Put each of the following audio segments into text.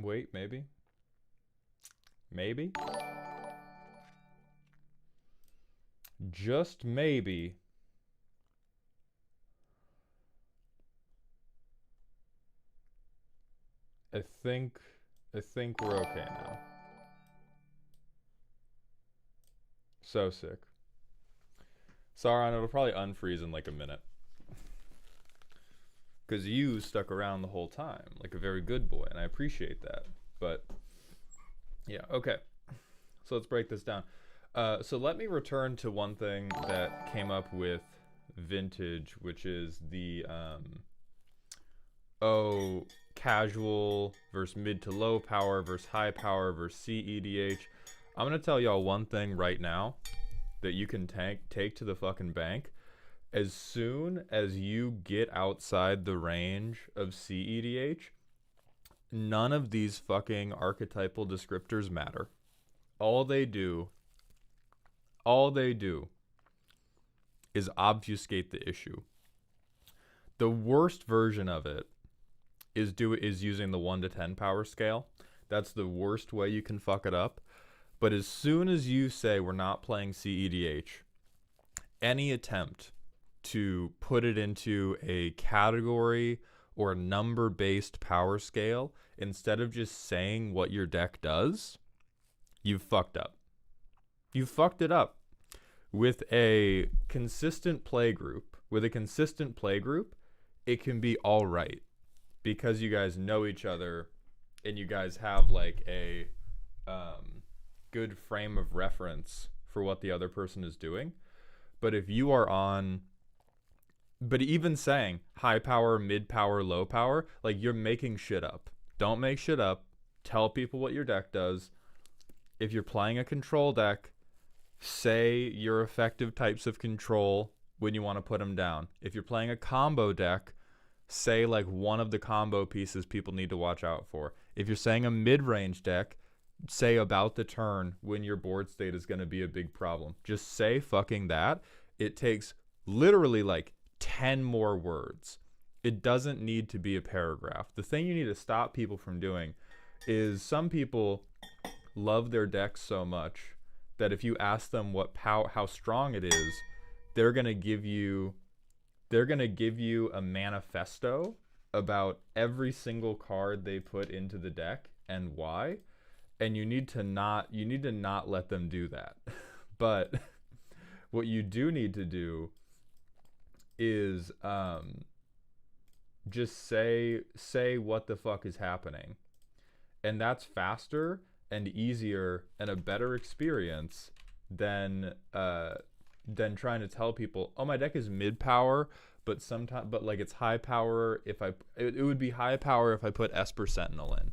Wait, maybe? Maybe? Just maybe. I think we're okay now. So sick. Sauron, it'll probably unfreeze in like a minute. Because you stuck around the whole time, like a very good boy, and I appreciate that. But, yeah, okay. So let's break this down. So let me return to one thing that came up with Vintage, which is the, casual versus mid to low power versus high power versus CEDH. I'm going to tell y'all one thing right now that you can take to the fucking bank. As soon as you get outside the range of CEDH, none of these fucking archetypal descriptors matter. All they do is obfuscate the issue. The worst version of it is using the 1 to 10 power scale. That's the worst way you can fuck it up. But as soon as you say we're not playing CEDH, any attempt to put it into a category or number-based power scale, instead of just saying what your deck does, you've fucked up. You fucked it up. With a consistent play group, it can be all right because you guys know each other and you guys have like a good frame of reference for what the other person is doing. But if you are on, but even saying high power, mid power, low power, like you're making shit up. Don't make shit up. Tell people what your deck does. If you're playing a control deck, say your effective types of control when you want to put them down. If you're playing a combo deck, say like one of the combo pieces people need to watch out for. If you're saying a mid-range deck, say about the turn when your board state is going to be a big problem. Just say fucking that. It takes literally like 10 more words. It doesn't need to be a paragraph. The thing you need to stop people from doing is some people love their decks so much that if you ask them how strong it is, they're going to give you a manifesto about every single card they put into the deck and why. And you need to not let them do that. But what you do need to do is just say what the fuck is happening. And that's faster and easier and a better experience than trying to tell people, oh, my deck is mid power, but like it's high power it would be high power if I put Esper Sentinel in.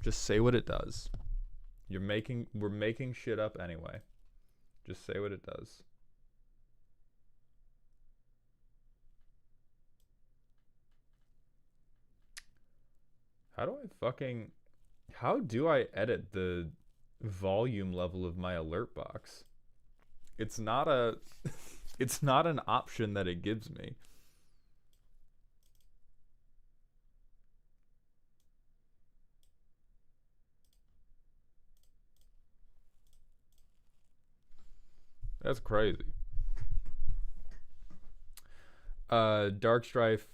Just say what it does. We're making shit up anyway. Just say what it does. How do I edit the volume level of my alert box? It's not an option that it gives me. That's crazy. Dark Strife.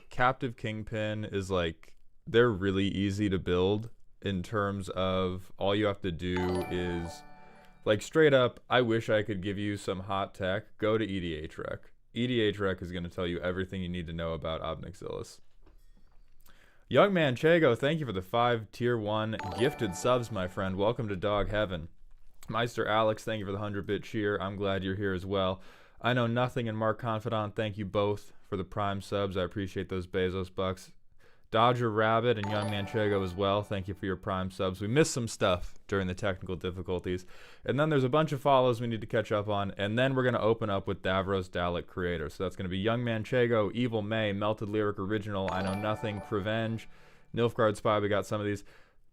Captive Kingpin is like, they're really easy to build in terms of all you have to do is, like, straight up, I wish I could give you some hot tech. Go to EDH Rec. EDH Rec is going to tell you everything you need to know about Obnixilis. Young Man Chago, thank you for the 5 tier 1 gifted subs, my friend. Welcome to Dog Heaven. Meister Alex, thank you for the 100-bit cheer. I'm glad you're here as well. I Know Nothing and Mark Confidant, thank you both for the prime subs. I appreciate those Bezos bucks. Dodger Rabbit and Young Manchego as well, thank you for your prime subs. We missed some stuff during the technical difficulties. And then there's a bunch of follows we need to catch up on. And then we're going to open up with Davos D Creator. So that's going to be Young Manchego, Evil May, Melted Lyric Original, I Know Nothing, Revenge, Nilfgaard Spy, we got some of these.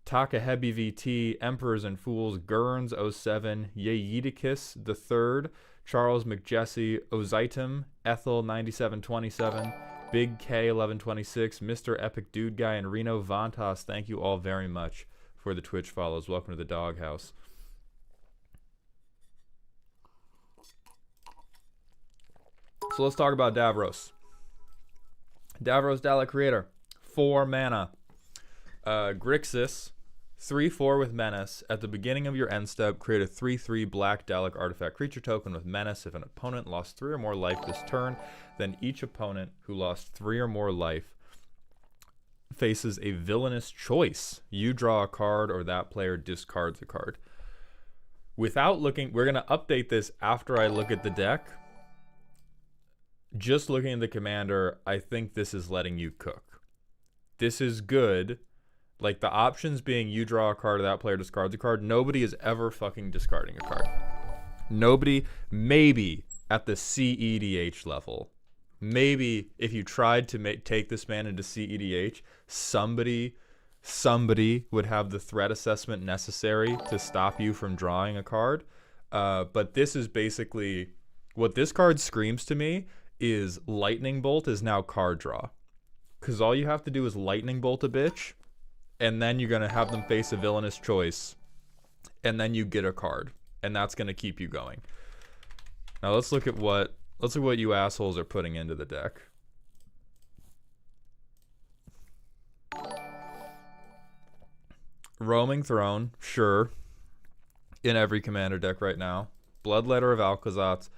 Takahebi VT, Emperors and Fools, Gurns 07, Yeidicus the Third, Charles McJesse, Ozaitum, Ethel 9727, Big K1126, Mr. Epic Dude Guy, and Reno Vantas. Thank you all very much for the Twitch follows. Welcome to the doghouse. So let's talk about Davros. Davos D Creator, 4 mana. Grixis, 3/4 with Menace. At the beginning of your end step, create a 3/3 black Dalek artifact creature token with Menace. If an opponent lost 3 or more life this turn, then each opponent who lost 3 or more life faces a villainous choice. You draw a card or that player discards a card. Without looking, we're going to update this after I look at the deck. Just looking at the commander, I think this is letting you cook. This is good. Like, the options being you draw a card or that player discards a card. Nobody is ever fucking discarding a card. Nobody, maybe at the CEDH level. Maybe if you tried to take this man into CEDH, somebody would have the threat assessment necessary to stop you from drawing a card. But this is basically, what this card screams to me is Lightning Bolt is now card draw. Because all you have to do is Lightning Bolt a bitch, and then you're going to have them face a villainous choice, and then you get a card, and that's going to keep you going. Now let's look at what you assholes are putting into the deck. Roaming Throne, sure, in every commander deck right now. Bloodletter of Alcazatz.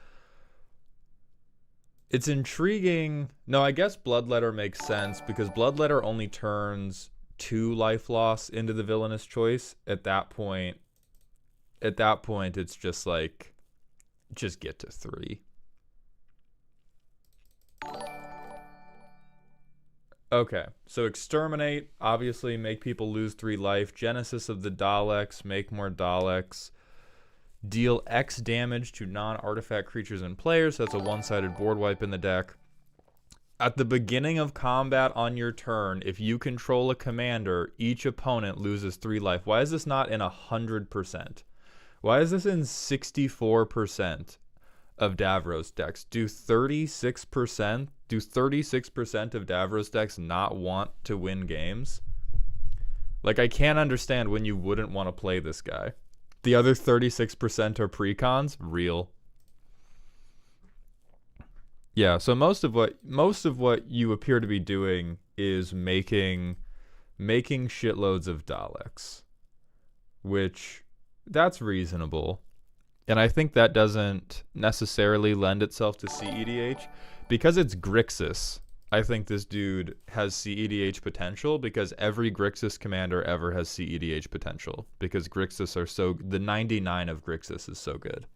It's intriguing. No, I guess Bloodletter makes sense because Bloodletter only turns 2 life loss into the villainous choice. At that point, it's just like, just get to 3. Okay, so Exterminate, obviously make people lose 3 life. Genesis of the Daleks, make more Daleks. Deal X damage to non-artifact creatures and players. That's a one-sided board wipe in the deck. At the beginning of combat on your turn, if you control a commander, each opponent loses 3 life. Why is this not in 100%? Why is this in 64% of Davros decks? Do 36% of Davros decks not want to win games? Like, I can't understand when you wouldn't want to play this guy. The other 36% are precons? Real. Yeah, so most of what you appear to be doing is making shitloads of Daleks, which that's reasonable. And I think that doesn't necessarily lend itself to CEDH because it's Grixis. I think this dude has CEDH potential because every Grixis commander ever has CEDH potential because Grixis are so, the 99 of Grixis is so good.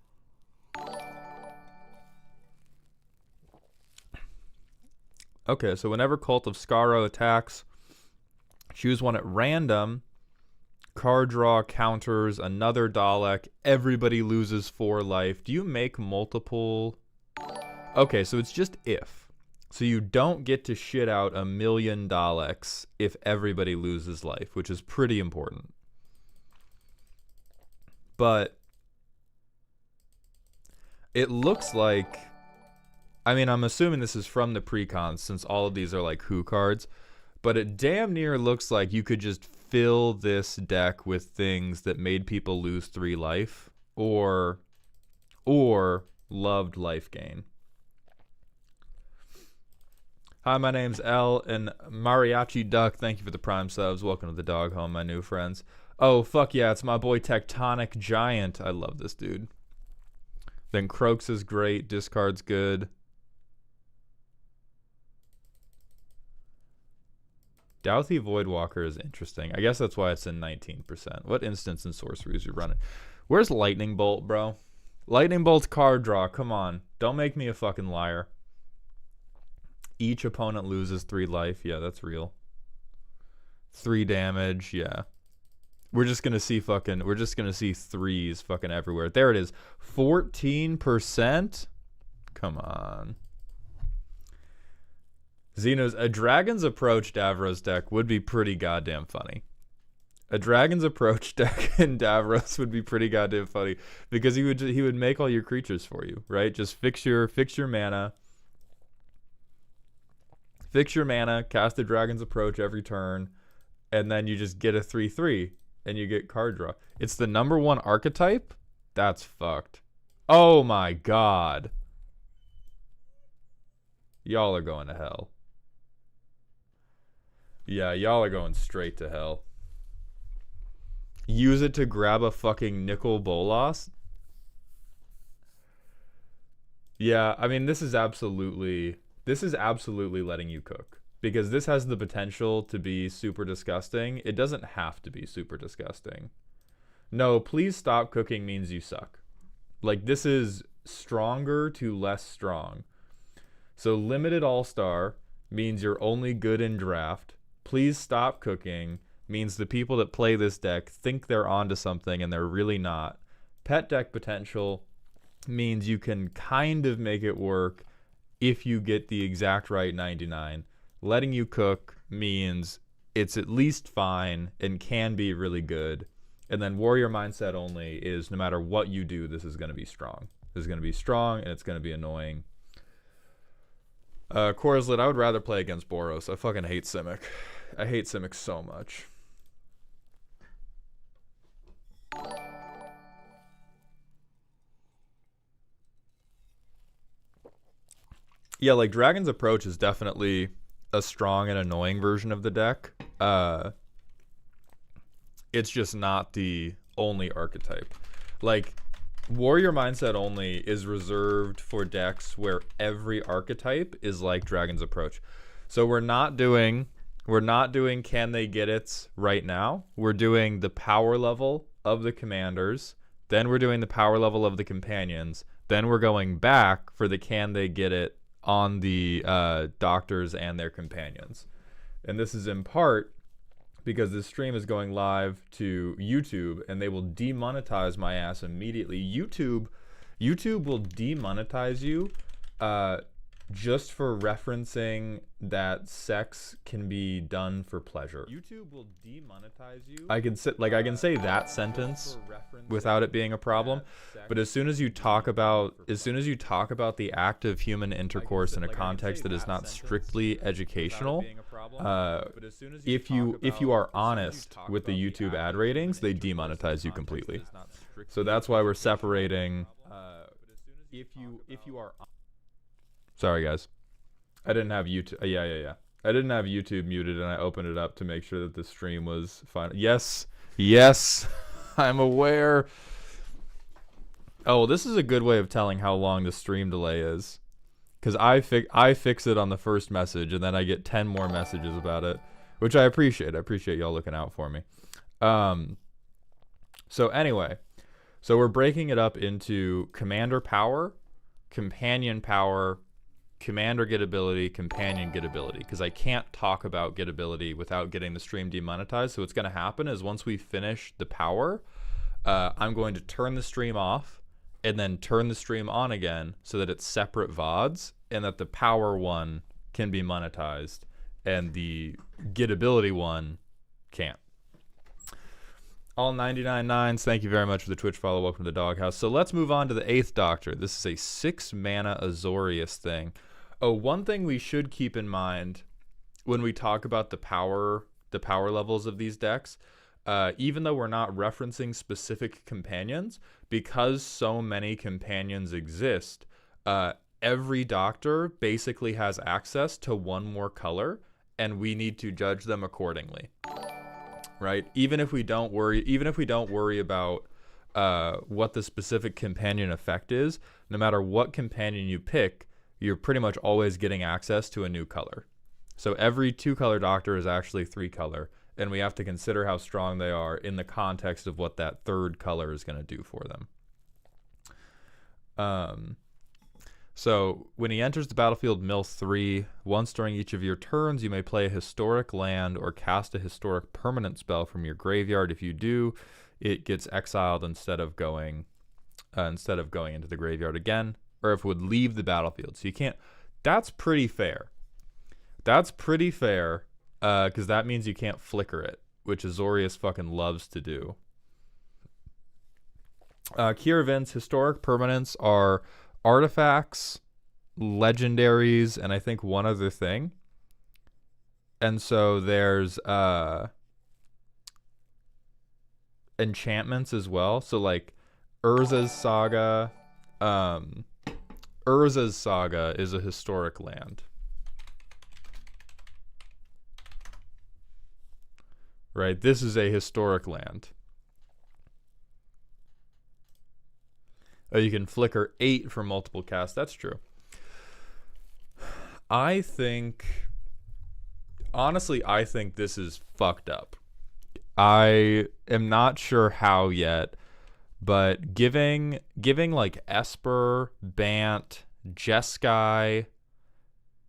Okay, so whenever Cult of Skaro attacks, choose one at random. Card draw counters another Dalek. Everybody loses 4 life. Do you make multiple? Okay, so it's just if. So you don't get to shit out 1,000,000 Daleks if everybody loses life, which is pretty important. But it looks like, I mean, I'm assuming this is from the precons since all of these are like Who cards, but it damn near looks like you could just fill this deck with things that made people lose 3 life or loved life gain. Hi, my name's L and Mariachi Duck. Thank you for the Prime subs. Welcome to the dog home, my new friends. Oh, fuck yeah, it's my boy Tectonic Giant. I love this dude. Then Croaks is great. Discard's good. Douthie Voidwalker is interesting. I guess that's why it's in 19%. What instants and sorceries you running? Where's Lightning Bolt, bro? Lightning Bolt's card draw. Come on. Don't make me a fucking liar. Each opponent loses 3 life. Yeah, that's real. 3 damage. Yeah. We're just going to see 3s fucking everywhere. There it is. 14%? Come on. Xenos, a Dragon's Approach Davros deck would be pretty goddamn funny. A Dragon's Approach deck in Davros would be pretty goddamn funny because he would make all your creatures for you, right? Just fix your mana. fix your mana, cast the Dragon's Approach every turn, and then you just get a 3/3 and you get card draw. It's the number 1 archetype? That's fucked. Oh my god. Y'all are going to hell. Yeah, y'all are going straight to hell. Use it to grab a fucking Nicol Bolas? Yeah, I mean, this is absolutely letting you cook. Because this has the potential to be super disgusting. It doesn't have to be super disgusting. No, please stop cooking means you suck. Like, this is stronger to less strong. So limited all-star means you're only good in draft. Please stop cooking means the people that play this deck think they're onto something and they're really not. Pet deck potential means you can kind of make it work if you get the exact right 99. Letting you cook means it's at least fine and can be really good. And then warrior mindset only is no matter what you do, this is going to be strong. This is going to be strong and it's going to be annoying. Korslet, I would rather play against Boros. I fucking hate Simic. I hate Simic so much. Yeah, like Dragon's Approach is definitely a strong and annoying version of the deck. It's just not the only archetype. Like, warrior mindset only is reserved for decks where every archetype is like Dragon's Approach. So we're not doing can they get it right now. We're doing the power level of the commanders. Then we're doing the power level of the companions. Then we're going back for the can they get it on the doctors and their companions. And this is in part because this stream is going live to YouTube and they will demonetize my ass immediately. YouTube will demonetize you just for referencing that sex can be done for pleasure. YouTube will demonetize you. I can say that sentence without it being a problem, but as soon as you talk about the act of human intercourse in a context that is not strictly educational, if you are honest with the YouTube ad ratings, they demonetize you completely. So that's why we're separating. If you are Sorry, guys. I didn't have YouTube. Yeah. I didn't have YouTube muted, and I opened it up to make sure that the stream was fine. Yes, I'm aware. Oh, this is a good way of telling how long the stream delay is, because I fix it on the first message, and then I get 10 more messages about it, which I appreciate. I appreciate y'all looking out for me. So anyway, we're breaking it up into commander power, companion power, commander get ability, companion get ability, because I can't talk about get ability without getting the stream demonetized. So what's going to happen is once we finish the power, I'm going to turn the stream off and then turn the stream on again so that it's separate VODs and that the power one can be monetized and the get ability one can't. All 99.9s, thank you very much for the Twitch follow. Welcome to the Doghouse. So let's move on to the 8th Doctor. This is a 6 mana Azorius thing. Oh, one thing we should keep in mind when we talk about the power levels of these decks, even though we're not referencing specific companions, because so many companions exist, every Doctor basically has access to one more color, and we need to judge them accordingly. Right? Even if we don't worry about what the specific companion effect is, no matter what companion you pick, you're pretty much always getting access to a new color. So every 2-color Doctor is actually 3-color, and we have to consider how strong they are in the context of what that 3rd color is going to do for them. So when he enters the battlefield, mill 3. Once during each of your turns, you may play a historic land or cast a historic permanent spell from your graveyard. If you do, it gets exiled instead of going into the graveyard again, or if it would leave the battlefield. So you can't. That's pretty fair. Because that means you can't flicker it, which Azorius fucking loves to do. Key events, historic permanents are artifacts, legendaries, and I think one other thing. And so there's enchantments as well. So like Urza's Saga, um Urza's Saga is a historic land. Right? This is a historic land. Oh, you can flicker 8 for multiple casts. That's true. I think this is fucked up. I am not sure how yet, but giving like Esper, Bant, Jeskai,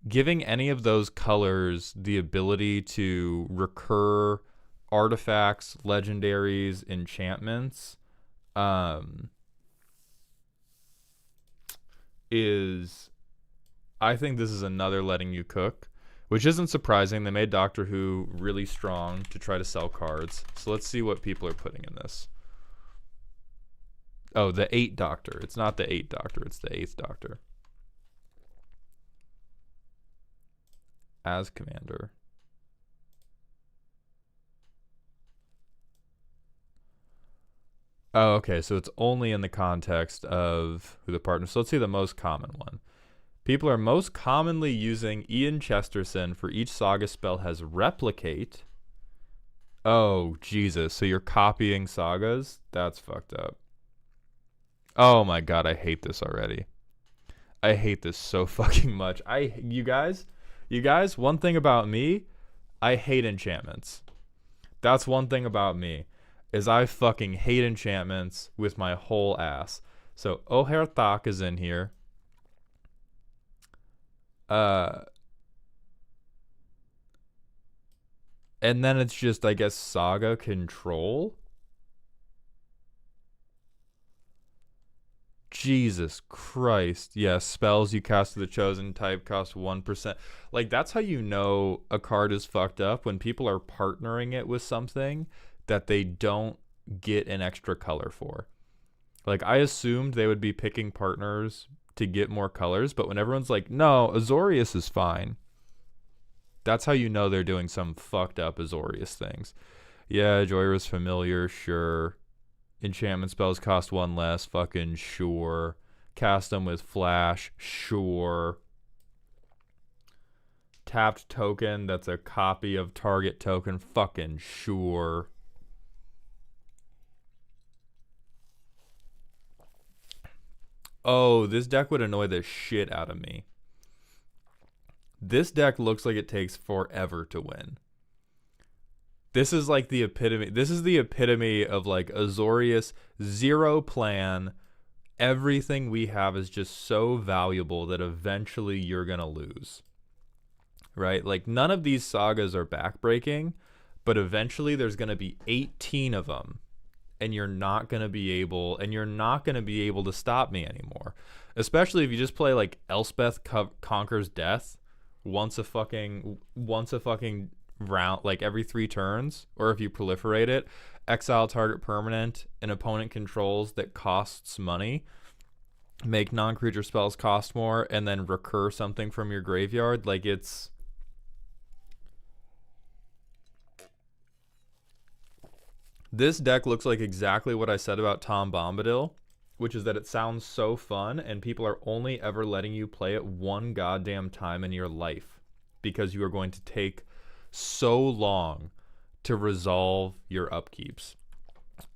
giving any of those colors the ability to recur artifacts, legendaries, enchantments, is, I think this is another letting you cook, which isn't surprising. They made Doctor Who really strong to try to sell cards. So let's see what people are putting in this. Oh, the 8th Doctor. It's not the 8th Doctor, it's the 8th Doctor. As commander. Oh, okay, so it's only in the context of who the partner. So let's see the most common one. People are most commonly using Ian Chesterton for each saga spell has replicate. Oh, Jesus. So you're copying sagas? That's fucked up. Oh my god, I hate this already. I hate this so fucking much. You guys, one thing about me, I hate enchantments. That's one thing about me, is I fucking hate enchantments with my whole ass. So Oherthak is in here. And then it's just, I guess, Saga Control. Jesus Christ. Yeah, spells you cast to the chosen type cost 1%. Like, that's how you know a card is fucked up, when people are partnering it with something that they don't get an extra color for. Like, I assumed they would be picking partners to get more colors, but when everyone's like, no, Azorius is fine, that's how you know they're doing some fucked up Azorius things. Yeah, Joyra's familiar, sure. Enchantment spells cost 1 less, fucking sure. Cast them with flash, sure. Tapped token that's a copy of target token, fucking sure. Oh, this deck would annoy the shit out of me. This deck looks like it takes forever to win. This is like the epitome. This is the epitome of like Azorius, zero plan. Everything we have is just so valuable that eventually you're going to lose. Right? Like, none of these sagas are backbreaking, but eventually there's going to be 18 of them. And you're not going to be able to stop me anymore. Especially if you just play like Elspeth Conquers Death once a fucking round, like every 3 turns, or if you proliferate it, exile target permanent and opponent controls that costs money, make non-creature spells cost more, and then recur something from your graveyard. Like, it's... This deck looks like exactly what I said about Tom Bombadil, which is that it sounds so fun, and people are only ever letting you play it one goddamn time in your life, because you are going to take so long to resolve your upkeeps.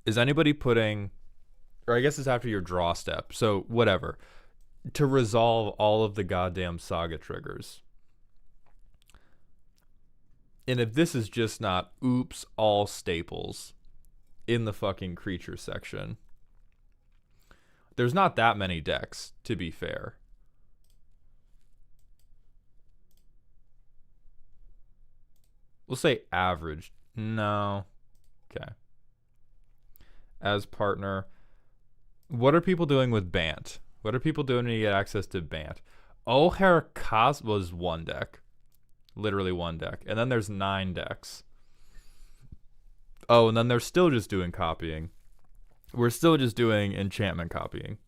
Is anybody putting, or I guess it's after your draw step, so whatever, to resolve all of the goddamn saga triggers. And if this is just not oops all staples in the fucking creature section, there's not that many decks, to be fair. We'll say average. No. Okay. As partner. What are people doing with Bant? What are people doing to get access to Bant? Oher Kaz was 1 deck. Literally 1 deck. And then there's 9 decks. Oh, and then they're still just doing copying. We're still just doing enchantment copying.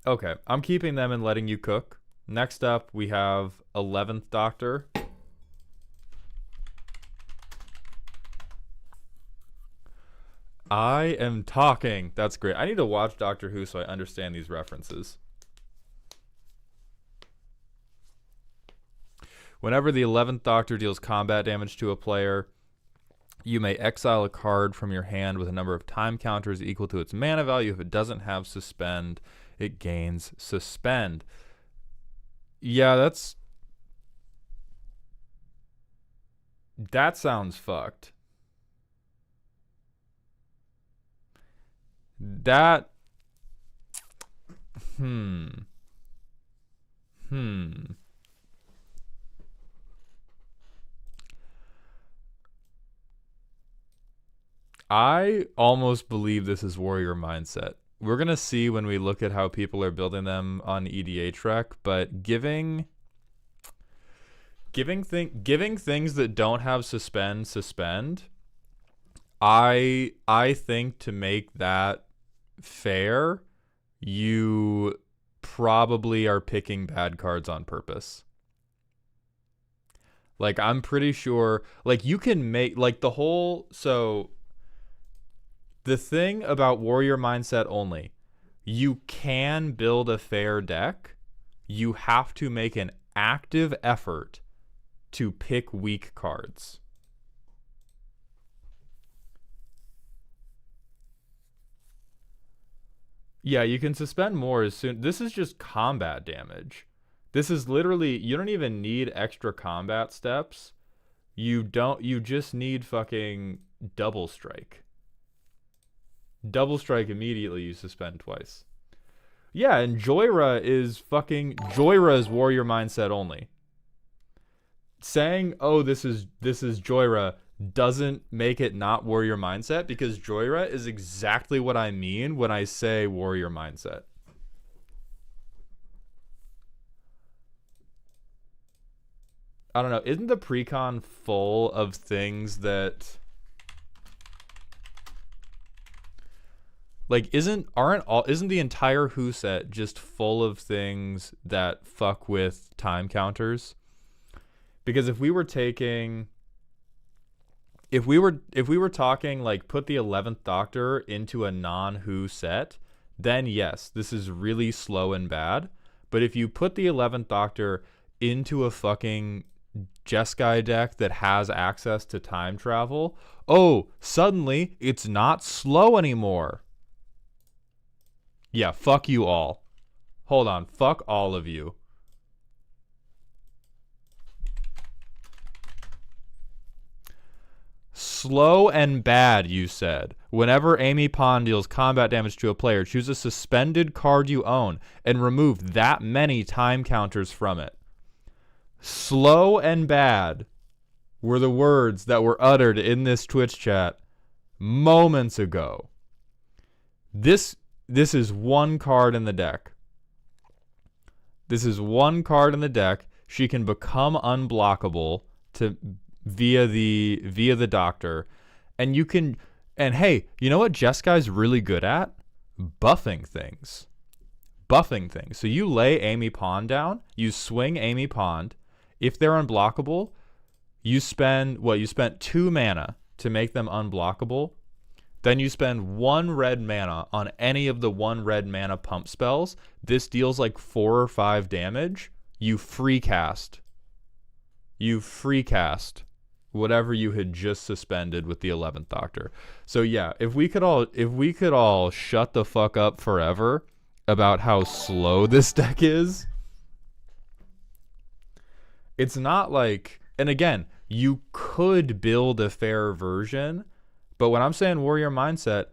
Okay, I'm keeping them and letting you cook. Next up, we have 11th Doctor. I am talking. That's great. I need to watch Doctor Who so I understand these references. Whenever the 11th Doctor deals combat damage to a player, you may exile a card from your hand with a number of time counters equal to its mana value. If it doesn't have suspend, it gains suspend. Yeah, that sounds fucked. That I almost believe this is warrior mindset. We're going to see when we look at how people are building them on EDH rec, but giving things that don't have suspend, I think to make that fair, you probably are picking bad cards on purpose. Like, I'm pretty sure, like, you can make, like, so the thing about warrior mindset only, you can build a fair deck. You have to make an active effort to pick weak cards. Yeah, you can suspend more as soon. This is just combat damage. This is literally, you don't even need extra combat steps. You just need fucking double strike. Double strike immediately, you suspend twice. Yeah, and Joyra is warrior mindset only. Saying, oh, this is Joyra doesn't make it not warrior mindset, because Joyra is exactly what I mean when I say warrior mindset. I don't know. Isn't the precon full of things that, like, isn't the entire Who set just full of things that fuck with time counters? Because if we were talking, like, put the 11th Doctor into a non-Who set, then yes, this is really slow and bad. But if you put the 11th Doctor into a fucking Jeskai deck that has access to time travel, oh, suddenly it's not slow anymore. Yeah, fuck you all. Hold on, fuck all of you. Slow and bad, you said. Whenever Amy Pond deals combat damage to a player, choose a suspended card you own and remove that many time counters from it. Slow and bad were the words that were uttered in this Twitch chat moments ago. This is one card in the deck. This is one card in the deck. She can become unblockable via the Doctor, and hey, you know what Jeskai's really good at? Buffing things. So you lay Amy Pond down, you swing Amy Pond. If they're unblockable, you spent 2 mana to make them unblockable. Then you spend 1 red mana on any of the 1 red mana pump spells. This deals like 4 or 5 damage. You free cast whatever you had just suspended with the 11th Doctor. So yeah, if we could all shut the fuck up forever about how slow this deck is. It's not like, and again, you could build a fair version, but when I'm saying warrior mindset,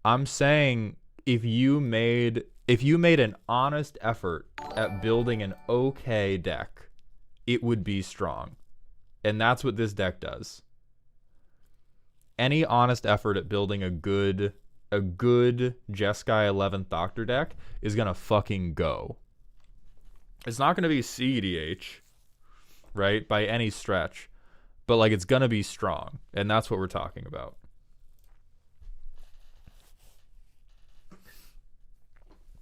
I'm saying if you made an honest effort at building an okay deck, it would be strong. And that's what this deck does. Any honest effort at building a good Jeskai 11th Doctor deck is going to fucking go. It's not going to be CEDH, right, by any stretch, but like it's going to be strong, and that's what we're talking about.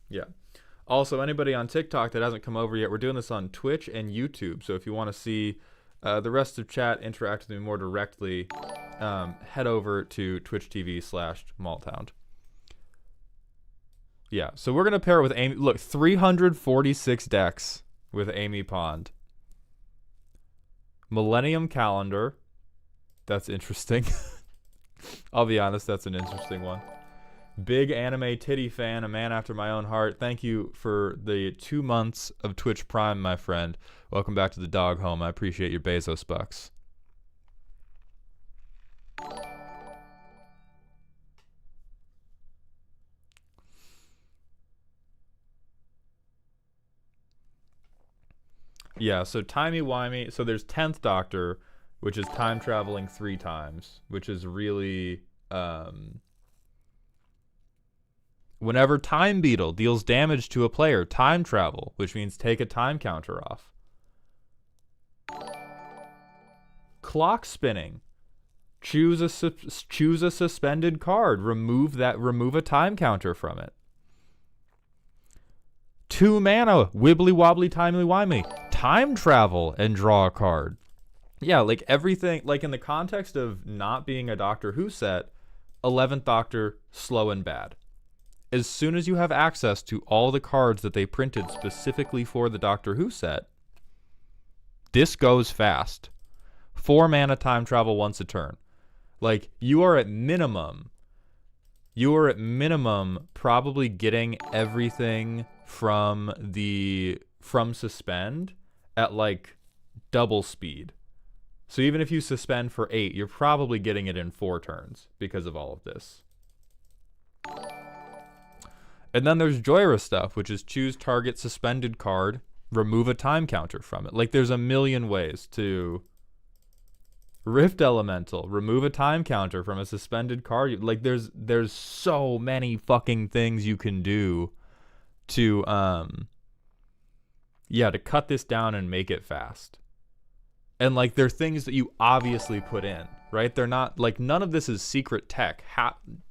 Yeah. Also, anybody on TikTok that hasn't come over yet, we're doing this on Twitch and YouTube. So if you want to see the rest of chat, interact with me more directly, head over to Twitch TV/Malthound. Yeah, so we're going to pair it with Amy. Look, 346 decks with Amy Pond. Millennium Calendar. That's interesting. I'll be honest, that's an interesting one. Big anime titty fan, a man after my own heart. Thank you for the 2 months of Twitch Prime, my friend. Welcome back to the dog home. I appreciate your Bezos bucks. Yeah, so timey-wimey. So there's 10th Doctor, which is time traveling 3 times, which is really... whenever Time Beetle deals damage to a player, time travel, which means take a time counter off. Clock spinning. Choose a suspended card. Remove a time counter from it. 2 mana, wibbly wobbly timely wimey. Time travel and draw a card. Yeah, like everything, like in the context of not being a Doctor Who set, 11th Doctor, slow and bad. As soon as you have access to all the cards that they printed specifically for the Doctor Who set, this goes fast. 4 mana time travel once a turn. Like, you are at minimum probably getting everything from suspend at like double speed. So even if you suspend for 8, you're probably getting it in 4 turns because of all of this. And then there's Joyra stuff, which is choose target suspended card, remove a time counter from it. Like, there's a million ways to... Rift Elemental, remove a time counter from a suspended card. Like, there's so many fucking things you can do to, to cut this down and make it fast. And, like, they're things that you obviously put in, right? They're not, like, none of this is secret tech.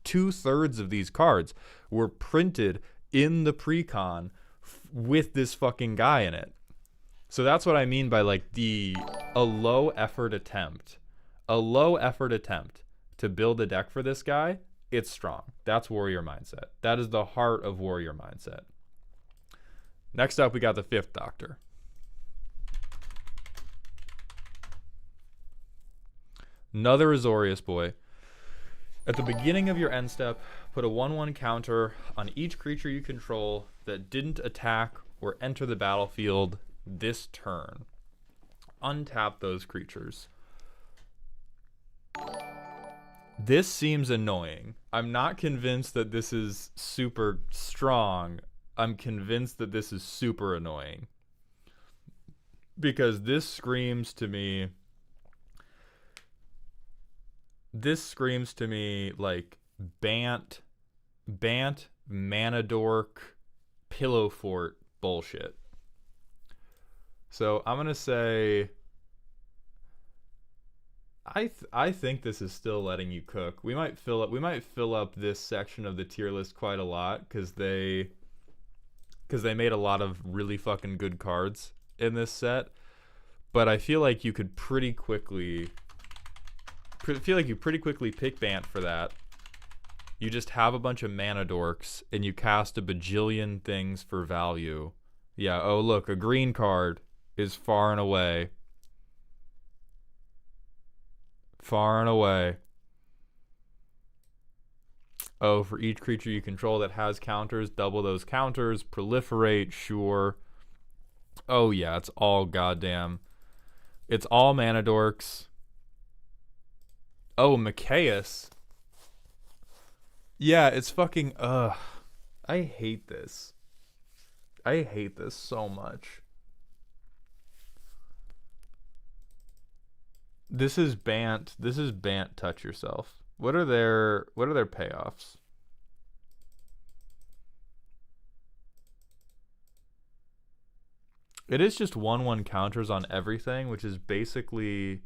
2/3 of these cards were printed in the pre-con with this fucking guy in it. So that's what I mean by, like, a low effort attempt to build a deck for this guy. It's strong. That's Warrior Mindset. That is the heart of Warrior Mindset. Next up, we got the 5th Doctor. Another Azorius boy. At the beginning of your end step, put a 1/1 counter on each creature you control that didn't attack or enter the battlefield this turn. Untap those creatures. This seems annoying. I'm not convinced that this is super strong. I'm convinced that this is super annoying. Because this screams to me like Bant, Mana Dork, Pillow Fort bullshit. So I'm gonna say I think this is still letting you cook. We might fill up this section of the tier list quite a lot because they made a lot of really fucking good cards in this set. But I feel like you could pretty quickly pick Bant for that. You just have a bunch of mana dorks and you cast a bajillion things for value. Yeah, oh look, a green card is far and away. Oh, for each creature you control that has counters, double those counters, proliferate, sure. Oh yeah, it's all mana dorks. Oh, Machias. Yeah, it's fucking, I hate this. I hate this so much. This is Bant touch yourself. What are their payoffs? It is just 1/1 counters on everything, which is basically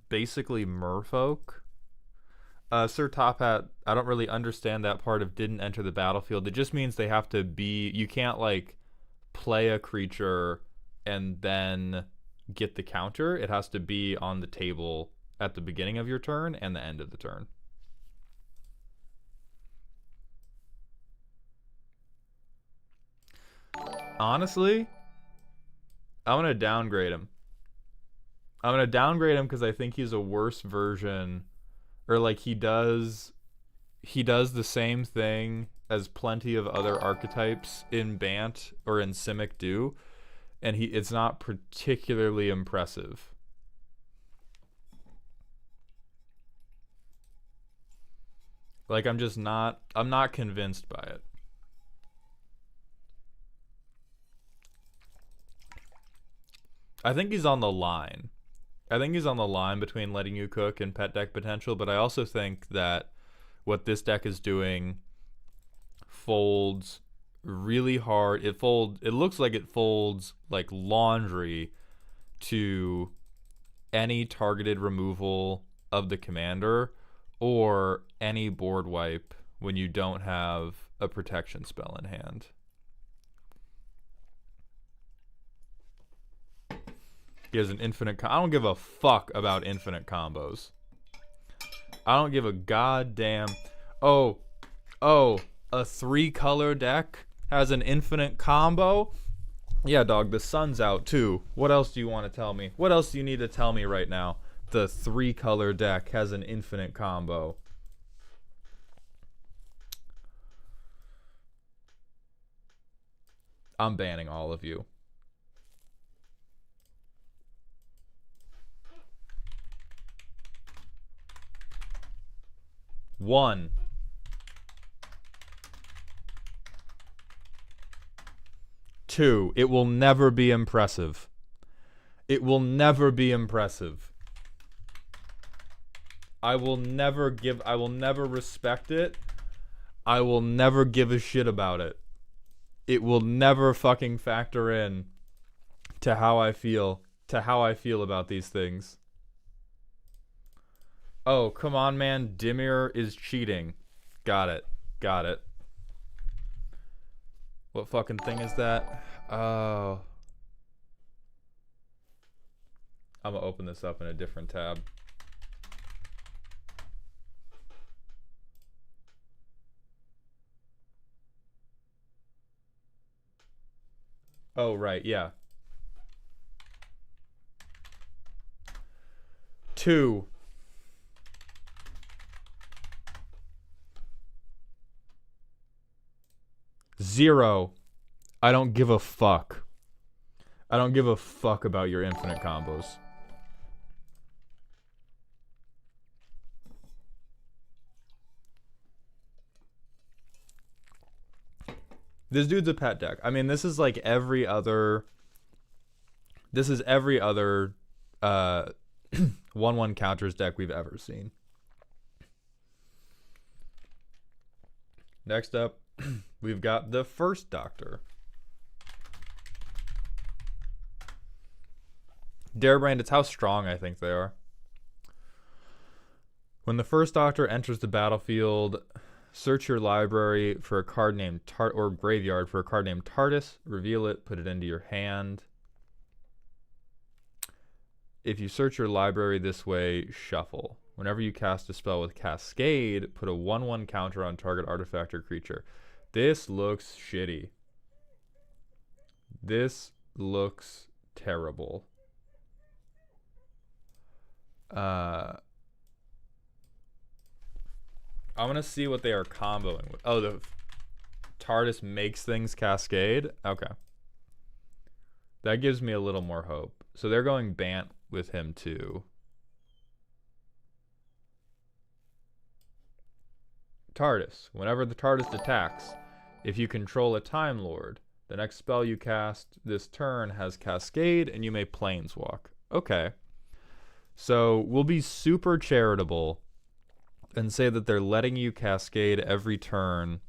Merfolk. Sir Top Hat, I don't really understand that part of didn't enter the battlefield. It just means they have to be, you can't like play a creature and then get the counter. It has to be on the table at the beginning of your turn and the end of the turn. Honestly, I'm going to downgrade him. I'm going to downgrade him because I think he's a worse version, or like he does the same thing as plenty of other archetypes in Bant or in Simic do, and it's not particularly impressive. Like I'm not convinced by it. I think he's on the line. I think he's on the line between letting you cook and pet deck potential, but I also think that what this deck is doing folds really hard. It looks like it folds like laundry to any targeted removal of the commander or any board wipe when you don't have a protection spell in hand. He has an infinite... I don't give a fuck about infinite combos. I don't give a goddamn... Oh, a 3-color deck has an infinite combo? Yeah, dog, the sun's out too. What else do you want to tell me? What else do you need to tell me right now? The 3-color deck has an infinite combo. I'm banning all of you. One. Two. It will never be impressive. It will never be impressive. I will never respect it. I will never give a shit about it. It will never fucking factor in to how I feel about these things. Oh, come on, man. Dimir is cheating. Got it. What fucking thing is that? Oh. I'm gonna open this up in a different tab. Oh, right, yeah. 2. 0. I don't give a fuck. I don't give a fuck about your infinite combos. This dude's a pet deck. I mean, this is like every other... This is every other 1/1 counters deck we've ever seen. Next up, we've got the First Doctor. Darebrand, it's how strong I think they are. When the First Doctor enters the battlefield, search your library for a card named or graveyard for a card named TARDIS, reveal it, put it into your hand. If you search your library this way, shuffle. Whenever you cast a spell with Cascade, put a 1/1 counter on target artifact or creature. This looks shitty. This looks terrible. I want to see what they are comboing with. Oh, the TARDIS makes things Cascade? Okay. That gives me a little more hope. So they're going Bant with him too. TARDIS. Whenever the TARDIS attacks, if you control a Time Lord, the next spell you cast this turn has Cascade and you may Planeswalk. Okay. So we'll be super charitable and say that they're letting you Cascade every turn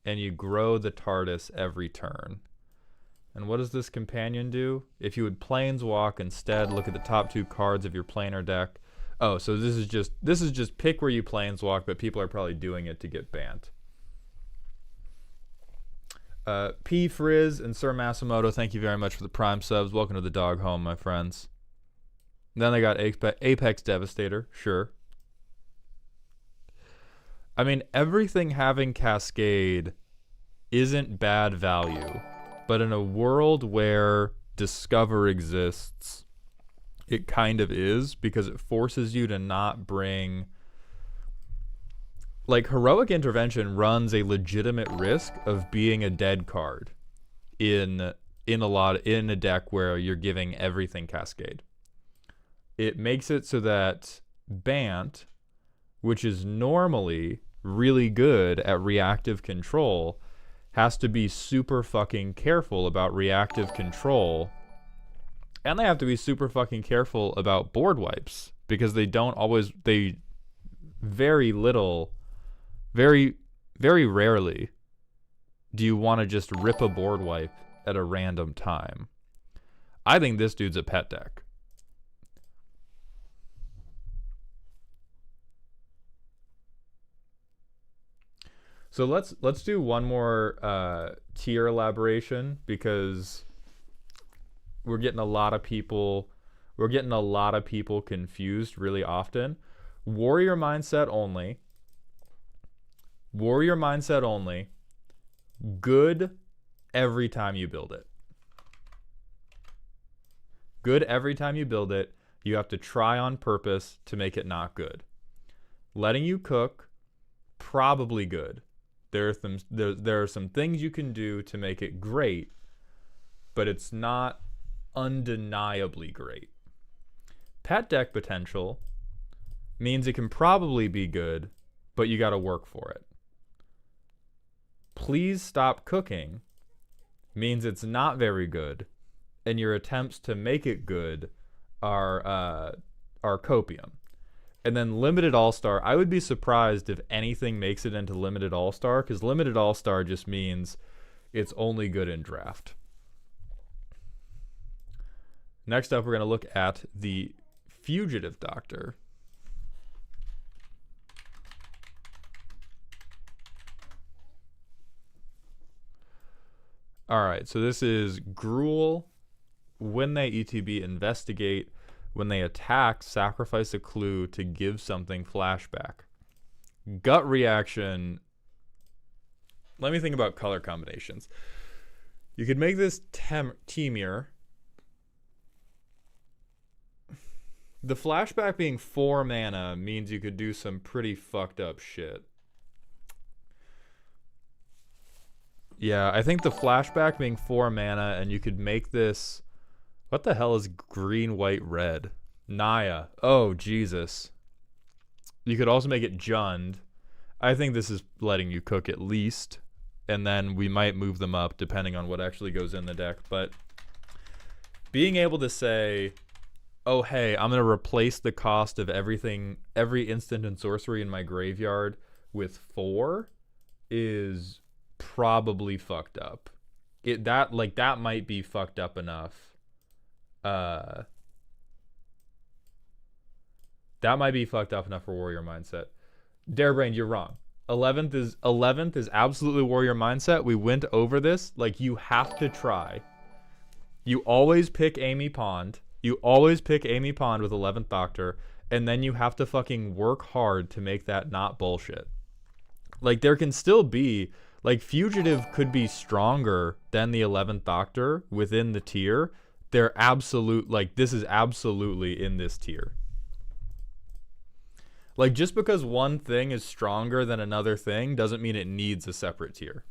and you grow the TARDIS every turn. And what does this companion do? If you would Planeswalk instead, look at the top 2 cards of your planar deck. Oh, so this is just pick where you planeswalk, but people are probably doing it to get banned. P Frizz and Sir Masamoto, thank you very much for the Prime subs. Welcome to the dog home, my friends. Then they got Apex Devastator, sure. I mean, everything having Cascade isn't bad value, but in a world where Discover exists, it kind of is, because it forces you to not bring... Like, Heroic Intervention runs a legitimate risk of being a dead card in a deck where you're giving everything Cascade. It makes it so that Bant, which is normally really good at reactive control, has to be super fucking careful about reactive control. And they have to be super fucking careful about board wipes, because they very rarely do you want to just rip a board wipe at a random time. I think this dude's a pet deck. So let's do one more tier elaboration, because we're getting a lot of people confused really often. Warrior mindset only. Warrior mindset only. Good every time you build it. Good every time you build it. You have to try on purpose to make it not good. Letting you cook, probably good. There are some things you can do to make it great, but it's not undeniably great. Pet deck potential means it can probably be good, but you got to work for it. Please stop cooking means it's not very good, and your attempts to make it good are copium. And then Limited All-Star, I would be surprised if anything makes it into Limited All-Star, because Limited All-Star just means it's only good in draft. Next up, we're going to look at the Fugitive Doctor. Alright, so this is Gruel. When they ETB, investigate. When they attack, sacrifice a clue to give something flashback. Gut reaction. Let me think about color combinations. You could make this Temur. The flashback being 4 mana means you could do some pretty fucked up shit. Yeah, I think the flashback being 4 mana, and you could make this... What the hell is green, white, red? Naya. Oh, Jesus. You could also make it Jund. I think this is letting you cook at least. And then we might move them up depending on what actually goes in the deck. But being able to say, oh, hey, I'm going to replace the cost of everything, every instant and sorcery in my graveyard with 4 is probably fucked up. That might be fucked up enough. That might be fucked up enough for Warrior Mindset. Darebrain, you're wrong. 11th is absolutely Warrior Mindset. We went over this. Like, you have to try. You always pick Amy Pond. You always pick Amy Pond with 11th Doctor, and then you have to fucking work hard to make that not bullshit. Like, there can still be... Like, Fugitive could be stronger than the 11th Doctor within the tier. They're absolute... Like, this is absolutely in this tier. Like, just because one thing is stronger than another thing doesn't mean it needs a separate tier.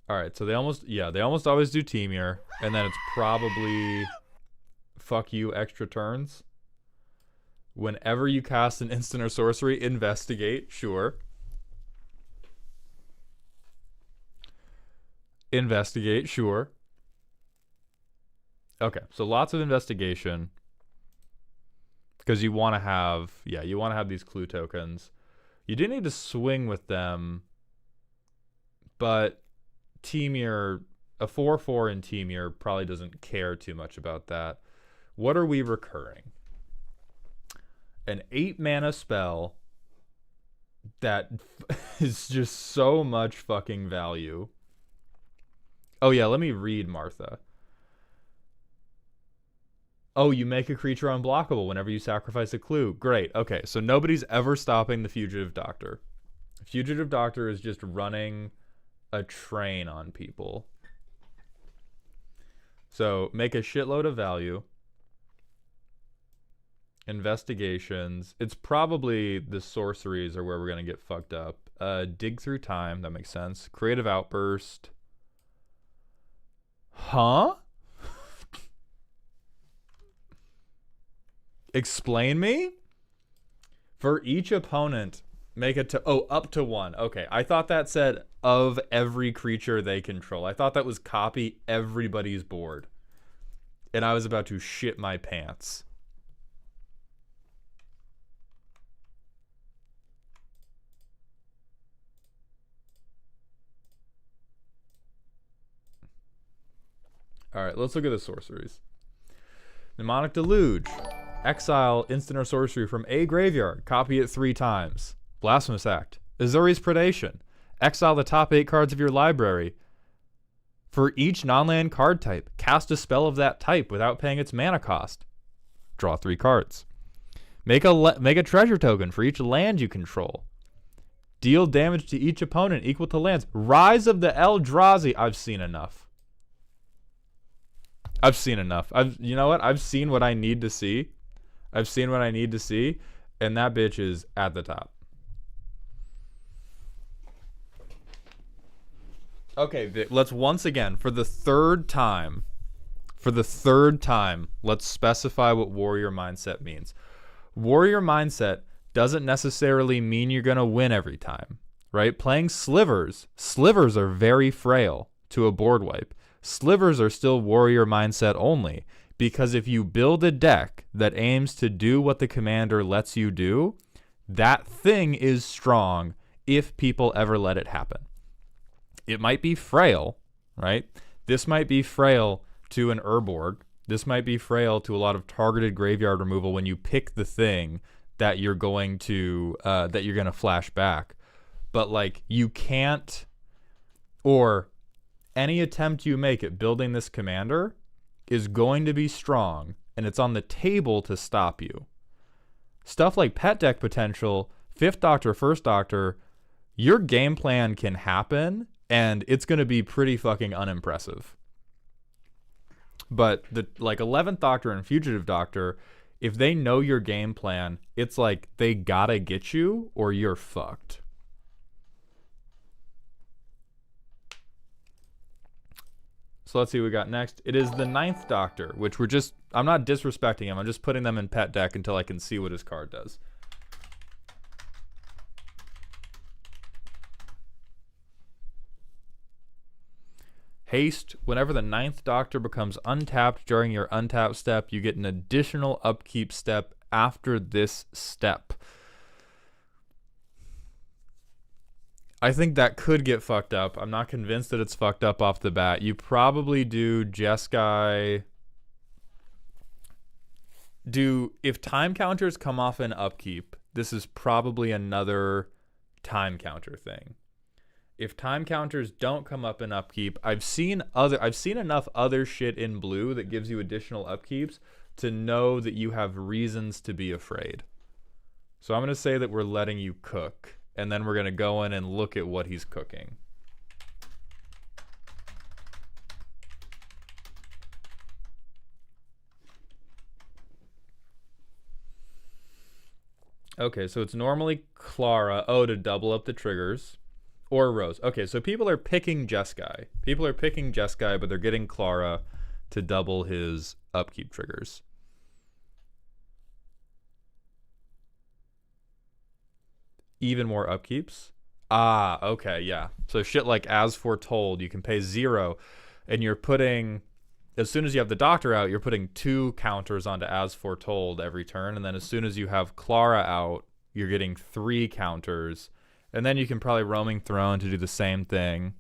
Alright, so they almost always do Temur, and then it's probably fuck you extra turns. Whenever you cast an instant or sorcery, investigate, sure. Investigate, sure. Okay, so lots of investigation. Because you want to have, you want to have these clue tokens. You do need to swing with them, but Temur, a 4/4 in Temur probably doesn't care too much about that. What are we recurring? An 8 mana spell that is just so much fucking value. Oh yeah, let me read Martha. Oh, you make a creature unblockable whenever you sacrifice a clue. Great. Okay, so nobody's ever stopping the Fugitive Doctor. Fugitive Doctor is just running a train on people. So make a shitload of value. Investigations. It's probably the sorceries are where we're going to get fucked up. Dig through time. That makes sense. Creative outburst. Huh? Explain me? For each opponent, make it to... Oh, up to 1. Okay, I thought that said of every creature they control. I thought that was copy everybody's board. And I was about to shit my pants. Alright, let's look at the sorceries. Mnemonic Deluge. Exile instant or sorcery from a graveyard. Copy it 3 times. Blasphemous Act. Azori's Predation. Exile the top 8 cards of your library. For each non-land card type, cast a spell of that type without paying its mana cost. Draw 3 cards. Make a treasure token for each land you control. Deal damage to each opponent equal to lands. Rise of the Eldrazi. I've seen enough. You know what? I've seen what I need to see. And that bitch is at the top. Okay, Vic, let's once again, for the third time, let's specify what warrior mindset means. Warrior mindset doesn't necessarily mean you're going to win every time, right? Playing slivers are very frail to a board wipe. Slivers are still warrior mindset only, because if you build a deck that aims to do what the commander lets you do, that thing is strong if people ever let it happen. It might be frail, right? This might be frail to an Urborg. This might be frail to a lot of targeted graveyard removal when you pick the thing that you're going to flash back. But like, you can't, or any attempt you make at building this commander is going to be strong, and it's on the table to stop you. Stuff like pet deck potential, 5th Doctor, 1st Doctor, your game plan can happen, and it's going to be pretty fucking unimpressive. But the 11th Doctor and Fugitive Doctor, if they know your game plan, it's like they gotta get you or you're fucked. So let's see what we got next. It is the 9th Doctor, which I'm not disrespecting him. I'm just putting them in pet deck until I can see what his card does. Haste. Whenever the 9th Doctor becomes untapped during your untap step, you get an additional upkeep step after this step. I think that could get fucked up. I'm not convinced that it's fucked up off the bat. You probably do Jeskai. If time counters come off an upkeep, this is probably another time counter thing. If time counters don't come up in upkeep, I've seen enough other shit in blue that gives you additional upkeeps to know that you have reasons to be afraid. So I'm going to say that we're letting you cook. And then we're going to go in and look at what he's cooking. Okay, so it's normally Clara. Oh, to double up the triggers. Or Rose. Okay, so people are picking Jeskai. But they're getting Clara to double his upkeep triggers. Even more upkeeps. Ah, okay, yeah. So shit like As Foretold, you can pay 0, and you're putting, as soon as you have the Doctor out, you're putting 2 counters onto As Foretold every turn, and then as soon as you have Clara out, you're getting 3 counters, and then you can probably Roaming Throne to do the same thing.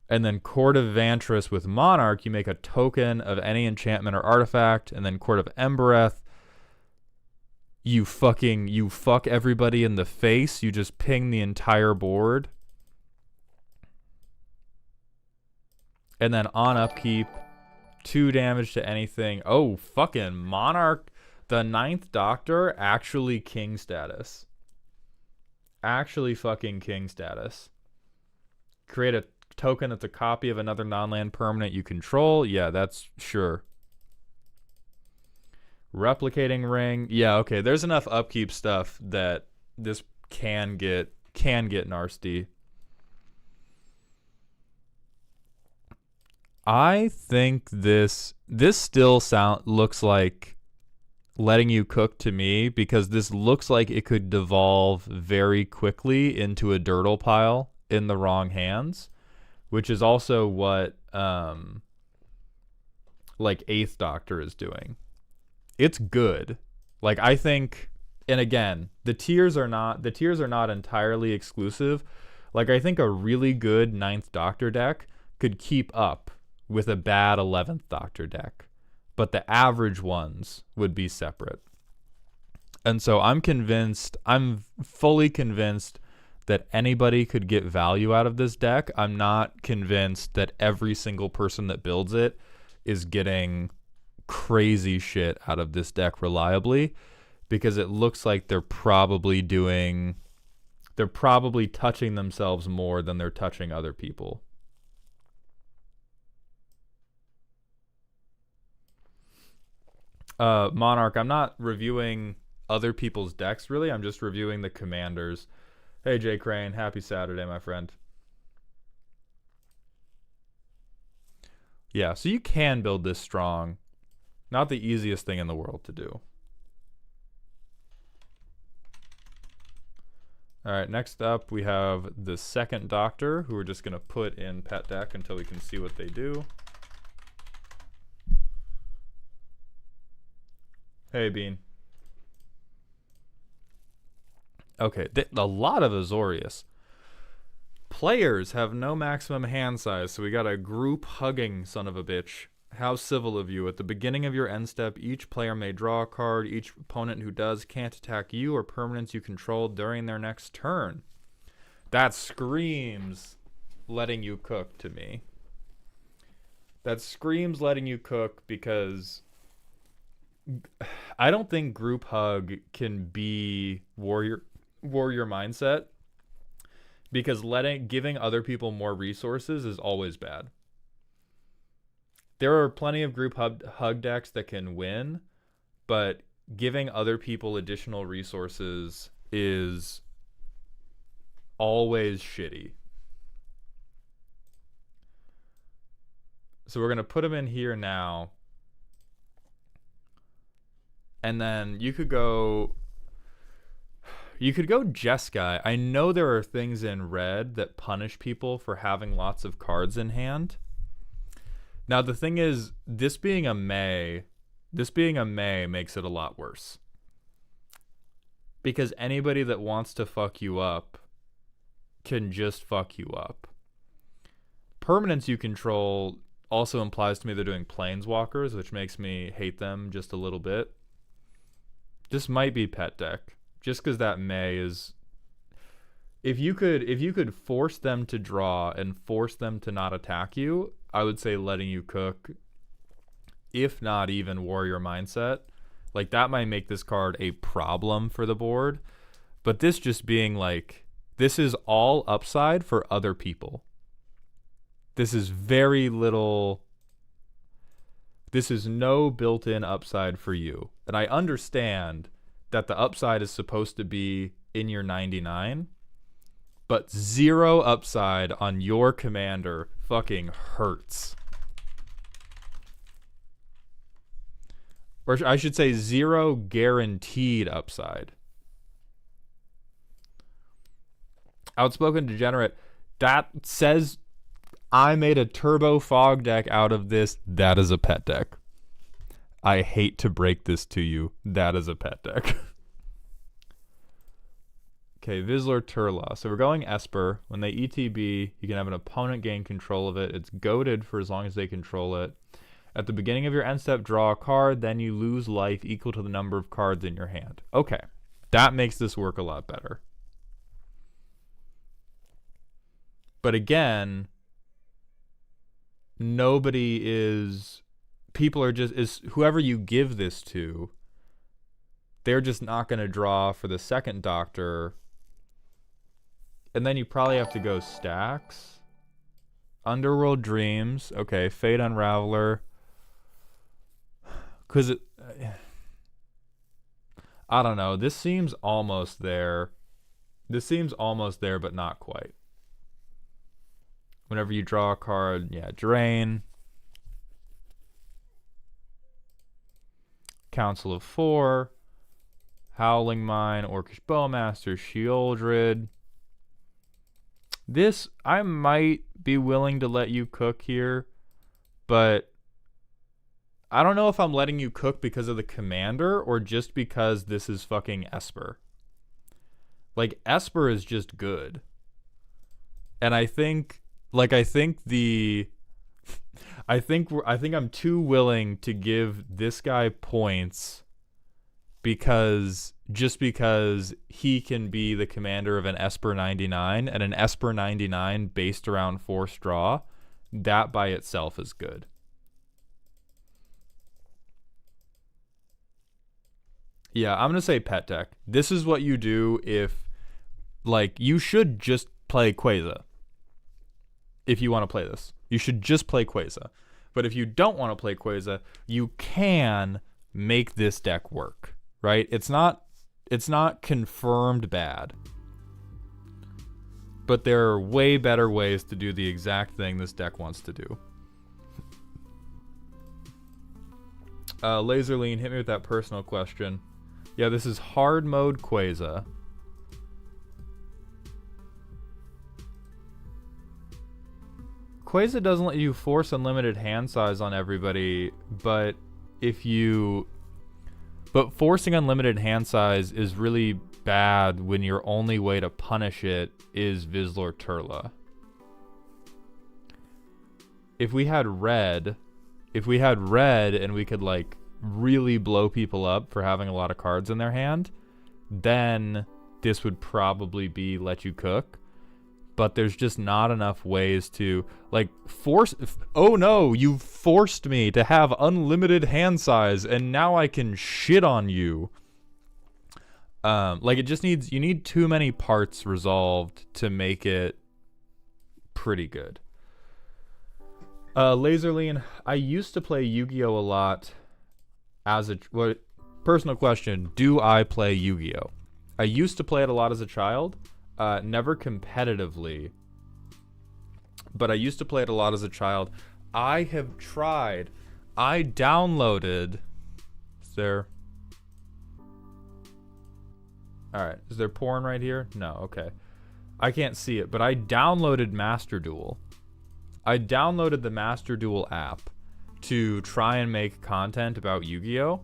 And then Court of Vantress with Monarch, you make a token of any enchantment or artifact. And then Court of Embereth, you fuck everybody in the face. You just ping the entire board. And then on upkeep, 2 damage to anything. Oh, fucking Monarch. The 9th Doctor, actually king status. Actually fucking king status. Create a token that's a copy of another non-land permanent you control. Yeah, that's sure. Replicating ring. Yeah, okay. There's enough upkeep stuff that this can get nasty. I think this still looks like letting you cook to me, because this looks like it could devolve very quickly into a dirtle pile in the wrong hands, which is also what like 8th Doctor is doing. It's good. Like, I think, and again, the tiers are not entirely exclusive. Like, I think a really good 9th Doctor deck could keep up with a bad 11th Doctor deck, but the average ones would be separate. And so I'm fully convinced that anybody could get value out of this deck. I'm not convinced that every single person that builds it is getting crazy shit out of this deck reliably, because it looks like they're probably touching themselves more than they're touching other people. Monarch, I'm not reviewing other people's decks, really. I'm just reviewing the commanders. Hey, Jay Crane. Happy Saturday, my friend. Yeah, so you can build this strong. Not the easiest thing in the world to do. All right, next up we have the 2nd Doctor, who we're just going to put in pet deck until we can see what they do. Hey, Bean. Okay, a lot of Azorius. Players have no maximum hand size, so we got a group hugging son of a bitch. How civil of you. At the beginning of your end step, each player may draw a card. Each opponent who does can't attack you or permanents you control during their next turn. That screams letting you cook to me. That screams letting you cook, because I don't think group hug can be warrior mindset, because giving other people more resources is always bad. There are plenty of group hug decks that can win, but giving other people additional resources is always shitty. So we're going to put them in here now. And then you could go Jeskai. I know there are things in red that punish people for having lots of cards in hand. Now the thing is, this being a May makes it a lot worse. Because anybody that wants to fuck you up can just fuck you up. Permanents you control also implies to me they're doing planeswalkers, which makes me hate them just a little bit. This might be pet deck, just because that May is. If you could force them to draw and force them to not attack you, I would say letting you cook, if not even warrior mindset. Like, that might make this card a problem for the board. But this just being like, this is all upside for other people. This is very little. This is no built-in upside for you. And I understand that the upside is supposed to be in your 99, but 0 upside on your commander fucking hurts. Or I should say 0 guaranteed upside. Outspoken Degenerate, that says I made a turbo fog deck out of this. That is a pet deck. I hate to break this to you. That is a pet deck. Okay, Vizsla Turla. So we're going Esper. When they ETB, you can have an opponent gain control of it. It's goaded for as long as they control it. At the beginning of your end step, draw a card, then you lose life equal to the number of cards in your hand. Okay, that makes this work a lot better. But again, nobody is... People are just... whoever you give this to, they're just not going to draw for the second Doctor. And then you probably have to go stacks. Underworld Dreams. Okay, Fate Unraveler. Because it... I don't know. This seems almost there. This seems almost there, but not quite. Whenever you draw a card, yeah, Drain. Council of Four. Howling Mine, Orcish Bowmaster, Sheoldred. This, I might be willing to let you cook here, but I don't know if I'm letting you cook because of the commander or just because this is fucking Esper. Like, Esper is just good. And I think I'm too willing to give this guy points because he can be the commander of an Esper 99, and an Esper 99 based around force draw, that by itself is good. Yeah, I'm going to say pet deck. This is what you do if, like, you should just play Quasar. If you want to play this, you should just play Quasar. But if you don't want to play Quasar, you can make this deck work, right? It's not confirmed bad. But there are way better ways to do the exact thing this deck wants to do. Laserlean, hit me with that personal question. Yeah, this is hard mode Quasar. Quasar doesn't let you force unlimited hand size on everybody, but forcing unlimited hand size is really bad when your only way to punish it is Vizsla Turla. If we had red and we could like really blow people up for having a lot of cards in their hand, then this would probably be let you cook. But there's just not enough ways to like force. Oh no, you forced me to have unlimited hand size and now I can shit on you. Like it just needs, you need too many parts resolved to make it pretty good. Laserlean, I used to play Yu-Gi-Oh a lot as a personal question. Do I play Yu-Gi-Oh? I used to play it a lot as a child. Never competitively, but I used to play it a lot as a child. I have tried. I downloaded. Is there? All right. Is there porn right here? No. Okay. I can't see it, but I downloaded Master Duel. I downloaded the Master Duel app to try and make content about Yu-Gi-Oh,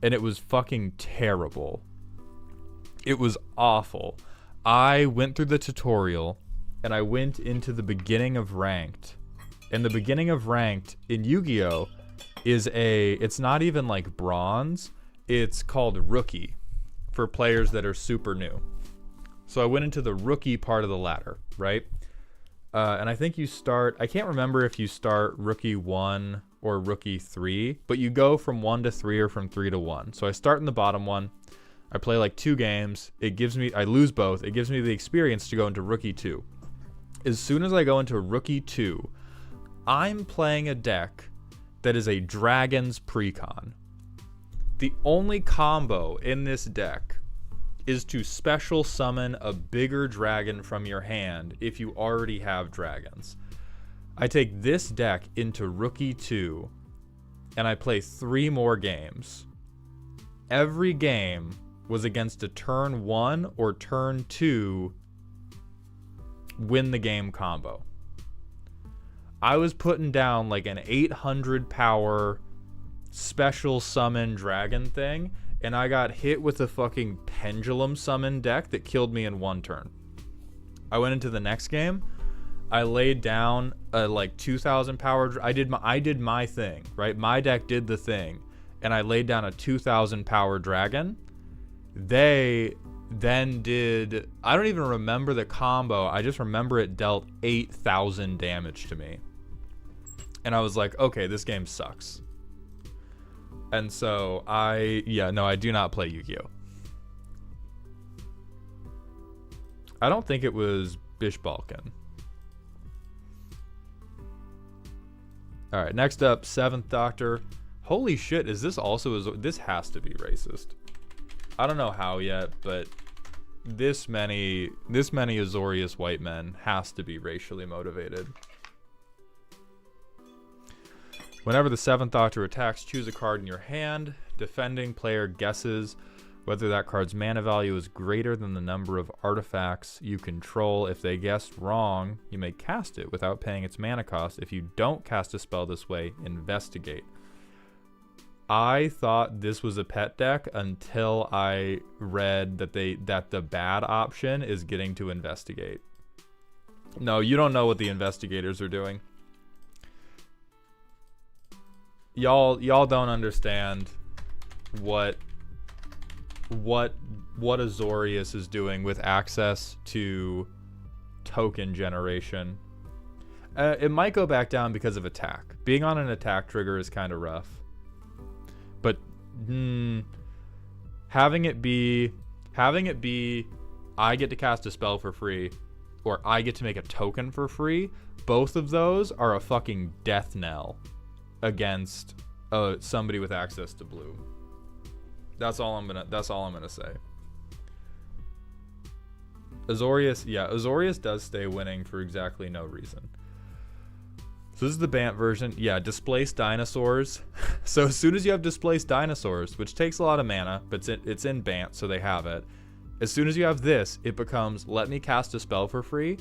and it was fucking terrible. It was awful. I went through the tutorial, and I went into the beginning of Ranked. And the beginning of Ranked in Yu-Gi-Oh! It's not even like Bronze, it's called Rookie, for players that are super new. So I went into the Rookie part of the ladder, right? And I think you start, I can't remember if you start Rookie 1 or Rookie 3, but you go from 1 to 3 or from 3 to 1. So I start in the bottom one. I play like 2 games. I lose both. It gives me the experience to go into Rookie 2. As soon as I go into Rookie 2, I'm playing a deck that is a Dragon's Precon. The only combo in this deck is to special summon a bigger dragon from your hand if you already have dragons. I take this deck into Rookie 2, and I play 3 more games. Every game was against a turn 1 or turn 2 win the game combo. I was putting down like an 800 power special summon dragon thing, and I got hit with a fucking pendulum summon deck that killed me in 1 turn. I went into the next game. I laid down a like 2,000 power. I did my thing, right? My deck did the thing, and I laid down a 2,000 power dragon. They then did. I don't even remember the combo. I just remember it dealt 8,000 damage to me, and I was like, okay, this game sucks. And so I do not play Yu-Gi-Oh. I don't think it was Bish Balkan. All right, next up, 7th Doctor. Holy shit, is this also this has to be racist. I don't know how yet, but this many Azorius white men has to be racially motivated. Whenever the 7th Doctor attacks, choose a card in your hand. Defending player guesses whether that card's mana value is greater than the number of artifacts you control. If they guessed wrong, you may cast it without paying its mana cost. If you don't cast a spell this way, investigate. I thought this was a pet deck until I read that the bad option is getting to investigate. No, you don't know what the investigators are doing. Y'all don't understand what Azorius is doing with access to token generation. It might go back down because of attack. Being on an attack trigger is kind of rough. But having it be I get to cast a spell for free, or I get to make a token for free, both of those are a fucking death knell against somebody with access to blue. That's all I'm gonna say. Azorius does stay winning for exactly no reason. So this is the Bant version. Yeah, displaced dinosaurs. So as soon as you have displaced dinosaurs, which takes a lot of mana, but it's in Bant, so they have it. As soon as you have this, it becomes, let me cast a spell for free.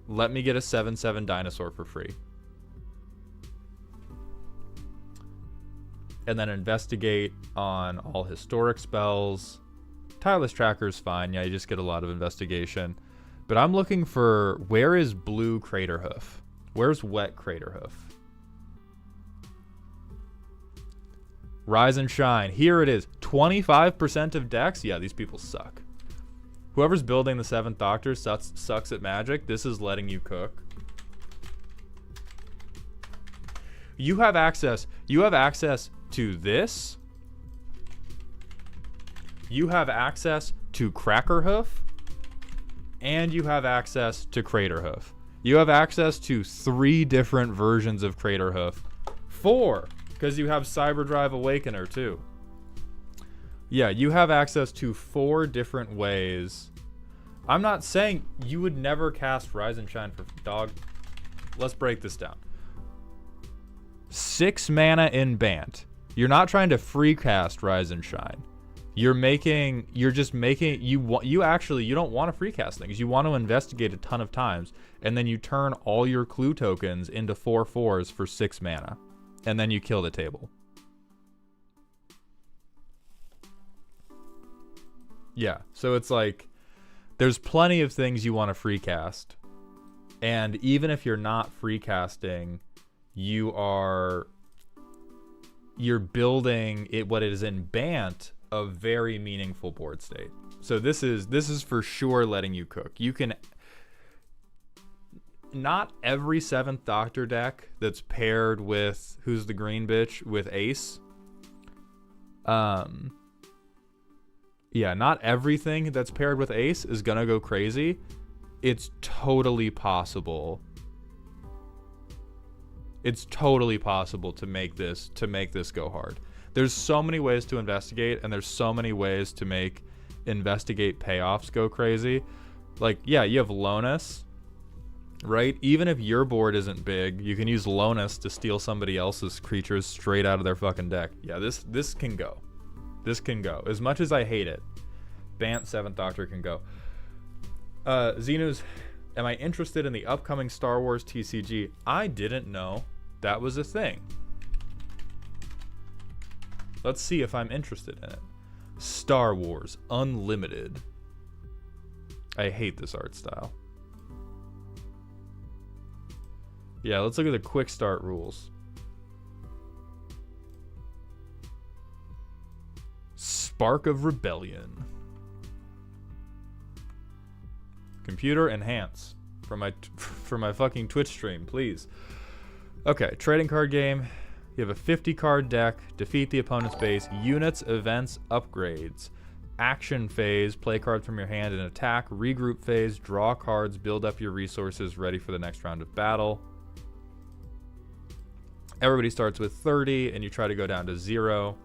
Let me get a 7/7 dinosaur for free. And then investigate on all historic spells. Tireless Tracker's fine. Yeah, you just get a lot of investigation. But I'm looking for, where is blue Craterhoof? Where's wet Craterhoof? Rise and Shine. Here it is. 25% of decks? Yeah, these people suck. Whoever's building the 7th Doctor sucks at Magic. This is letting you cook. You have access to this. You have access to Crackerhoof. And you have access to Craterhoof. You have access to 3 different versions of Craterhoof. 4, because you have Cyberdrive Awakener too. Yeah, you have access to 4 different ways. I'm not saying you would never cast Rise and Shine for dog. Let's break this down. 6 mana in Bant. You're not trying to free cast Rise and Shine. You don't want to free cast things. You want to investigate a ton of times, and then you turn all your clue tokens into 4/4s for 6 mana, and then you kill the table. Yeah, so it's like there's plenty of things you want to free cast, and even if you're not free casting, you're building it. What it is in Bant, a very meaningful board state. So this is for sure letting you cook. You can, not every 7th Doctor deck that's paired with, who's the green bitch, with Ace. Yeah, not everything that's paired with Ace is gonna go crazy. It's totally possible. It's totally possible to make this go hard. There's so many ways to investigate, and there's so many ways to make investigate payoffs go crazy. Like, yeah, you have Lonus, right? Even if your board isn't big, you can use Lonus to steal somebody else's creatures straight out of their fucking deck. Yeah, this can go. This can go. As much as I hate it, Bant 7th Doctor can go. Xenu's, am I interested in the upcoming Star Wars TCG? I didn't know that was a thing. Let's see if I'm interested in it. Star Wars Unlimited. I hate this art style. Yeah, let's look at the quick start rules. Spark of Rebellion. Computer enhance for my fucking Twitch stream, please. Okay, trading card game. You have a 50 card deck. Defeat the opponent's base. Units, events, upgrades. Action phase. Play cards from your hand and attack. Regroup phase. Draw cards. Build up your resources. Ready for the next round of battle. Everybody starts with 30, and you try to go down to 0.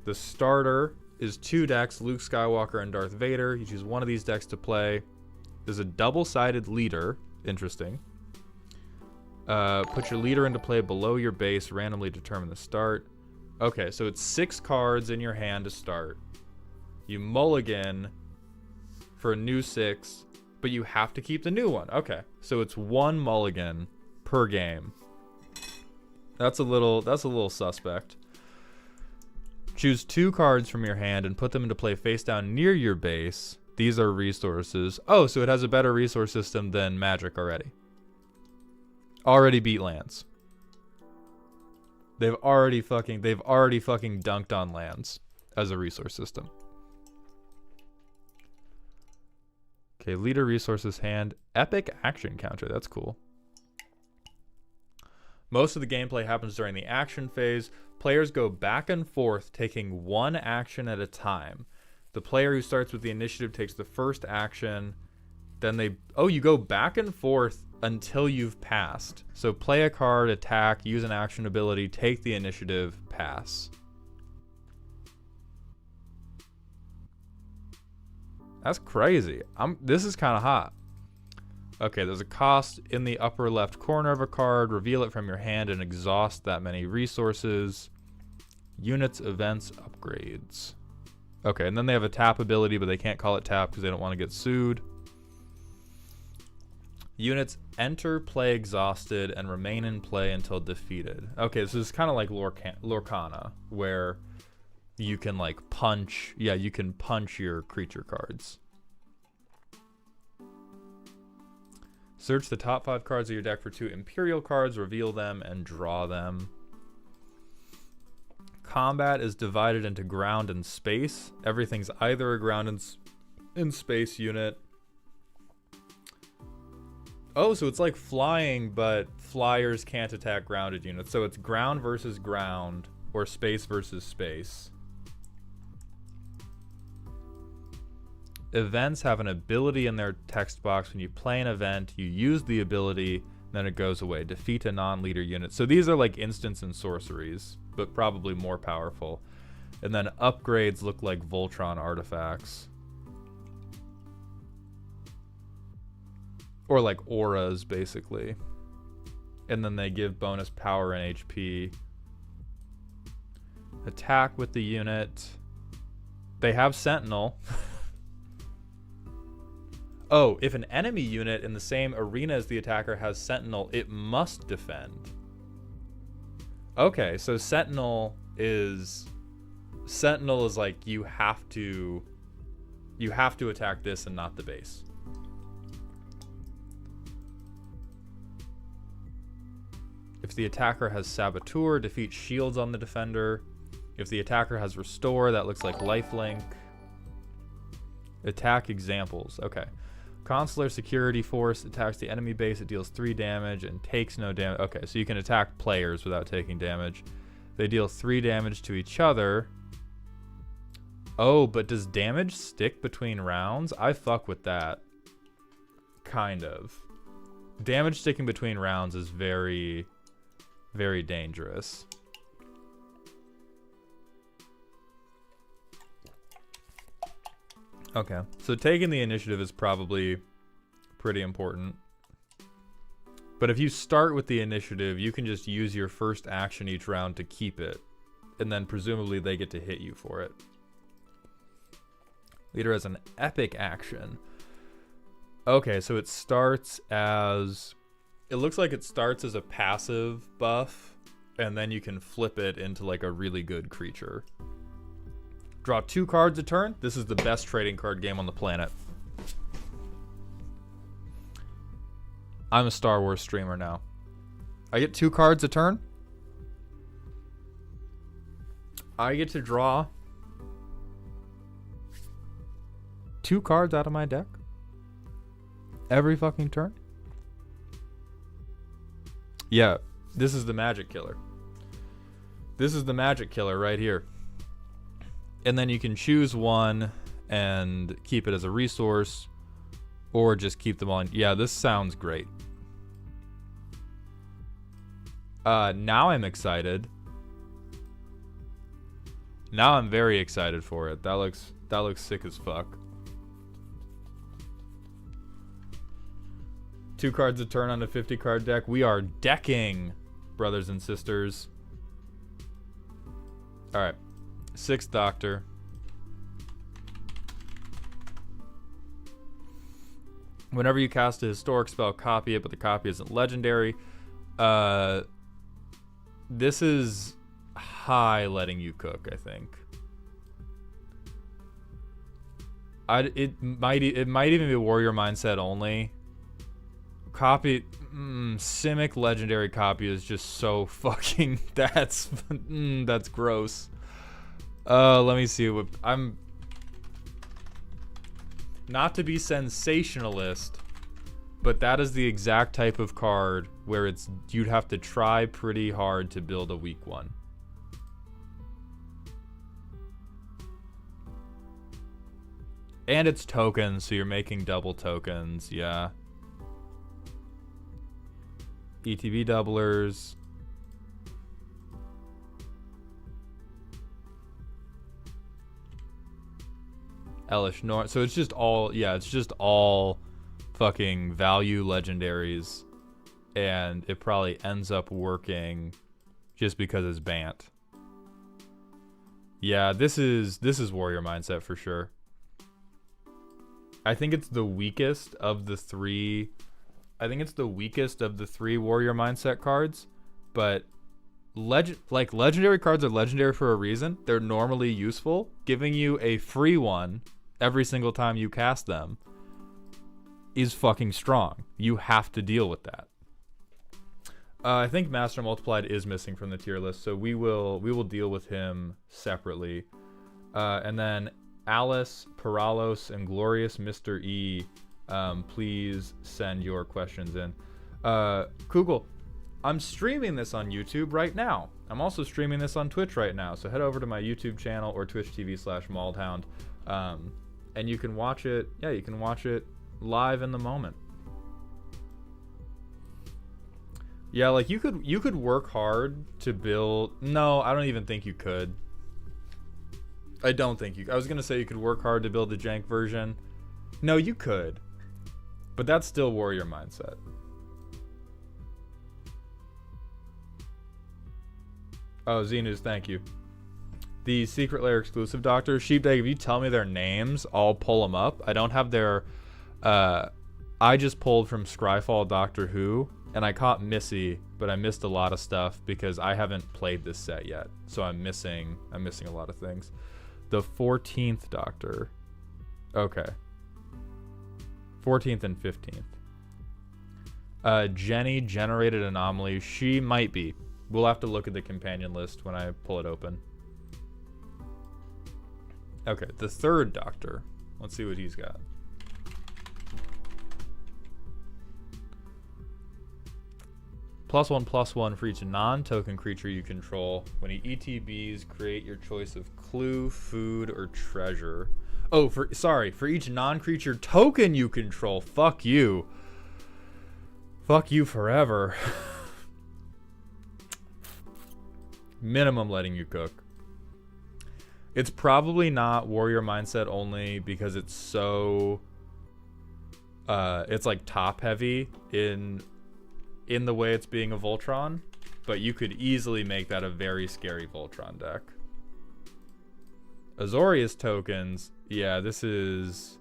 The starter is 2 decks, Luke Skywalker and Darth Vader. You choose one of these decks to play. There's a double-sided leader. Interesting. Put your leader into play below your base. Randomly determine the start. Okay, so it's 6 cards in your hand to start. You mulligan for a new 6, but you have to keep the new one. Okay, so it's 1 mulligan per game. That's a little suspect. Choose 2 cards from your hand and put them into play face down near your base. These are resources. Oh, so it has a better resource system than Magic already. Already beat lands. They've already fucking dunked on lands as a resource system. Okay, leader resources hand. Epic action counter. That's cool. Most of the gameplay happens during the action phase. Players go back and forth, taking 1 action at a time. The player who starts with the initiative takes the first action. Then you go back and forth until you've passed. So play a card, attack, use an action ability, take the initiative, pass. That's crazy. This is kind of hot. Okay, there's a cost in the upper left corner of a card. Reveal it from your hand and exhaust that many resources. Units, events, upgrades. Okay, and then they have a tap ability, but they can't call it tap because they don't want to get sued. Units enter play exhausted and remain in play until defeated. Okay, so this is kind of like Lorcana, where you can like punch. Yeah, you can punch your creature cards. Search the top 5 cards of your deck for 2 Imperial cards, reveal them, and draw them. Combat is divided into ground and space. Everything's either a ground and space unit. Oh, so it's like flying, but flyers can't attack grounded units. So it's ground versus ground, or space versus space. Events have an ability in their text box. When you play an event, you use the ability, then it goes away. Defeat a non-leader unit. So these are like instants and sorceries, but probably more powerful. And then upgrades look like Voltron artifacts. Or like auras, basically. And then they give bonus power and HP. Attack with the unit. They have Sentinel. Oh, if an enemy unit in the same arena as the attacker has Sentinel, it must defend. Okay, so Sentinel is like you have to attack this and not the base. If the attacker has Saboteur, defeat shields on the defender. If the attacker has Restore, that looks like Lifelink. Attack examples. Okay. Consular Security Force attacks the enemy base. It deals 3 damage and takes no damage. Okay, so you can attack players without taking damage. They deal 3 damage to each other. Oh, but does damage stick between rounds? I fuck with that. Kind of. Damage sticking between rounds is very, very dangerous. Okay, so taking the initiative is probably pretty important. But if you start with the initiative, you can just use your first action each round to keep it. And then presumably they get to hit you for it. Leader has an epic action. Okay, so it starts as... It looks like it starts as a passive buff, and then you can flip it into like a really good creature. Draw 2 cards a turn. This is the best trading card game on the planet. I'm a Star Wars streamer now. I get 2 cards a turn. I get to draw 2 cards out of my deck every fucking turn. Yeah, this is the magic killer. This is the magic killer right here. And then you can choose one and keep it as a resource, or just keep them on. Yeah, this sounds great. Now I'm excited. Now I'm very excited for it. That looks sick as fuck. 2 cards a turn on a 50 card deck. We are decking, brothers and sisters. Alright. 6th Doctor. Whenever you cast a historic spell, copy it, but the copy isn't legendary. This is high letting you cook, I think. It might even be Warrior Mindset only. Copy, Simic legendary copy is just so fucking, that's gross. Let me see what I'm, not to be sensationalist, but that is the exact type of card where you'd have to try pretty hard to build a weak one. And it's tokens, so you're making double tokens, yeah. ETB doublers. Elish North. So it's just all, yeah, it's just all fucking value legendaries. And it probably ends up working just because it's Bant. Yeah, this is Warrior Mindset for sure. I think it's the weakest of the 3. I think it's the weakest of the 3 Warrior Mindset cards, but legendary cards are legendary for a reason. They're normally useful. Giving you a free one every single time you cast them is fucking strong. You have to deal with that. I think Master Multiplied is missing from the tier list, so we will deal with him separately. And then Alice, Paralos, and Glorious Mr. E, please send your questions in. Kugel, I'm streaming this on YouTube right now. I'm also streaming this on Twitch right now, so head over to my YouTube channel or Twitch TV/Maldhound, and you can watch it. Yeah, you can watch it live in the moment. Yeah, like you could work hard to build. No, I don't even think you could. I don't think you. I was gonna say you could work hard to build the jank version. No, you could, but that's still Warrior Mindset. Oh, Xenus, thank you. The Secret Lair exclusive Doctor, Sheepdag. If you tell me their names, I'll pull them up. I don't have their. I just pulled from Scryfall Doctor Who, and I caught Missy, but I missed a lot of stuff because I haven't played this set yet, so I'm missing a lot of things. The 14th Doctor. Okay. 14th and 15th. Jenny, Generated Anomaly. She might be. We'll have to look at the companion list when I pull it open. Okay, the 3rd Doctor. Let's see what he's got. +1/+1 for each non-token creature you control. When he ETBs, create your choice of clue, food, or treasure. Oh, for each non-creature token you control. Fuck you. Fuck you forever. Minimum letting you cook. It's probably not Warrior Mindset only because it's so it's like top heavy in the way it's being a Voltron, but you could easily make that a very scary Voltron deck. Azorius tokens, yeah, this is,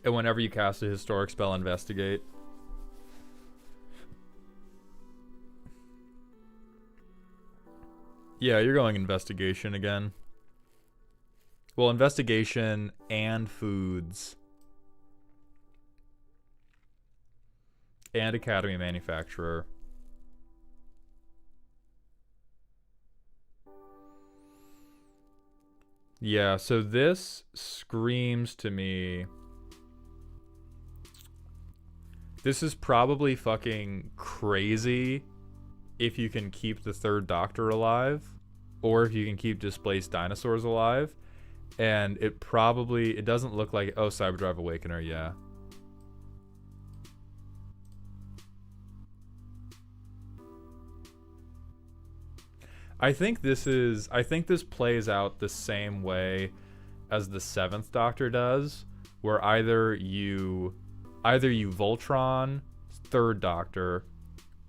and whenever you cast a historic spell, investigate. Yeah, you're going investigation again. Well, investigation and foods and academy manufacturer. Yeah, so this screams to me. This is probably fucking crazy if you can keep the Third Doctor alive, or if you can keep displaced dinosaurs alive. And it doesn't look like, oh, Cyberdrive Awakener, yeah. I think this plays out the same way as the Seventh Doctor does, where either you Voltron Third Doctor,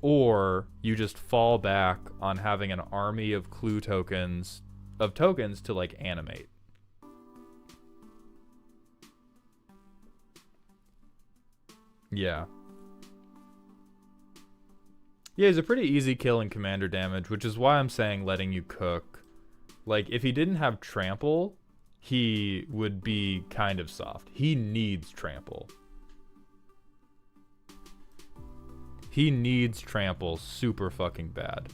or you just fall back on having an army of clue tokens to like animate. Yeah. Yeah, he's a pretty easy kill in commander damage, which is why I'm saying letting you cook. Like, if he didn't have trample, he would be kind of soft. He needs trample. He needs trample super fucking bad.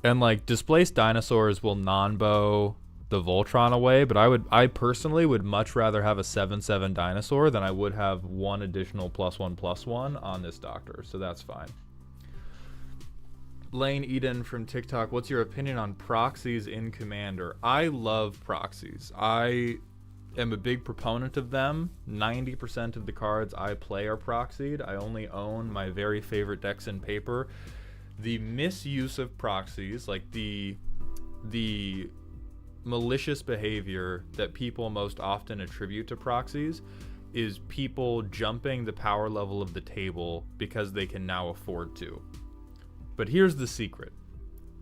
And like, displaced dinosaurs will non-bow the Voltron away, but I personally would much rather have a 7/7 dinosaur than I would have one additional +1/+1 on this Doctor, so that's fine. Lane Eden from TikTok, what's your opinion on proxies in Commander? I love proxies. I am a big proponent of them. 90% of the cards I play are proxied. I only own my very favorite decks in paper. The misuse of proxies, like the malicious behavior that people most often attribute to proxies, is people jumping the power level of the table because they can now afford to. But here's the secret.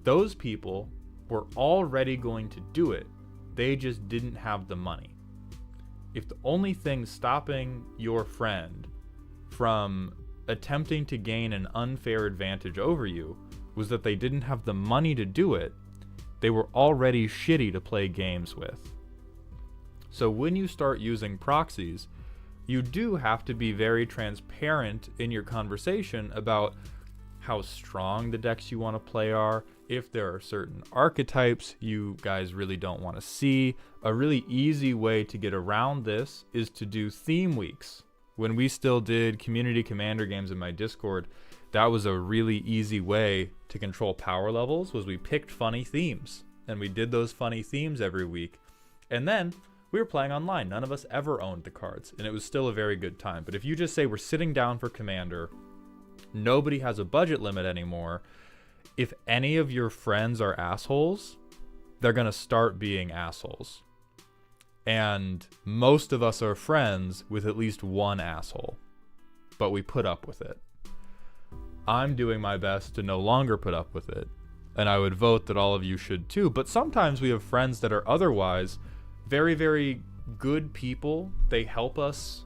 Those people were already going to do it. They just didn't have the money. If the only thing stopping your friend from attempting to gain an unfair advantage over you was that they didn't have the money to do it, they were already shitty to play games with. So when you start using proxies, you do have to be very transparent in your conversation about how strong the decks you want to play are, if there are certain archetypes you guys really don't want to see. A really easy way to get around this is to do theme weeks. When we still did community commander games in my Discord, that was a really easy way to control power levels, was we picked funny themes, and we did those funny themes every week. And then we were playing online. None of us ever owned the cards, and it was still a very good time. But if you just say we're sitting down for Commander, nobody has a budget limit anymore, if any of your friends are assholes, they're going to start being assholes. And most of us are friends with at least one asshole, but we put up with it. I'm doing my best to no longer put up with it, and I would vote that all of you should too. But sometimes we have friends that are otherwise very, very good people. They help us,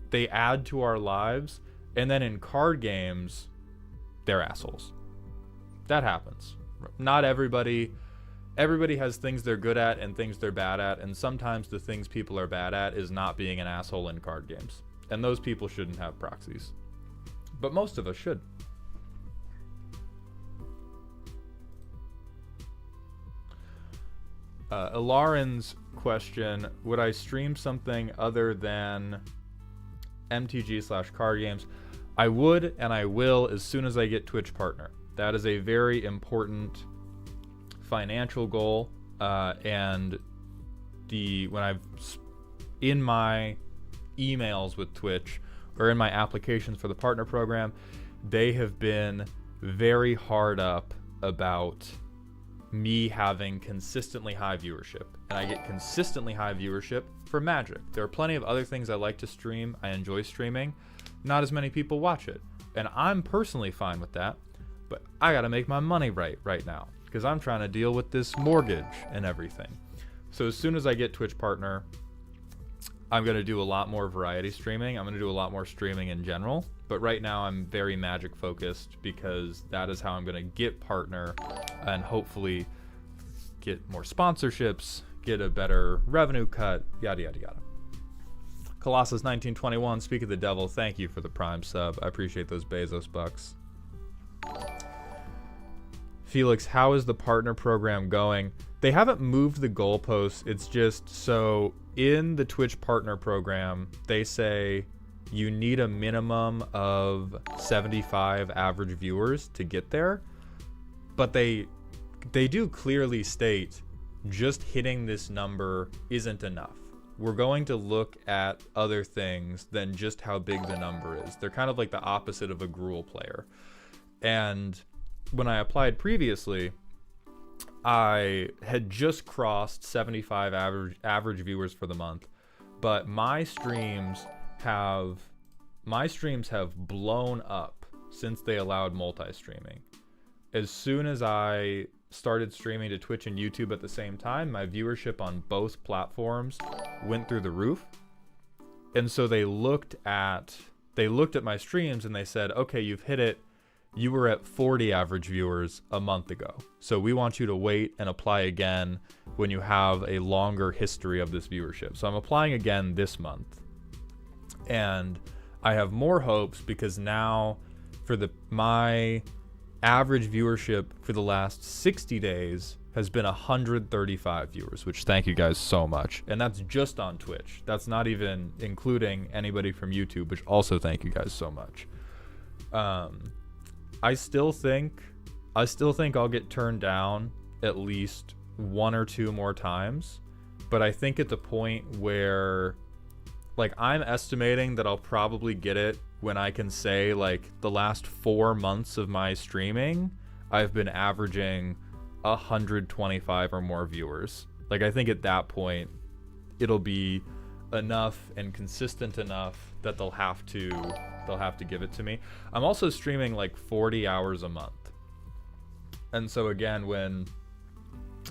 they add to our lives, and then in card games, they're assholes. That happens. Not everybody has things they're good at and things they're bad at, and sometimes the things people are bad at is not being an asshole in card games. And those people shouldn't have proxies. But most of us should. Ilaren's question, would I stream something other than MTG/card games? I would, and I will as soon as I get Twitch partner. That is a very important financial goal, and in my emails with Twitch or in my applications for the partner program, they have been very hard up about me having consistently high viewership, and I get consistently high viewership for Magic. There are plenty of other things I like to stream. I enjoy streaming. Not as many people watch it, and I'm personally fine with that, but I gotta make my money right now, because I'm trying to deal with this mortgage and everything. So as soon as I get Twitch partner, I'm going to do a lot more variety streaming. I'm going to do a lot more streaming in general. But right now I'm very Magic focused because that is how I'm going to get partner and hopefully get more sponsorships, get a better revenue cut, yada, yada, yada. Colossus 1921, speak of the devil, thank you for the Prime sub. I appreciate those Bezos bucks. Felix, how is the partner program going? They haven't moved the goalposts. It's just so in the Twitch partner program, they say you need a minimum of 75 average viewers to get there. But they do clearly state just hitting this number isn't enough. We're going to look at other things than just how big the number is. They're kind of like the opposite of a Gruul player. And when I applied previously, I had just crossed 75 average viewers for the month, but my streams have blown up since they allowed multi-streaming. As soon as I started streaming to Twitch and YouTube at the same time, my viewership on both platforms went through the roof. And so they looked at my streams and they said, okay, you've hit it. You were at 40 average viewers a month ago. So we want you to wait and apply again when you have a longer history of this viewership. So I'm applying again this month. And I have more hopes because now for my average viewership for the last 60 days has been 135 viewers, which thank you guys so much. And that's just on Twitch. That's not even including anybody from YouTube, which also thank you guys so much. I still think I'll get turned down at least one or two more times, but I think at the point where, like, I'm estimating that I'll probably get it when I can say, like, the last 4 months of my streaming, I've been averaging 125 or more viewers. Like, I think at that point, it'll be enough and consistent enough that they'll have to give it to me. I'm also streaming like 40 hours a month. And so again, when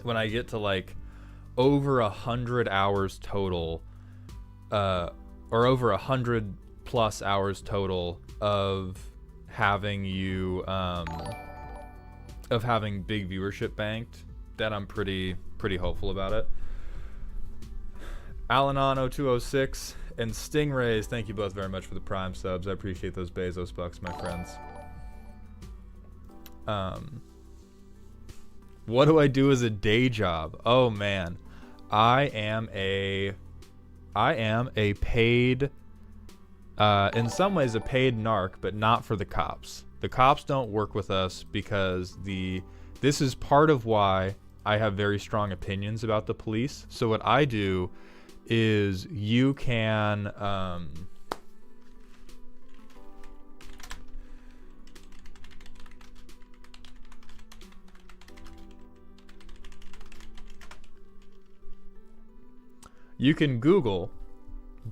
I get to like over 100 hours total, or over 100 plus hours total of having big viewership banked, then I'm pretty hopeful about it. Alanon0206 and Stingrays, thank you both very much for the Prime subs. I appreciate those Bezos bucks, my friends. What do I do as a day job? Oh man, I am a paid, in some ways a paid narc, but not for the cops. The cops don't work with us because this is part of why I have very strong opinions about the police. So what I do is you can Google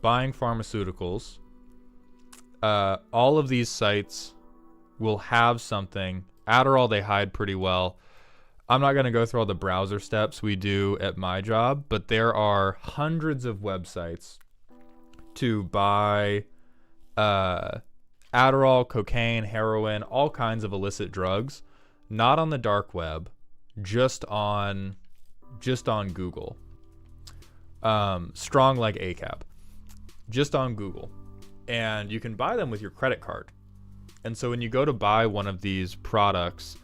buying pharmaceuticals. All of these sites will have something. Adderall they hide pretty well. I'm not going to go through all the browser steps we do at my job, but there are hundreds of websites to buy Adderall, cocaine, heroin, all kinds of illicit drugs, not on the dark web, just on Google. Strong like ACAB, just on Google. And you can buy them with your credit card. And so when you go to buy one of these products,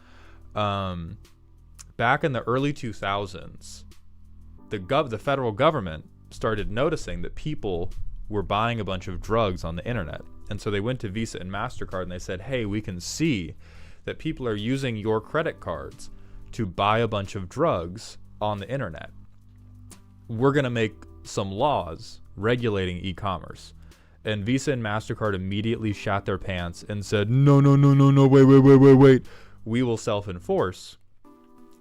back in the early 2000s, the federal government started noticing that people were buying a bunch of drugs on the internet. And so they went to Visa and MasterCard and they said, hey, we can see that people are using your credit cards to buy a bunch of drugs on the internet. We're going to make some laws regulating e-commerce. And Visa and MasterCard immediately shat their pants and said, no, wait. We will self-enforce.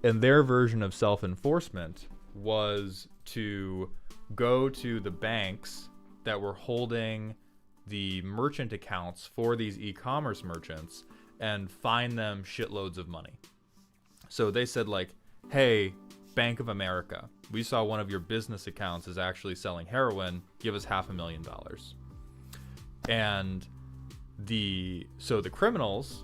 And their version of self-enforcement was to go to the banks that were holding the merchant accounts for these e-commerce merchants and fine them shitloads of money. So they said, like, hey, Bank of America, we saw one of your business accounts is actually selling heroin. Give us $500,000. And the criminals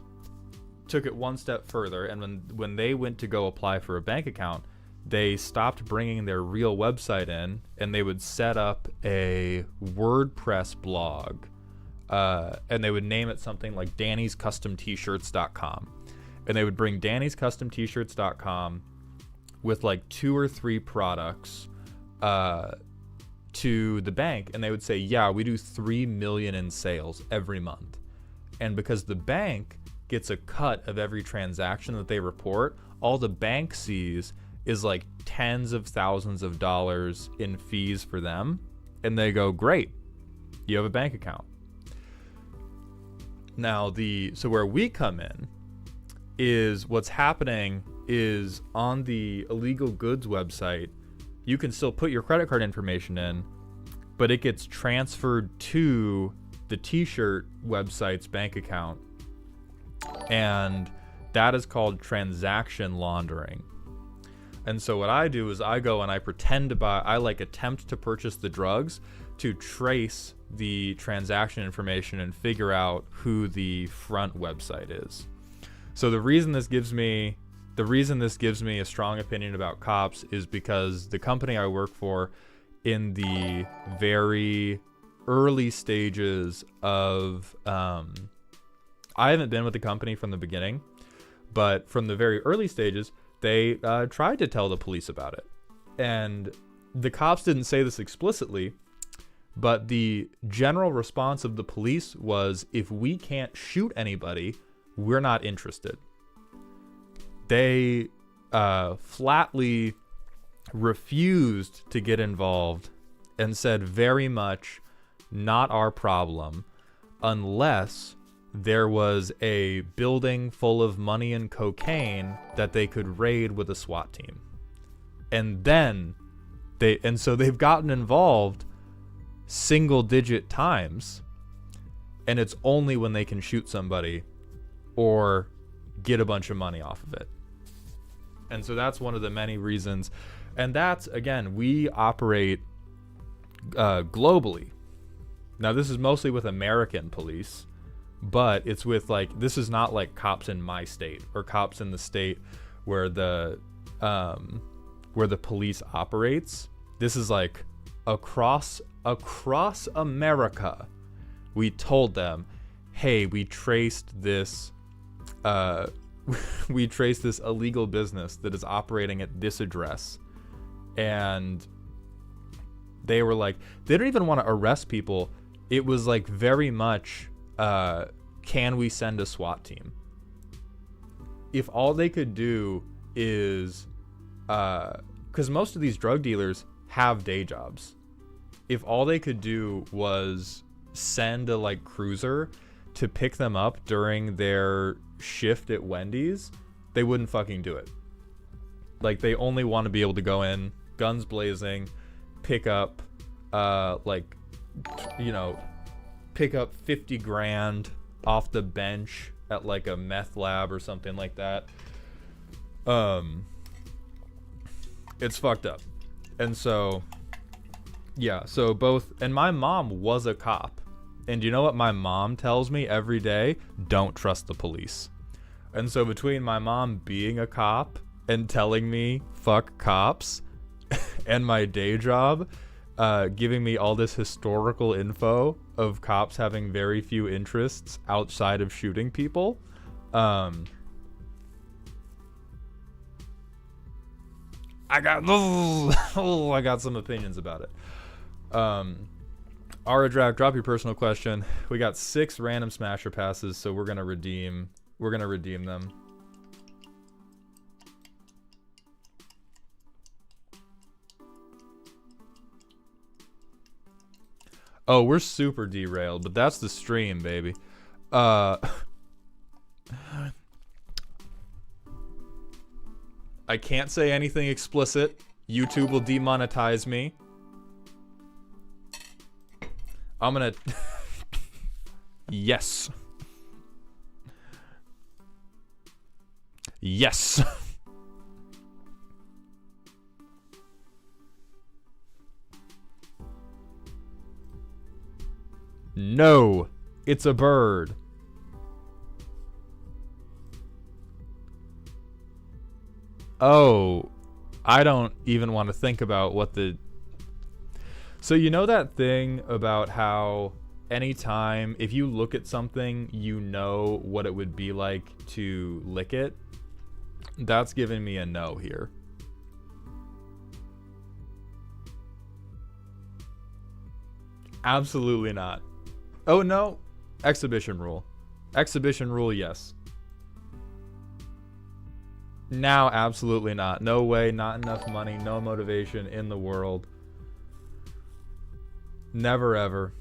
took it one step further, and when they went to go apply for a bank account, they stopped bringing their real website in, and they would set up a WordPress blog, and they would name it something like Danny'sCustomT-shirts.com, and they would bring Danny'sCustomT-shirts.com with like 2 or 3 products to the bank, and they would say, yeah, we do 3 million in sales every month. And because the bank gets a cut of every transaction that they report, all the bank sees is like tens of thousands of dollars in fees for them, and they go, great, you have a bank account. Now so where we come in is, what's happening is, on the illegal goods website, you can still put your credit card information in, but it gets transferred to the t-shirt website's bank account, and that is called transaction laundering. And so what I do is I go and I pretend to buy, I like attempt to purchase the drugs to trace the transaction information and figure out who the front website is. So the reason this gives me a strong opinion about cops is because the company I work for, in the very early stages of, I haven't been with the company from the beginning, but from the very early stages, they tried to tell the police about it. And the cops didn't say this explicitly, but the general response of the police was, if we can't shoot anybody, we're not interested. They flatly refused to get involved and said, very much not our problem, unless there was a building full of money and cocaine that they could raid with a SWAT team. And then so they've gotten involved single digit times, and it's only when they can shoot somebody or get a bunch of money off of it. And so that's one of the many reasons. And that's, again, we operate globally. Now, this is mostly with American police, but it's with, like, this is not like cops in my state or cops in the state where the police operates. This is like across America. We told them, hey, we traced this illegal business that is operating at this address. And they were like, they don't even want to arrest people. It was like very much, can we send a SWAT team? If all they could do is, because most of these drug dealers have day jobs. If all they could do was send a like cruiser to pick them up during their shift at Wendy's, they wouldn't fucking do it. Like, they only want to be able to go in, guns blazing, pick up, pick up 50 grand off the bench at like a meth lab or something like that. It's fucked up. And so, yeah, so both, and my mom was a cop. And you know what my mom tells me every day? Don't trust the police. And so between my mom being a cop and telling me fuck cops and my day job, giving me all this historical info of cops having very few interests outside of shooting people, I got some opinions about it. Aradrag, drop your personal question. We got 6 random smasher passes, so we're gonna redeem them. Oh, we're super derailed, but that's the stream, baby. I can't say anything explicit. YouTube will demonetize me. I'm gonna... Yes. Yes. No, it's a bird. Oh, I don't even want to think about what the... So you know that thing about how anytime, if you look at something, you know what it would be like to lick it? That's giving me a no here. Absolutely not. Oh no, exhibition rule. Exhibition rule, yes. Now, absolutely not. No way, not enough money, no motivation in the world. Never ever.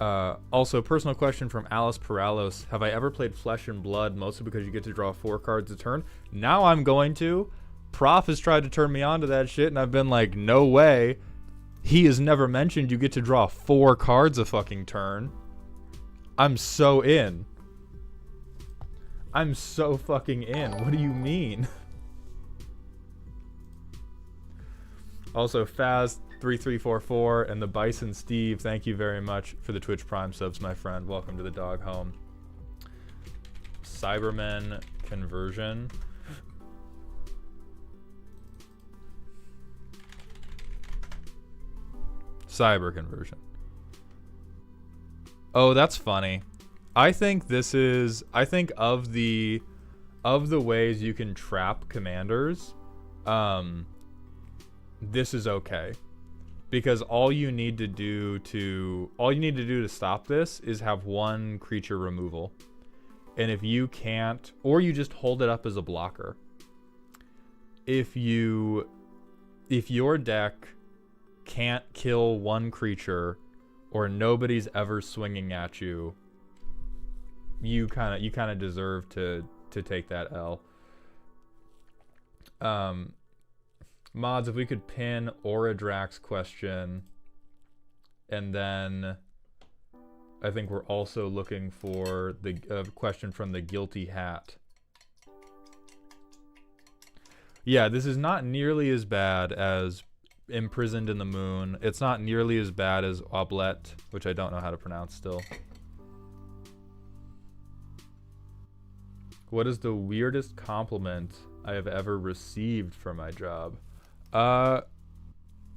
Also, personal question from Alice Paralos. Have I ever played Flesh and Blood, mostly because you get to draw 4 cards a turn? Now I'm going to. Prof has tried to turn me on to that shit, and I've been like, no way. He has never mentioned you get to draw 4 cards a fucking turn. I'm so in. I'm so fucking in. What do you mean? Also, Faz3344 and the Bison Steve, thank you very much for the Twitch Prime subs, my friend. Welcome to the dog home. Cybermen conversion. Cyber conversion. Oh, that's funny. I think this is, I think of the ways you can trap commanders, this is okay. Because all you need to do to stop this is have 1 creature removal. And if you can't, or you just hold it up as a blocker. If your deck can't kill 1 creature, or nobody's ever swinging at you, you kind of deserve to take that L. Mods, if we could pin Oradrax's question, and then I think we're also looking for the question from the Guilty Hat. Yeah, this is not nearly as bad as Imprisoned in the Moon. It's not nearly as bad as Oblette, which I don't know how to pronounce still. What is the weirdest compliment I have ever received for my job? I'm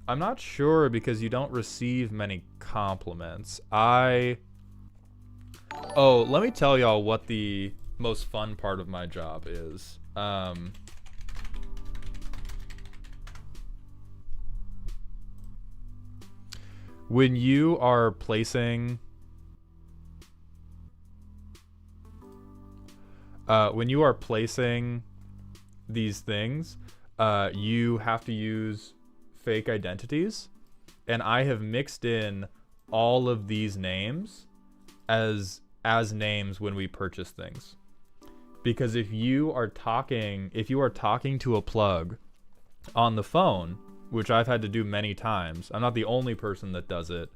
not sure because you don't receive many compliments. Oh, let me tell y'all what the most fun part of my job is. When you are placing these things, you have to use fake identities, and I have mixed in all of these names as names when we purchase things. Because if you are talking to a plug on the phone, which I've had to do many times, I'm not the only person that does it,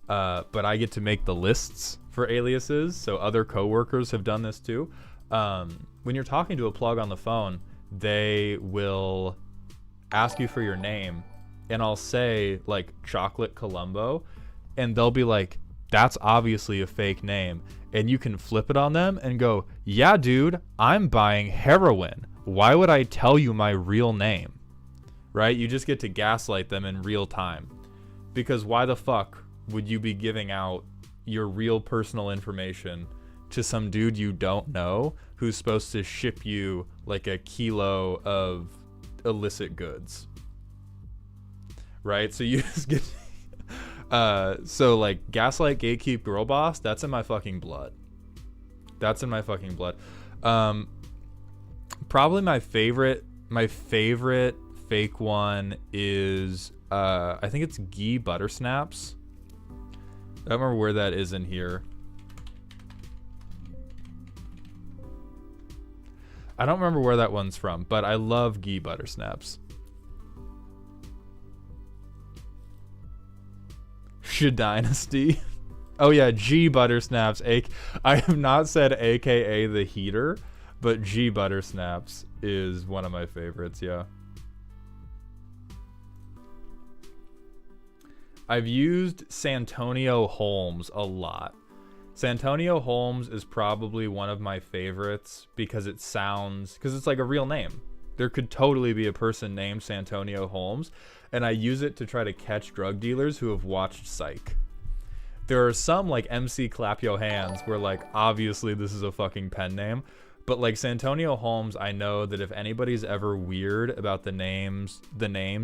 but I get to make the lists for aliases, so other coworkers have done this too. When you're talking to a plug on the phone, they will ask you for your name, and I'll say like Chocolate Columbo, and they'll be like, that's obviously a fake name. And you can flip it on them and go, yeah, dude, I'm buying heroin. Why would I tell you my real name? Right? You just get to gaslight them in real time. Because why the fuck would you be giving out your real personal information to some dude you don't know who's supposed to ship you like a kilo of illicit goods? Right? So you just get so like gaslight, gatekeep, girl boss, that's in my fucking blood. That's in my fucking blood. Probably my favorite fake one is I think it's ghee butter snaps. I don't remember where that is in here. I don't remember where that one's from, but I love ghee butter snaps. Dynasty. Oh yeah, G butter snaps. I have not said AKA the heater, but G butter snaps is one of my favorites. Yeah. I've used Santonio Holmes a lot. Santonio Holmes is probably one of my favorites because it's like a real name. There could totally be a person named Santonio Holmes, and I use it to try to catch drug dealers who have watched Psych. There are some like MC Clap Yo Hands where like obviously this is a fucking pen name, but like Santonio Holmes, I know that if anybody's ever weird about the name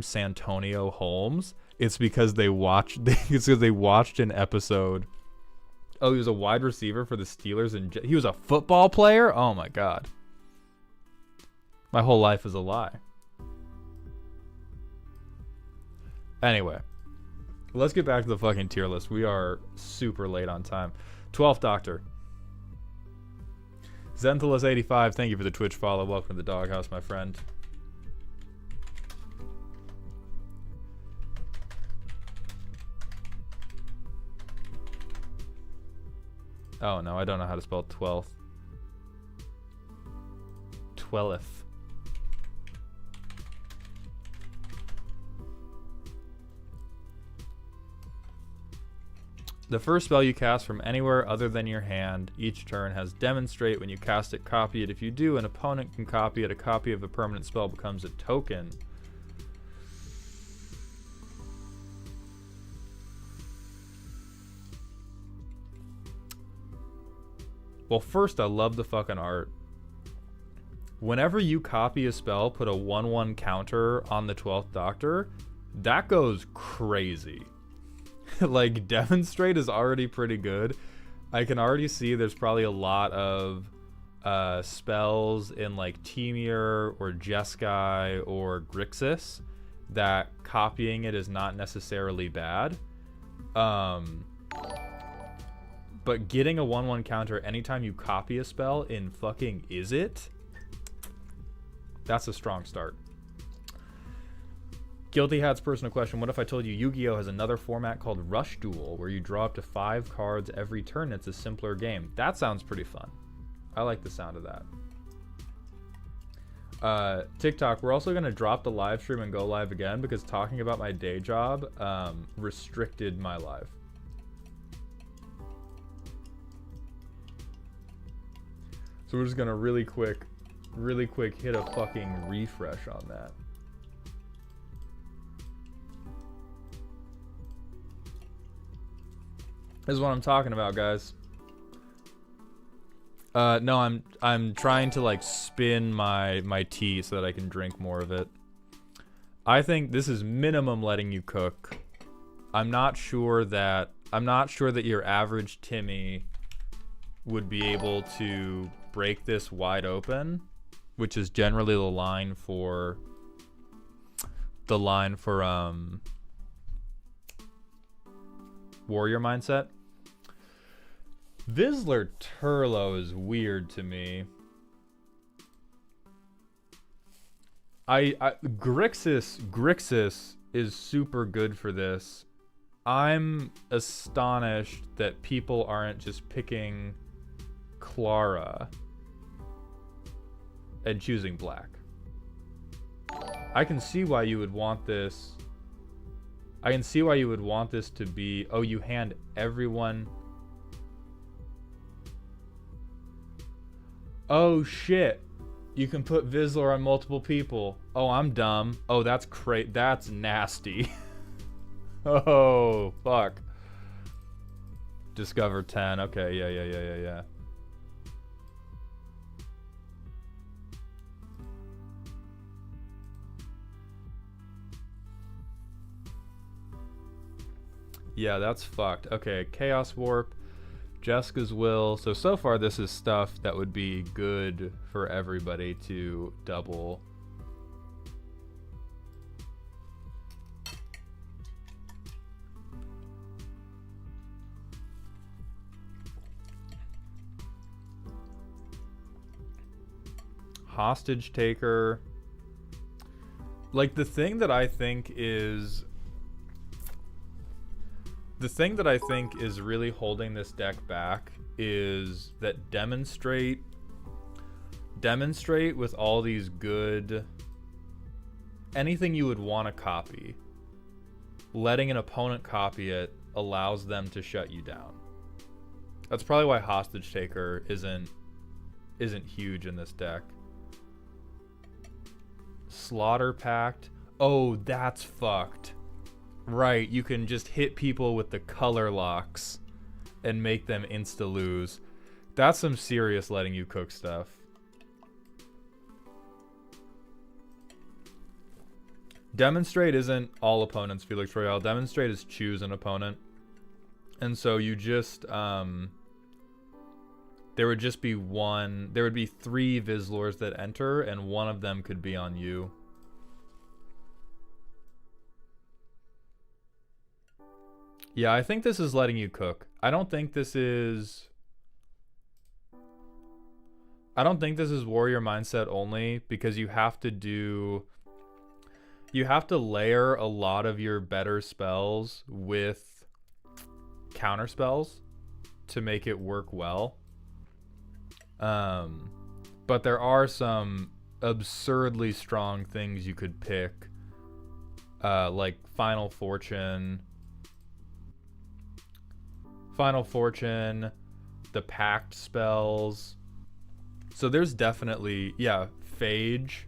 Santonio Holmes, it's because they watched an episode. Oh, he was a wide receiver for the Steelers and he was a football player? Oh my god. My whole life is a lie. Anyway, let's get back to the fucking tier list. We are super late on time. 12th Doctor. Zenthalus85, thank you for the Twitch follow. Welcome to the doghouse, my friend. Oh no, I don't know how to spell 12th. 12th. The first spell you cast from anywhere other than your hand each turn has demonstrate. When you cast it, copy it. If you do, an opponent can copy it. A copy of a permanent spell becomes a token. Well, first, I love the fucking art. Whenever you copy a spell, put a 1/1 counter on the 12th Doctor, that goes crazy. Like, demonstrate is already pretty good. I can already see there's probably a lot of spells in like Temur or Jeskai or Grixis that copying it is not necessarily bad. But getting a 1/1 counter anytime you copy a spell in fucking Is It? That's a strong start. Guilty Hat's personal question. What if I told you Yu-Gi-Oh! Has another format called Rush Duel where you draw up to 5 cards every turn? It's a simpler game. That sounds pretty fun. I like the sound of that. TikTok, we're also going to drop the live stream and go live again because talking about my day job restricted my live. So we're just gonna really quick hit a fucking refresh on that. This is what I'm talking about, guys. No, I'm trying to like spin my tea so that I can drink more of it. I think this is minimum letting you cook. I'm not sure that your average Timmy would be able to break this wide open, which is generally the line for warrior mindset. Vizsla Turlo is weird to me. Grixis is super good for this. I'm astonished that people aren't just picking Clara and choosing black. I can see why you would want this. I can see why you would want this to be, oh, you hand everyone. Oh shit. You can put Vizsla on multiple people. Oh, I'm dumb. Oh, that's that's nasty. Oh, fuck. Discover 10. Okay, yeah. Yeah, that's fucked. Okay, Chaos Warp, Jessica's Will. So far this is stuff that would be good for everybody to double. Hostage Taker. Like, the thing that I think is really holding this deck back is that demonstrate with all these good, anything you would want to copy. letting an opponent copy it allows them to shut you down. That's probably why Hostage Taker isn't huge in this deck. Slaughter Pact. Oh, that's fucked. Right, you can just hit people with the color locks and make them insta-lose. That's some serious letting you cook stuff. Demonstrate isn't all opponents Felix Royale. Demonstrate is choose an opponent. And so you just, there would just be one, there would be 3 Vizlors that enter, and one of them could be on you. Yeah, I think this is letting you cook. I don't think this is warrior mindset only, because you have to layer a lot of your better spells with counter spells to make it work well. But there are some absurdly strong things you could pick, like Final Fortune, the Pact spells. So there's definitely, yeah, Phage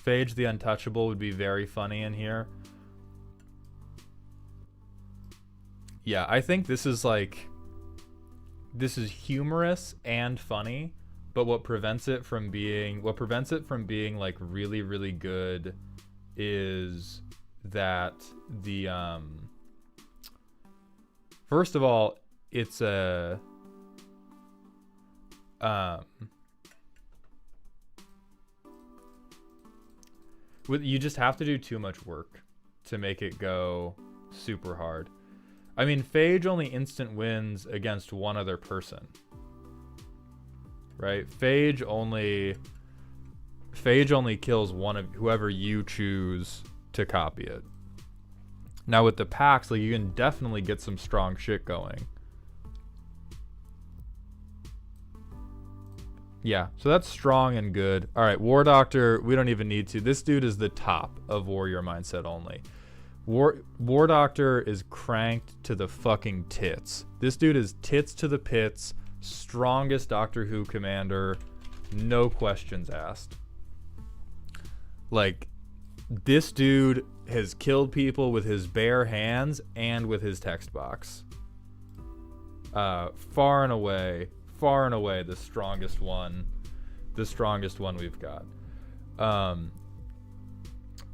the Untouchable would be very funny in here. Yeah, I think this is humorous and funny, but what prevents it from being like really, really good is that the first of all, it's a you just have to do too much work to make it go super hard. I mean, Phage only instant wins against one other person, right? Phage only kills one of whoever you choose to copy it. Now with the packs, like, you can definitely get some strong shit going. Yeah, so that's strong and good. All right, War Doctor, we don't even need to. This dude is the top of warrior mindset only. War Doctor is cranked to the fucking tits. This dude is tits to the pits, strongest Doctor Who commander, no questions asked. Like, this dude has killed people with his bare hands and with his text box. Far and away the strongest one we've got.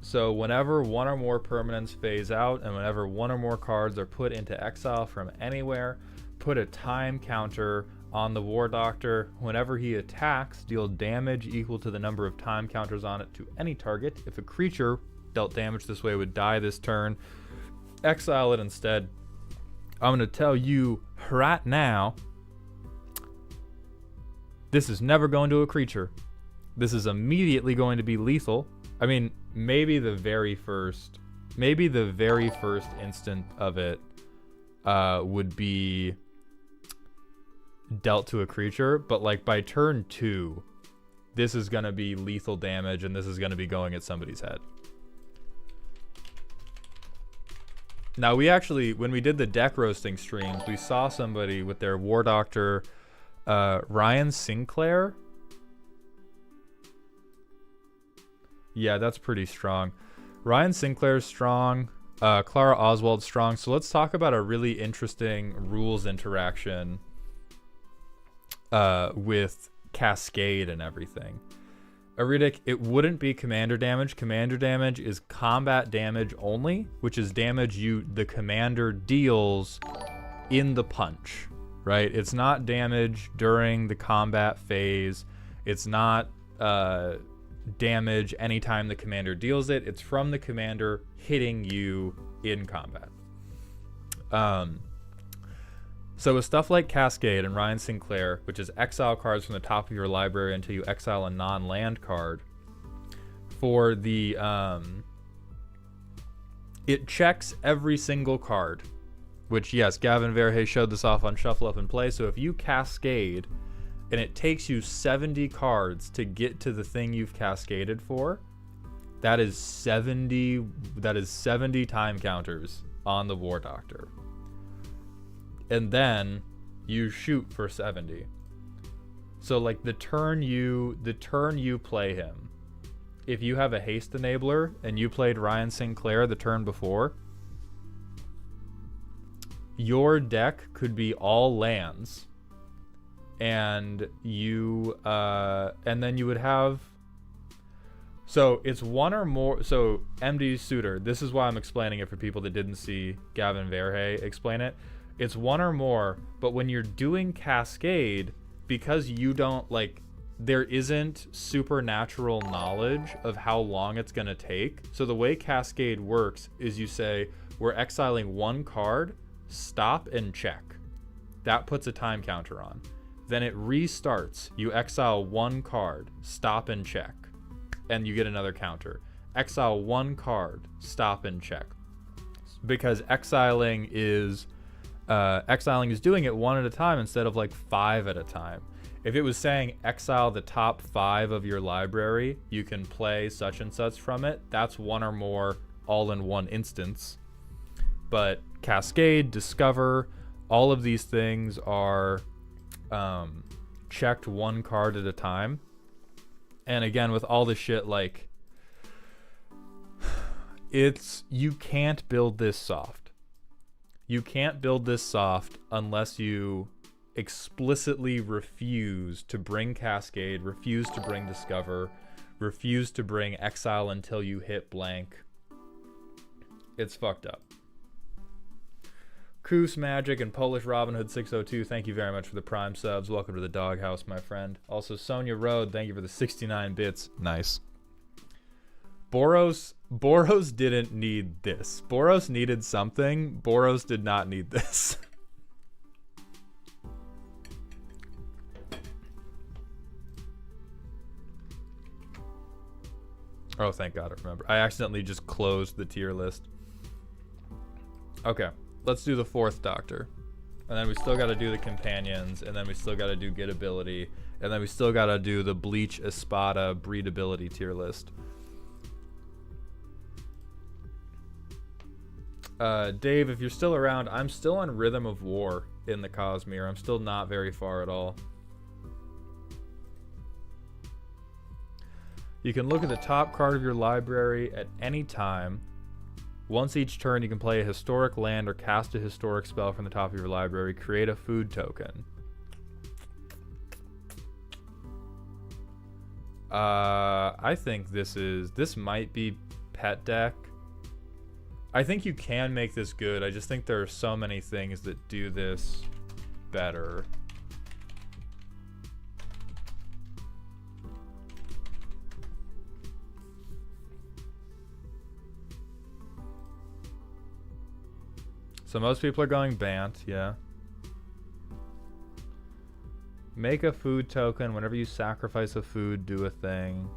So whenever one or more permanents phase out, and whenever one or more cards are put into exile from anywhere, put a time counter on the War Doctor. Whenever he attacks, deal damage equal to the number of time counters on it to any target. If a creature dealt damage this way would die this turn, exile it instead. I'm going to tell you right now, this is never going to a creature. This is immediately going to be lethal. I mean, maybe the very first instant of it would be dealt to a creature, but like by turn 2, this is going to be lethal damage, and this is going to be going at somebody's head. Now, we actually, when we did the deck roasting streams, we saw somebody with their War Doctor, Ryan Sinclair. Yeah, that's pretty strong. Ryan Sinclair's strong. Clara Oswald's strong. So let's talk about a really interesting rules interaction with Cascade and everything. Aridic, it wouldn't be commander damage. Commander damage is combat damage only, which is damage the commander deals in the punch, right? It's not damage during the combat phase. It's not damage anytime the commander deals it. It's from the commander hitting you in combat. So with stuff like Cascade and Ryan Sinclair, which is exile cards from the top of your library until you exile a non-land card, for the it checks every single card, which, yes, Gavin Verhey showed this off on Shuffle Up and Play. So if you Cascade and it takes you 70 cards to get to the thing you've cascaded for, That is 70 time counters on the War Doctor. And then you shoot for 70. So like the turn you play him, if you have a haste enabler and you played Ryan Sinclair the turn before, your deck could be all lands, and then you would have, so it's one or more. So MD Suitor, this is why I'm explaining it for people that didn't see Gavin Verhey explain it. It's one or more, but when you're doing Cascade, because you don't like, there isn't supernatural knowledge of how long it's gonna take. So the way Cascade works is you say, we're exiling one card, stop and check. That puts a time counter on. Then it restarts. You exile one card, stop and check, and you get another counter. Exile one card, stop and check. Because exiling is doing it one at a time instead of like 5 at a time. If it was saying exile the top 5 of your library, you can play such and such from it. That's one or more all in one instance. But Cascade, Discover, all of these things are checked one card at a time. And again, with all the shit, like, you can't build this soft. You can't build this soft unless you explicitly refuse to bring Cascade, refuse to bring Discover, refuse to bring Exile until you hit blank. It's fucked up. Koos Magic and Polish Robin Hood 602, thank you very much for the Prime subs. Welcome to the doghouse, my friend. Also, Sonia Road, thank you for the 69 bits. Nice. Boros didn't need this. Boros needed something. Boros did not need this. Oh, thank God, I remember. I accidentally just closed the tier list. Okay, let's do the 4th Doctor. And then we still got to do the companions, and then we still got to do gettability, and then we still got to do the Bleach Espada breedability tier list. Dave, if you're still around, I'm still on Rhythm of War in the Cosmere. I'm still not very far at all. You can look at the top card of your library at any time. Once each turn, you can play a historic land or cast a historic spell from the top of your library. Create a food token. I think this might be pet deck. I think you can make this good. I just think there are so many things that do this better. So most people are going Bant, yeah. Make a food token. Whenever you sacrifice a food, do a thing.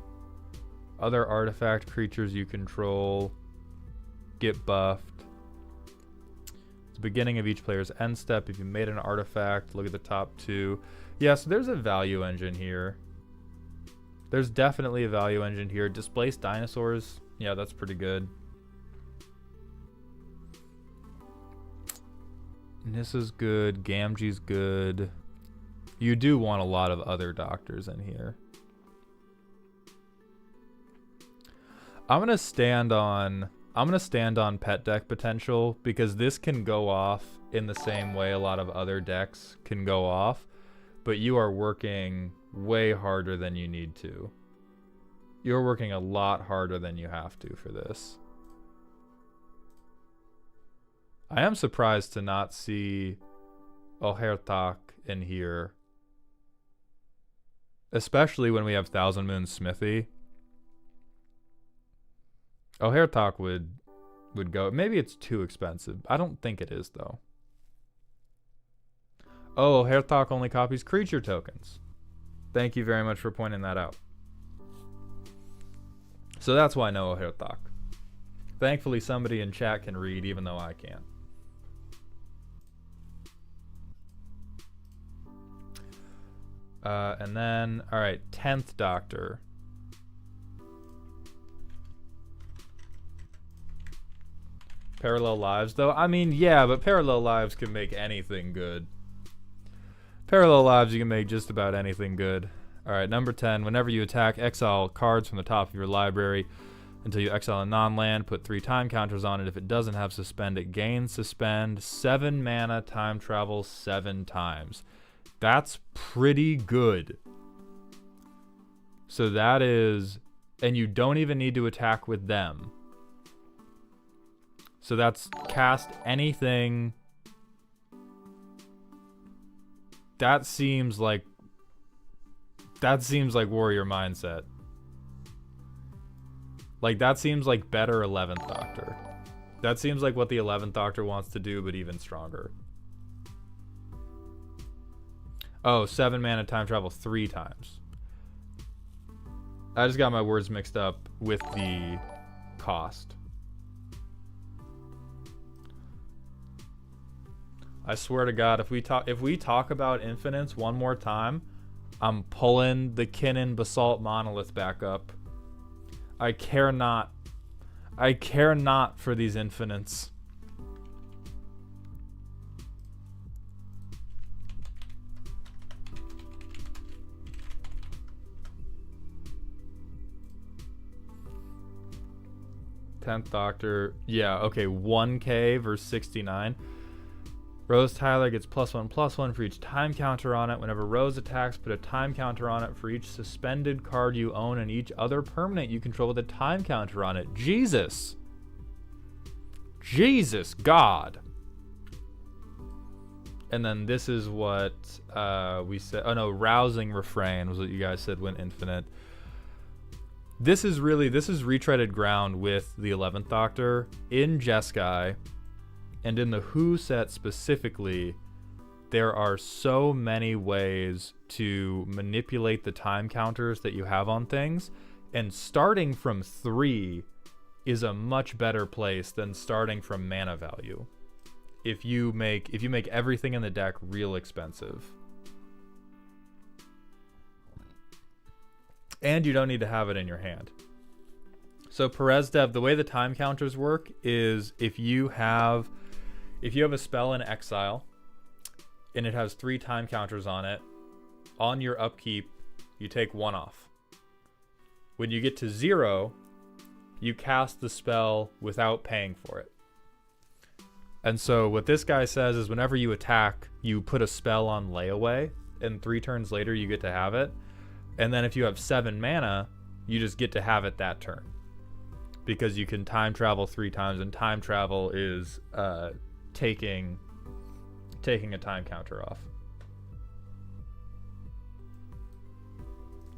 Other artifact creatures you control get buffed. It's the beginning of each player's end step. If you made an artifact, look at the top 2. Yeah, so there's a value engine here. There's definitely a value engine here. Displaced dinosaurs. Yeah, that's pretty good. Nissa's good. Gamgee's good. You do want a lot of other doctors in here. I'm gonna stand on pet deck potential, because this can go off in the same way a lot of other decks can go off, but you are working way harder than you need to. You're working a lot harder than you have to for this. I am surprised to not see Ohertak in here, especially when we have Thousand Moon Smithy. Ohertak would go. Maybe it's too expensive. I don't think it is, though. Oh, Ohertak only copies creature tokens. Thank you very much for pointing that out. So that's why I know Ohertak. Thankfully, somebody in chat can read, even though I can't. And then, all right, 10th Doctor. Parallel lives, though? I mean, yeah, but parallel lives can make anything good. Parallel lives, you can make just about anything good. Alright, number 10. Whenever you attack, exile cards from the top of your library until you exile a non-land. Put 3 time counters on it. If it doesn't have suspend, it gains suspend. 7 mana, time travel 7 times. That's pretty good. So that is... And you don't even need to attack with them. So that's cast anything. That seems like warrior mindset. Like, that seems like better 11th Doctor. That seems like what the 11th Doctor wants to do, but even stronger. Oh, 7 mana time travel 3 times. I just got my words mixed up with the cost. I swear to God, if we talk about infinites one more time, I'm pulling the Kinnan Basalt Monolith back up. I care not. I care not for these infinites. Tenth Doctor. Yeah, okay, 1k versus 69. Rose Tyler gets +1/+1 for each time counter on it. Whenever Rose attacks, put a time counter on it for each suspended card you own and each other permanent you control with a time counter on it. Jesus. Jesus God. And then this is what we said. Oh no, Rousing Refrain was what you guys said went infinite. This is retreaded ground with the 11th Doctor in Jeskai. And in the Who set specifically, there are so many ways to manipulate the time counters that you have on things. And starting from 3 is a much better place than starting from mana value. If you make everything in the deck real expensive. And you don't need to have it in your hand. So Perez Dev, the way the time counters work is if you have a spell in exile and it has 3 time counters on it, on your upkeep, you take 1 off. When you get to 0, you cast the spell without paying for it. And so what this guy says is whenever you attack, you put a spell on layaway, and 3 turns later you get to have it. And then if you have 7 mana, you just get to have it that turn. Because you can time travel 3 times, and time travel is taking a time counter off.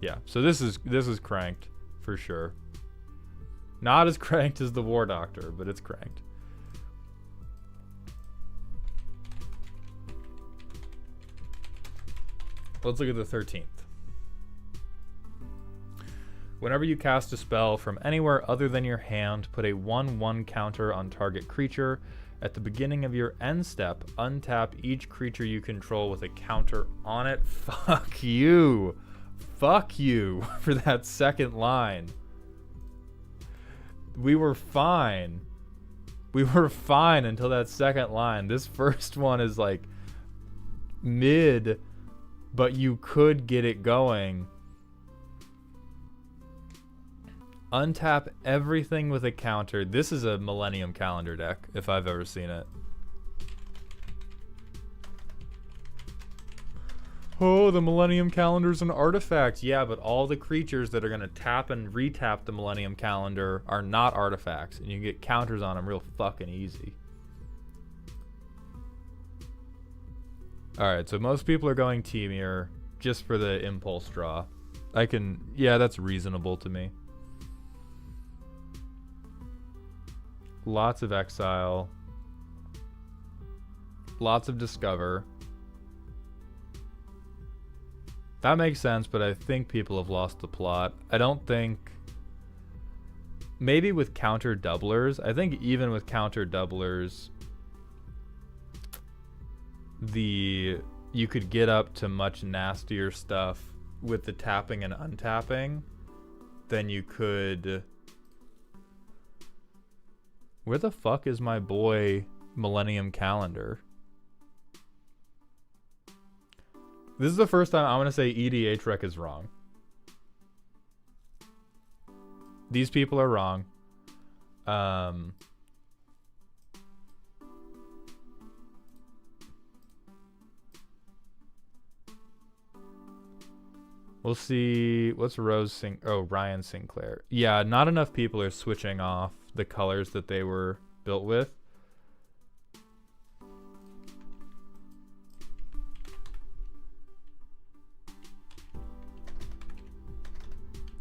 Yeah, so this is cranked for sure. Not as cranked as the War Doctor, but it's cranked. Let's look at the 13th. Whenever you cast a spell from anywhere other than your hand, put a 1/1 counter on target creature. At the beginning of your end step, untap each creature you control with a counter on it. Fuck you. Fuck you for that second line. We were fine. We were fine until that second line. This first one is like mid, but you could get it going. Untap everything with a counter. This is a Millennium Calendar deck, if I've ever seen it. Oh, the Millennium Calendar's an artifact. Yeah, but all the creatures that are going to tap and retap the Millennium Calendar are not artifacts, and you can get counters on them real fucking easy. Alright, so most people are going Temur just for the impulse draw. Yeah, that's reasonable to me. Lots of exile. Lots of discover. That makes sense, but I think people have lost the plot. I don't think... Maybe with counter doublers. I think even with counter doublers, you could get up to much nastier stuff with the tapping and untapping than you could Where the fuck is my boy Millennium Calendar? This is the first time I'm going to say EDH Rec is wrong. These people are wrong. We'll see. What's Ryan Sinclair. Yeah, not enough people are switching off the colors that they were built with.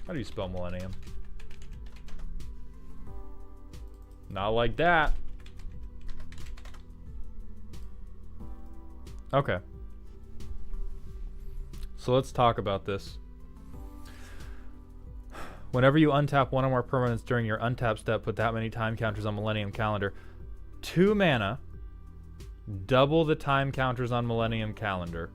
How do you spell millennium? Not like that. Okay. So let's talk about this. Whenever you untap one or more permanents during your untap step, put that many time counters on Millennium Calendar. 2 mana, double the time counters on Millennium Calendar.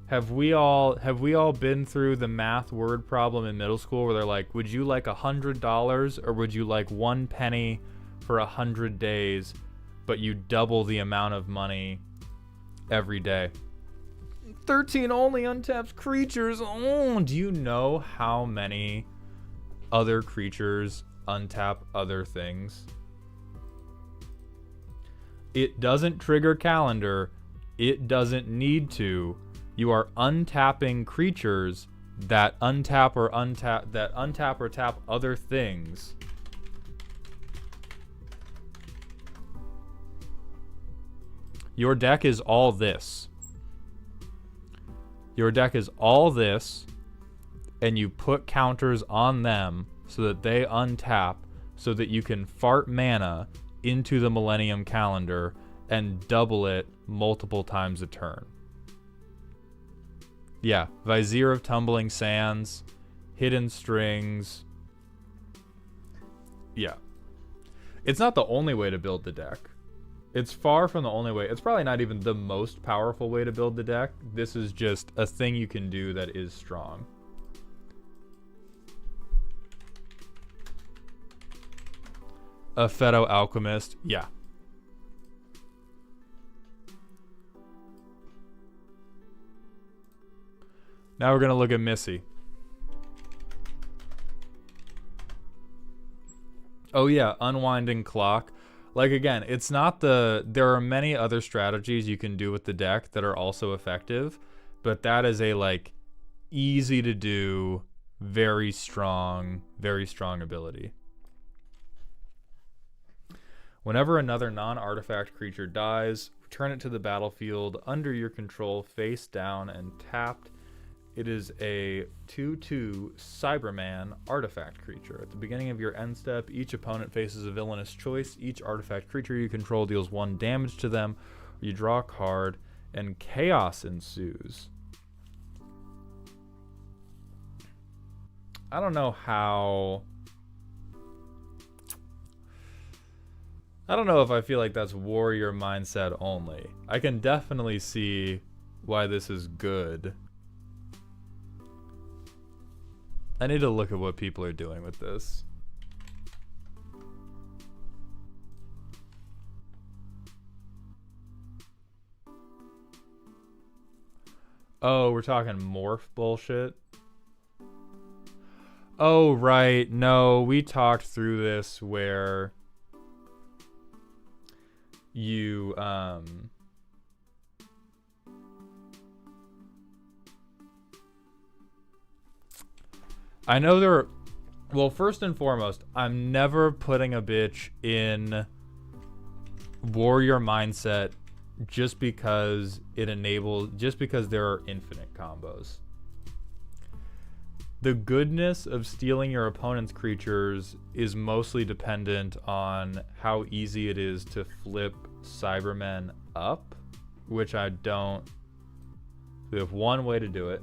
Have we all been through the math word problem in middle school where they're like, would you like $100 or would you like 1 penny for 100 days, but you double the amount of money every day? 13 only untaps creatures. Oh, do you know how many other creatures untap other things? It doesn't trigger calendar. It doesn't need to. You are untapping creatures that untap or tap other things. Your deck is all this. Your deck is all this, and you put counters on them so that they untap, so that you can fart mana into the Millennium Calendar and double it multiple times a turn. Yeah, Vizier of Tumbling Sands, Hidden Strings. Yeah. It's not the only way to build the deck. It's far from the only way. It's probably not even the most powerful way to build the deck. This is just a thing you can do that is strong. A Pheto Alchemist. Yeah. Now we're going to look at Missy. Oh yeah, Unwinding Clock. Like, again, it's not there are many other strategies you can do with the deck that are also effective, but that is a, like, easy to do, very strong ability. Whenever another non-artifact creature dies, return it to the battlefield under your control, face down and tapped. It is a 2/2 Cyberman artifact creature. At the beginning of your end step, each opponent faces a villainous choice. Each artifact creature you control deals 1 damage to them. You draw a card, and chaos ensues. I don't know if I feel like that's warrior mindset only. I can definitely see why this is good. I need to look at what people are doing with this. Oh, we're talking morph bullshit? Oh, right. No, we talked through this where you, I know there are... Well, first and foremost, I'm never putting a bitch in warrior mindset just because there are infinite combos. The goodness of stealing your opponent's creatures is mostly dependent on how easy it is to flip Cybermen up, which I don't... We have one way to do it.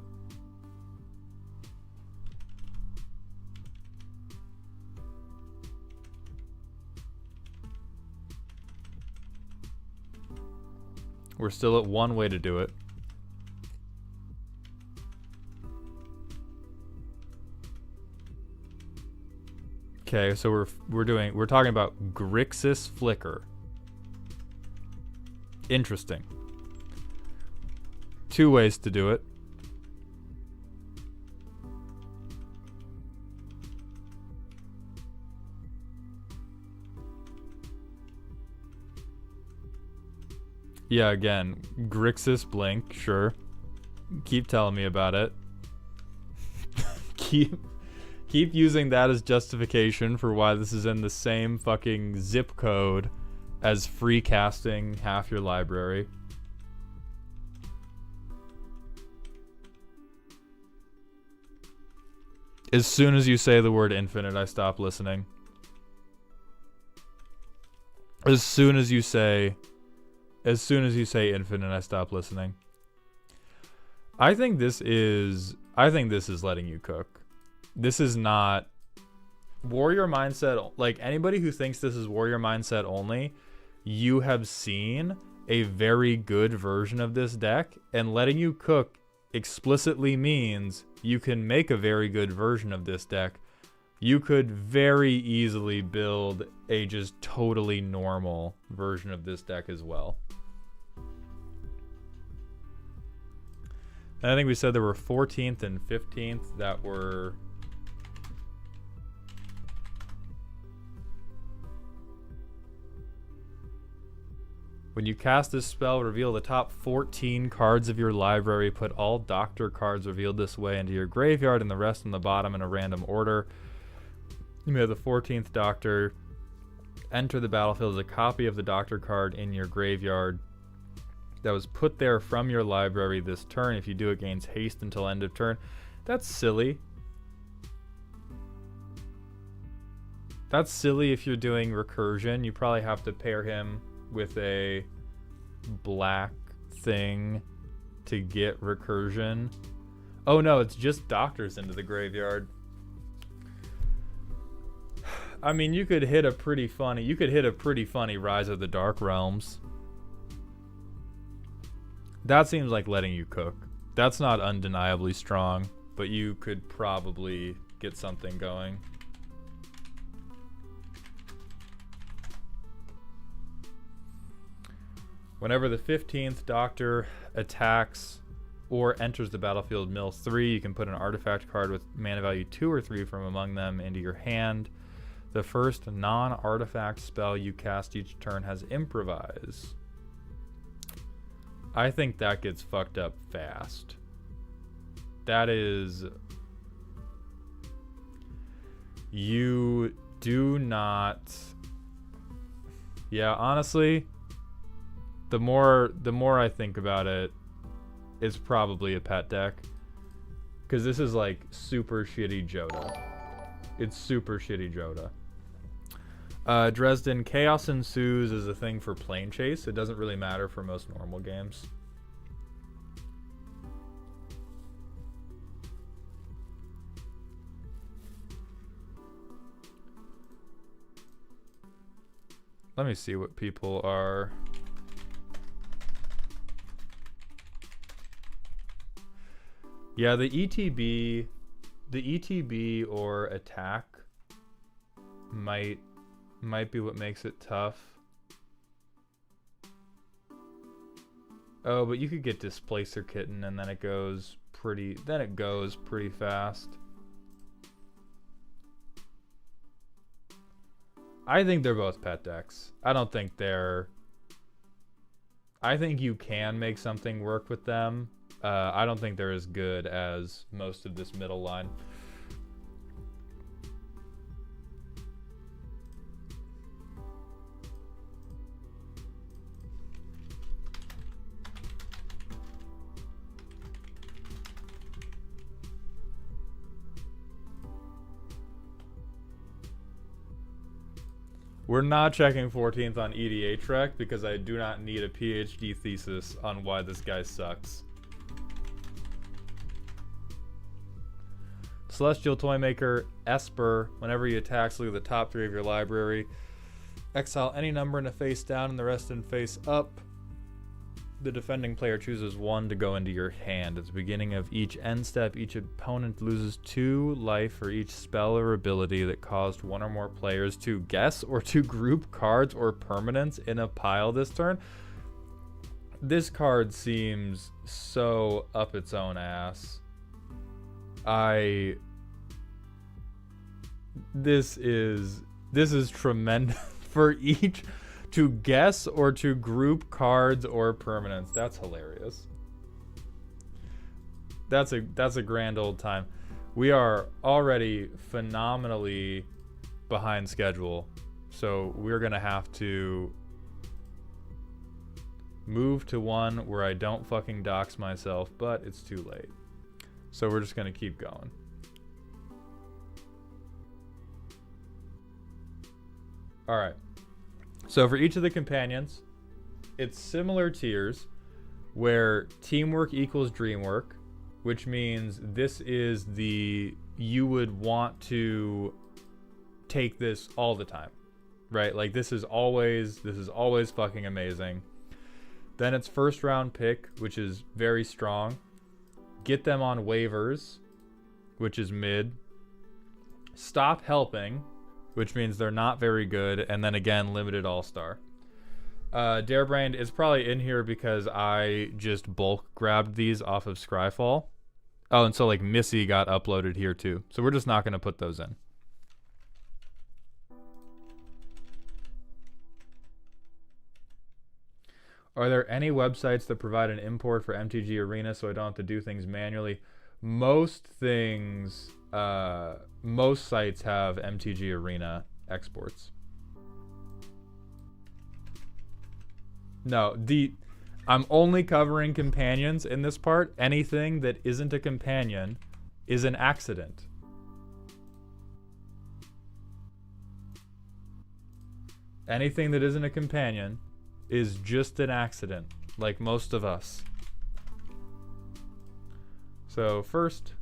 We're still at one way to do it. Okay, so we're talking about Grixis Flicker. Interesting. 2 ways to do it. Yeah, again, Grixis Blink, sure. Keep telling me about it. keep using that as justification for why this is in the same fucking zip code as free casting half your library. As soon as you say the word infinite, I stop listening. As soon as you say infinite, I stop listening. I think this is letting you cook. This is not warrior mindset. Like, anybody who thinks this is warrior mindset only, you have seen a very good version of this deck, and letting you cook explicitly means you can make a very good version of this deck. You could very easily build a just totally normal version of this deck as well. And I think we said there were 14th and 15th that were... When you cast this spell, reveal the top 14 cards of your library. Put all Doctor cards revealed this way into your graveyard and the rest on the bottom in a random order. You may have the 14th Doctor. Enter the battlefield as a copy of the Doctor card in your graveyard that was put there from your library this turn. If you do, it gains haste until end of turn. That's silly. That's silly if you're doing recursion. You probably have to pair him with a black thing to get recursion. Oh no, it's just Doctors into the graveyard. I mean, you could hit a pretty funny Rise of the Dark Realms. That seems like letting you cook. That's not undeniably strong, but you could probably get something going. Whenever the 15th Doctor attacks or enters the battlefield, mill 3, you can put an artifact card with mana value 2 or 3 from among them into your hand. The first non-artifact spell you cast each turn has Improvise. I think that gets fucked up fast. That is... You do not... Yeah, honestly... The more I think about it, it's probably a pet deck. Because this is like super shitty Joda. It's super shitty Joda. Dresden, Chaos Ensues is a thing for Plane Chase. It doesn't really matter for most normal games. Let me see what people are... Yeah, the ETB or attack might be what makes it tough. Oh, but you could get Displacer Kitten and then it goes pretty fast. I think they're both pet decks. I think you can make something work with them. I don't think they're as good as most of this middle line. We're not checking 14th on EDH Rec because I do not need a PhD thesis on why this guy sucks. Celestial Toymaker, Esper. Whenever you attack, look at the top 3 of your library. Exile any number in a face down and the rest in face up. The defending player chooses 1 to go into your hand. At the beginning of each end step, each opponent loses 2 life for each spell or ability that caused 1 or more players to guess or to group cards or permanents in a pile this turn. This card seems so up its own ass. This is tremendous. For each to guess or to group cards or permanents. That's hilarious. That's a grand old time. We are already phenomenally behind schedule, so we're gonna have to move to one where I don't fucking dox myself, but it's too late. So we're just gonna keep going. All right. So for each of the companions, it's similar tiers where teamwork equals dreamwork, which means this is you would want to take this all the time, right? Like this is always fucking amazing. Then it's first round pick, which is very strong. Get them on waivers, which is mid. Stop helping, which means they're not very good, and then again, limited all-star. Darebrand is probably in here because I just bulk grabbed these off of Scryfall. Oh, and so like Missy got uploaded here too. So we're just not going to put those in. Are there any websites that provide an import for MTG Arena so I don't have to do things manually? Most things... most sites have MTG Arena exports. No, I'm only covering companions in this part. Anything that isn't a companion is an accident. Anything that isn't a companion is just an accident, like most of us. So first...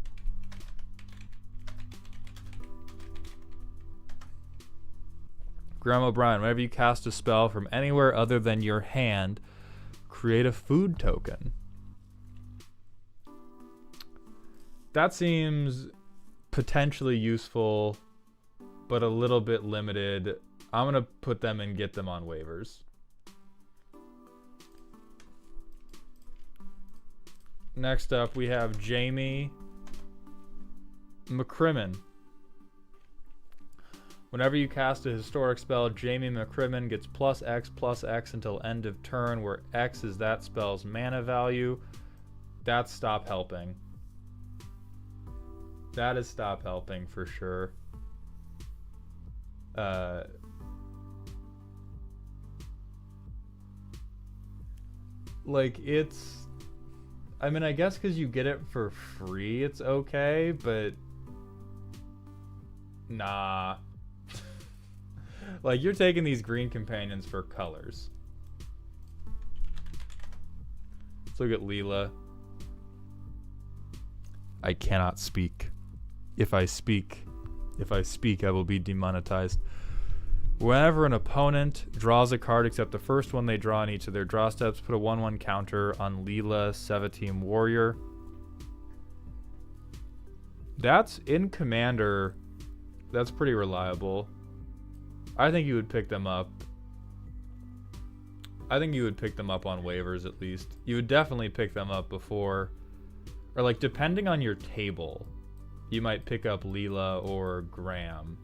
Graham O'Brien, whenever you cast a spell from anywhere other than your hand, create a food token. That seems potentially useful, but a little bit limited. I'm going to put them and get them on waivers. Next up, we have Jamie McCrimmon. Whenever you cast a historic spell, Jamie McCrimmon gets +X until end of turn, where X is that spell's mana value. That's stop helping. That is stop helping for sure. Like it's... I mean, I guess because you get it for free, it's okay, but... Nah. Like, you're taking these green companions for colors. Let's look at Leela. I cannot speak. If I speak, I will be demonetized. Whenever an opponent draws a card except the first one they draw in each of their draw steps, put a 1/1 counter on Leela, Sevateam Warrior. That's in Commander. That's pretty reliable. I think you would pick them up. I think you would pick them up on waivers at least. You would definitely pick them up before, or like depending on your table, you might pick up Leela or Graham.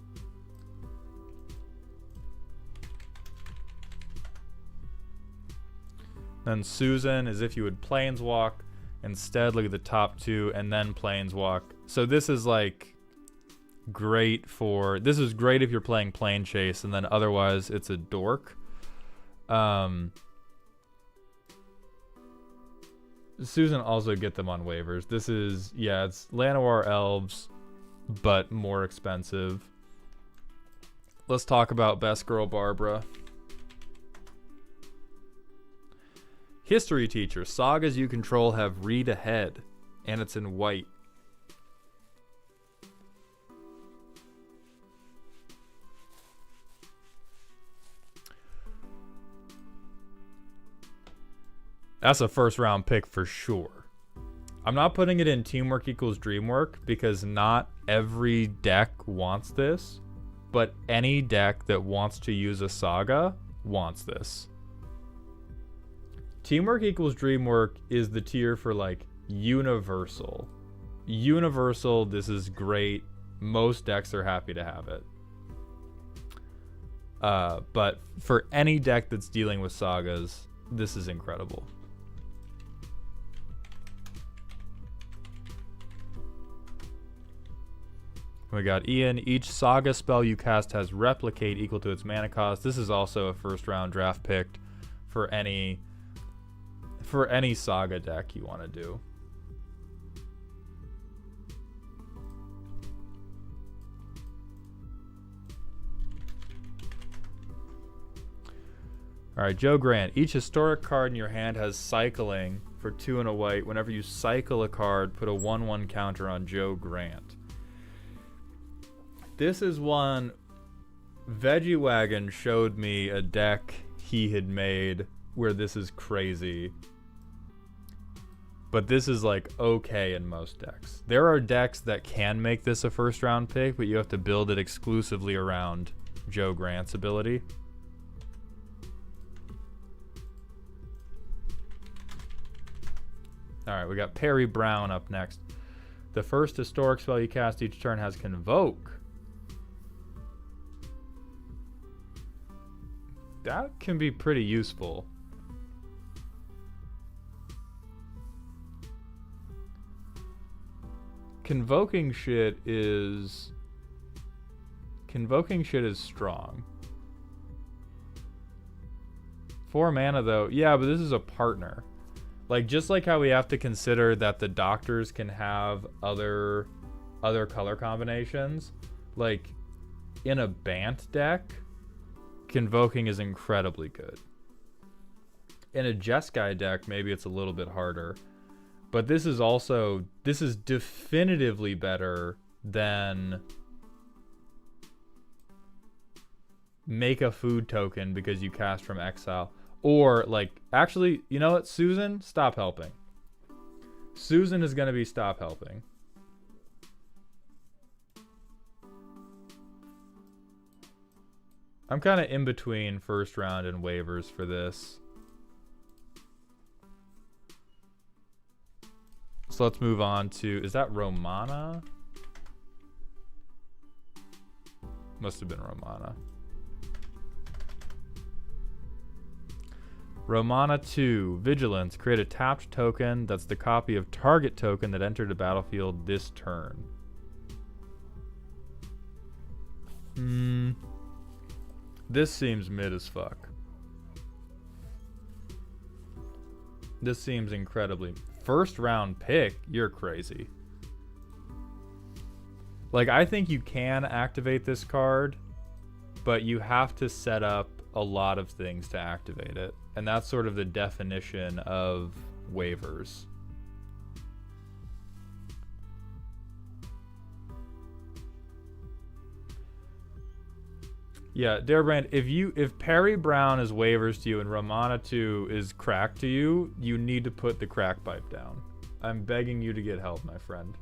Then Susan is if you would Planeswalk. Instead, look at the top two and then Planeswalk. So this is like great for... This is great if you're playing Plane Chase, and then otherwise it's a dork. Susan also get them on waivers. This is... Yeah, it's Llanowar Elves, but more expensive. Let's talk about Best Girl Barbara. History teacher. Sagas you control have read ahead, and it's in white. That's a first round pick for sure. I'm not putting it in teamwork equals dreamwork because not every deck wants this, but any deck that wants to use a saga wants this. Teamwork equals dreamwork is the tier for like universal. Universal, this is great. Most decks are happy to have it. But for any deck that's dealing with sagas, this is incredible. We got Ian. Each saga spell you cast has replicate equal to its mana cost. This is also a first round draft pick for any saga deck you want to do. Alright, Joe Grant. Each historic card in your hand has cycling for 2 and a white. Whenever you cycle a card, put a 1/1 counter on Joe Grant. This is one. Veggie Wagon showed me a deck he had made where this is crazy. But this is like okay in most decks. There are decks that can make this a first round pick, but you have to build it exclusively around Joe Grant's ability. Alright, we got Perry Brown up next. The first historic spell you cast each turn has Convoke. That can be pretty useful. Convoking shit is strong. 4 mana though. Yeah, but this is a partner. Like, just like how we have to consider that the doctors can have other color combinations, like in a Bant deck, Convoking is incredibly good. In a Jeskai deck, maybe it's a little bit harder. But this is definitively better than make a food token because you cast from exile. Or, like, actually, you know what? Susan, stop helping. Susan is going to be stop helping. I'm kind of in between first round and waivers for this. So let's move on to, is that Romana? Must have been Romana. Romana 2, Vigilance. Create a tapped token that's the copy of target token that entered the battlefield this turn. This seems mid as fuck. This seems incredibly... First round pick? You're crazy. Like, I think you can activate this card, but you have to set up a lot of things to activate it. And that's sort of the definition of waivers. Yeah, Darebrand, if Perry Brown is waivers to you and Romana 2 is crack to you, you need to put the crack pipe down. I'm begging you to get help, my friend.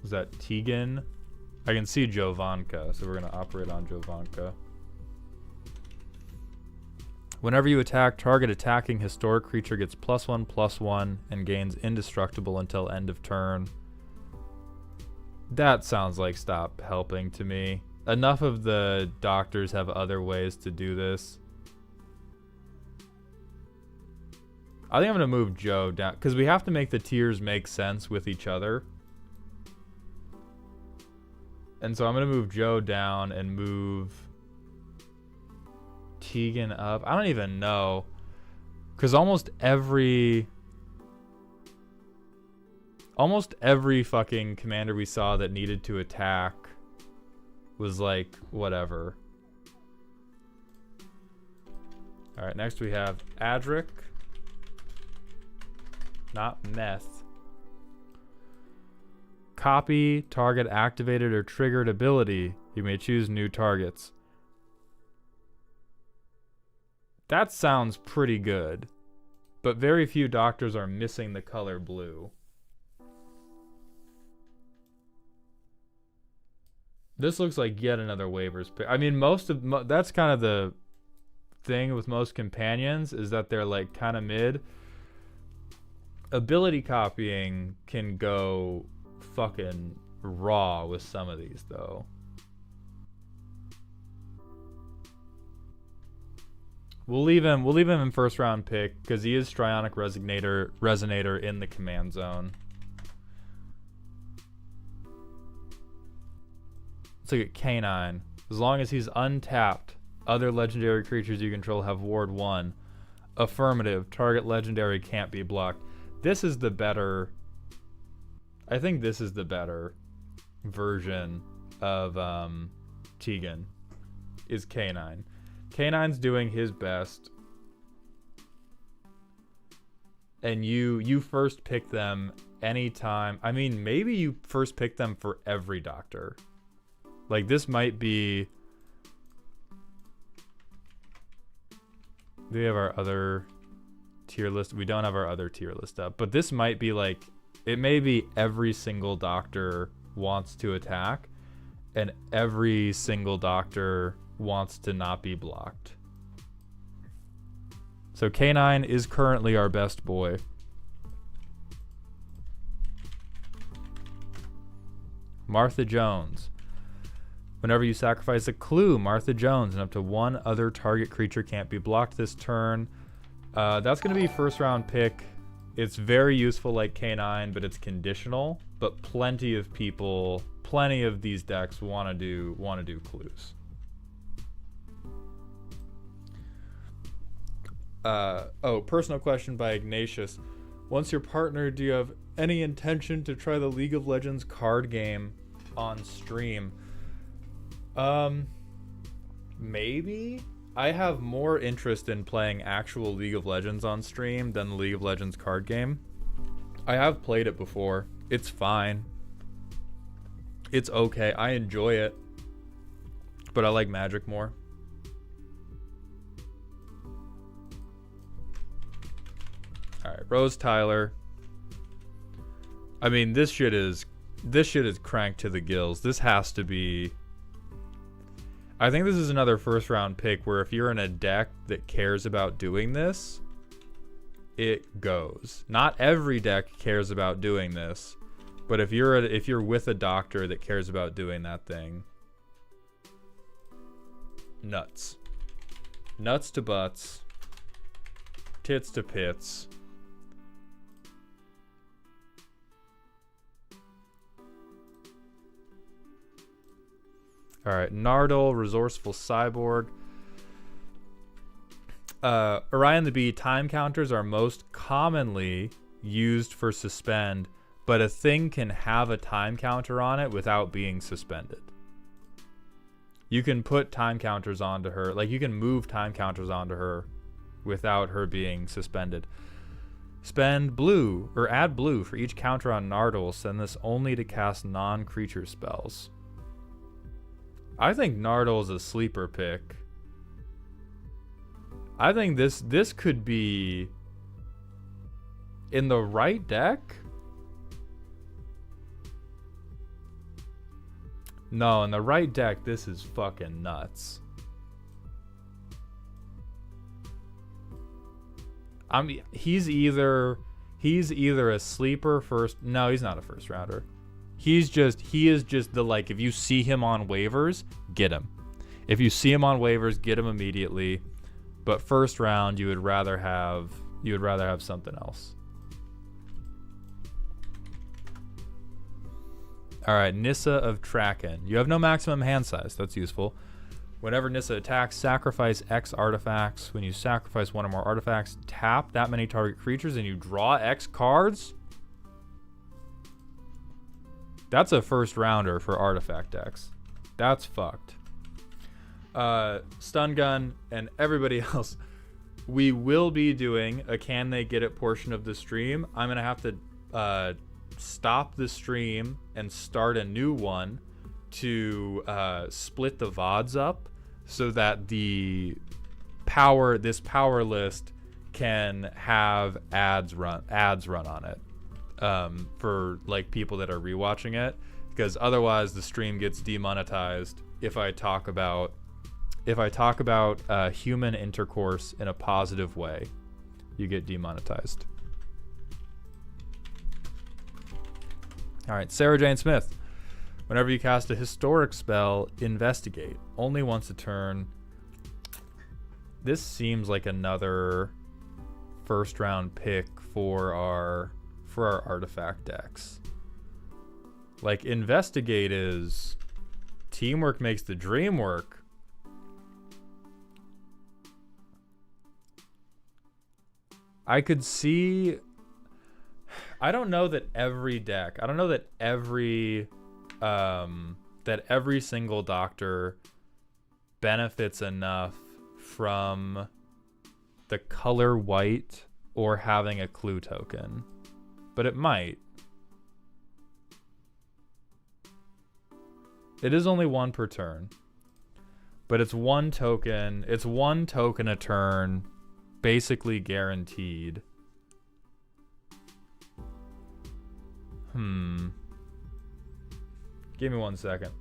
Is that Tegan? I can see Jovanka, so we're going to operate on Jovanka. Whenever you attack, target attacking historic creature gets +1/+1 and gains indestructible until end of turn. That sounds like stop helping to me. Enough of the doctors have other ways to do this. I think I'm going to move Joe down, because we have to make the tiers make sense with each other. And so I'm going to move Joe down and move Tegan up. I don't even know, because almost every fucking commander we saw that needed to attack was like whatever. All right, next we have Adric, not Meth. copy, target activated or triggered ability. You may choose new targets. That sounds pretty good, but very few doctors are missing the color blue. This looks like yet another waivers pick. I mean, that's kind of the thing with most companions, is that they're like kind of mid. Ability copying can go fucking raw with some of these though. We'll leave him in first round pick because he is Strionic Resonator in the command zone. Let's look at K9. As long as he's untapped, other legendary creatures you control have Ward 1. Affirmative. Target legendary can't be blocked. This is the better... I think this is the better version of Tegan, is K9. K9's doing his best. And you first pick them anytime. I mean, maybe you first pick them for every doctor. Like, this might be... Do we have our other tier list? We don't have our other tier list up. But this might be like... It may be every single doctor wants to attack. And every single doctor wants to not be blocked. So K9 is currently our best boy. Martha Jones. Whenever you sacrifice a clue, Martha Jones, and up to one other target creature can't be blocked this turn. That's going to be first round pick. It's very useful like K9, but it's conditional. But plenty of people, plenty of these decks want to do clues. Personal question by Ignatius. Once you're partnered, do you have any intention to try the League of Legends card game on stream? Maybe. I have more interest in playing actual League of Legends on stream than the League of Legends card game. I have played it before. It's fine. It's okay. I enjoy it. But I like Magic more. Alright, Rose Tyler. I mean, this shit is cranked to the gills. This has to be... I think this is another first round pick where if you're in a deck that cares about doing this, it goes. Not every deck cares about doing this, but if you're with a doctor that cares about doing that thing, nuts. Nuts to butts. Tits to pits. Alright, Nardole, Resourceful Cyborg. Orion the Bee, time counters are most commonly used for suspend, but a thing can have a time counter on it without being suspended. You can put time counters onto her, like you can move time counters onto her without her being suspended. Spend blue, or add blue for each counter on Nardole. Send this only to cast non-creature spells. I think Nardole's a sleeper pick. I think this could be in the right deck. No, in the right deck, this is fucking nuts. I mean, he's either a sleeper first. No, he's not a first rounder. He is just the, like, if you see him on waivers, get him. If you see him on waivers, get him immediately. But first round, you would rather have something else. All right, Nissa of Traken. You have no maximum hand size. That's useful. Whenever Nissa attacks, sacrifice X artifacts. When you sacrifice one or more artifacts, tap that many target creatures and you draw X cards. That's a first rounder for artifact decks. That's fucked. Stun Gun and everybody else. We will be doing a Can They Get It portion of the stream. I'm going to have to stop the stream and start a new one to split the VODs up so that this power list can have ads run on it for like people that are rewatching it, because otherwise the stream gets demonetized if I talk about human intercourse in a positive way. You get demonetized. All right, Sarah Jane Smith. Whenever you cast a historic spell, investigate. Only once a turn. This seems like another first round pick for our artifact decks. Like, investigate is teamwork makes the dream work. I could see, I don't know that every single doctor benefits enough from the color white or having a clue token, but it might. It is only one per turn, but it's one token. It's one token a turn, basically guaranteed. Give me 1 second.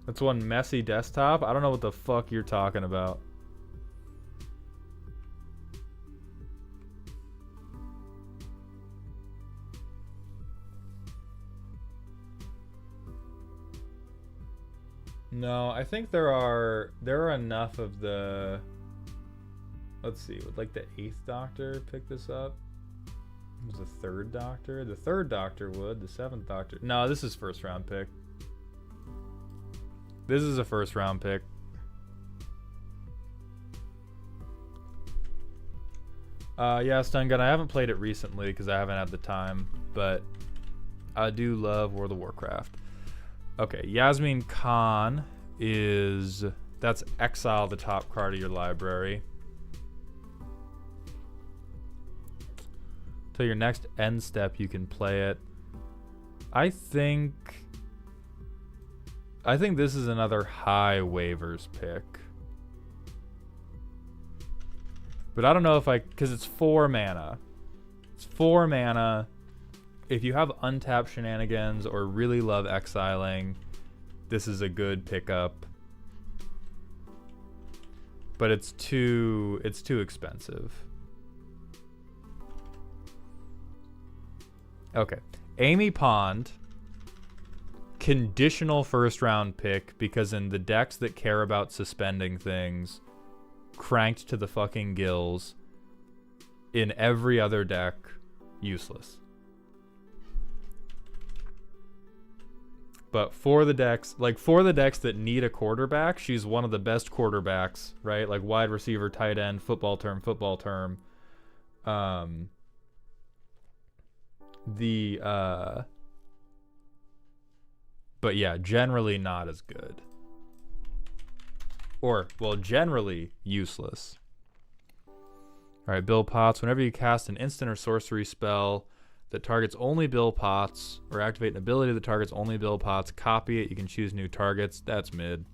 That's one messy desktop? I don't know what the fuck you're talking about. No, I think there are enough of the, let's see, would like the 8th Doctor pick this up? It was the 3rd Doctor? The 3rd Doctor would, the 7th Doctor. No, this is first round pick. This is a first round pick. Yeah, Stun Gun, I haven't played it recently because I haven't had the time, but I do love World of Warcraft. Okay, Yasmin Khan that's exile the top card of your library. Till your next end step, you can play it. I think this is another high waivers pick. But I don't know if because it's 4 mana. It's 4 mana. If you have untapped shenanigans or really love exiling, this is a good pickup. But it's too expensive. Okay. Amy Pond, conditional first round pick, because in the decks that care about suspending things, cranked to the fucking gills. In every other deck, useless. But for the decks that need a quarterback, she's one of the best quarterbacks, right? Like wide receiver, tight end, football term. But yeah, generally not as good. Or, well, generally useless. Alright, Bill Potts. Whenever you cast an instant or sorcery spell that targets only Bill Potts, or activate an ability that targets only Bill Potts, copy it. You can choose new targets. That's mid.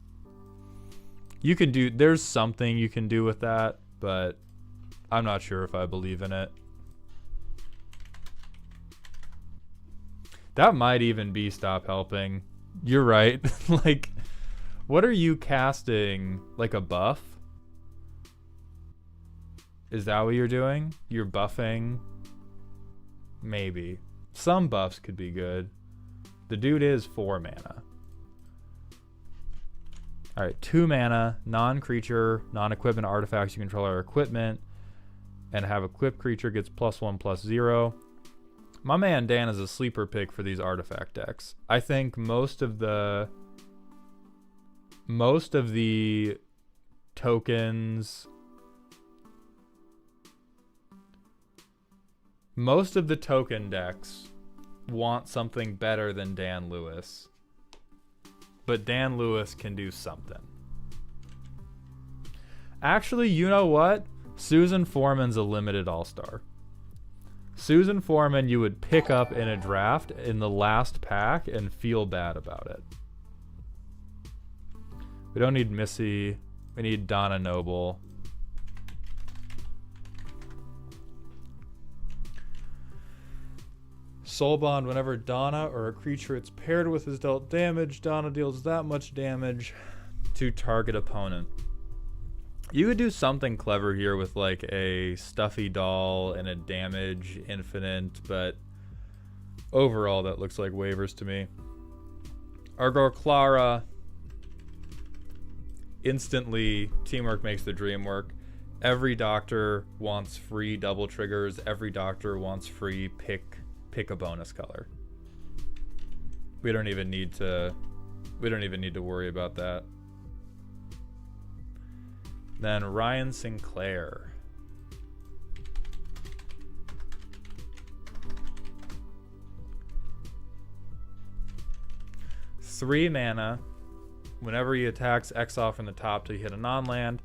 There's something you can do with that, but I'm not sure if I believe in it. That might even be stop helping. You're right. Like, what are you casting? Like a buff? Is that what you're doing? You're buffing? Maybe. Some buffs could be good. The dude is 4 mana. Alright, 2 mana, non-creature, non-equipment artifacts you control are equipment, and have equipped creature gets +1/+0. My man Dan is a sleeper pick for these artifact decks. I think most of the tokens, most of the token decks want something better than Dan Lewis. But Dan Lewis can do something. Actually, you know what? Susan Foreman's a limited all-star. Susan Foreman you would pick up in a draft in the last pack and feel bad about it. We don't need Missy. We need Donna Noble. Soul Bond, whenever Donna or a creature it's paired with is dealt damage, Donna deals that much damage to target opponent. You could do something clever here with like a stuffy doll and a damage infinite, but overall that looks like waivers to me. Argor Clara, instantly teamwork makes the dream work. Every doctor wants free double triggers. Every doctor wants free pick a bonus color. We don't even need to worry about that. Then Ryan Sinclair. Three mana. Whenever he attacks, exile from the top till you hit a non-land.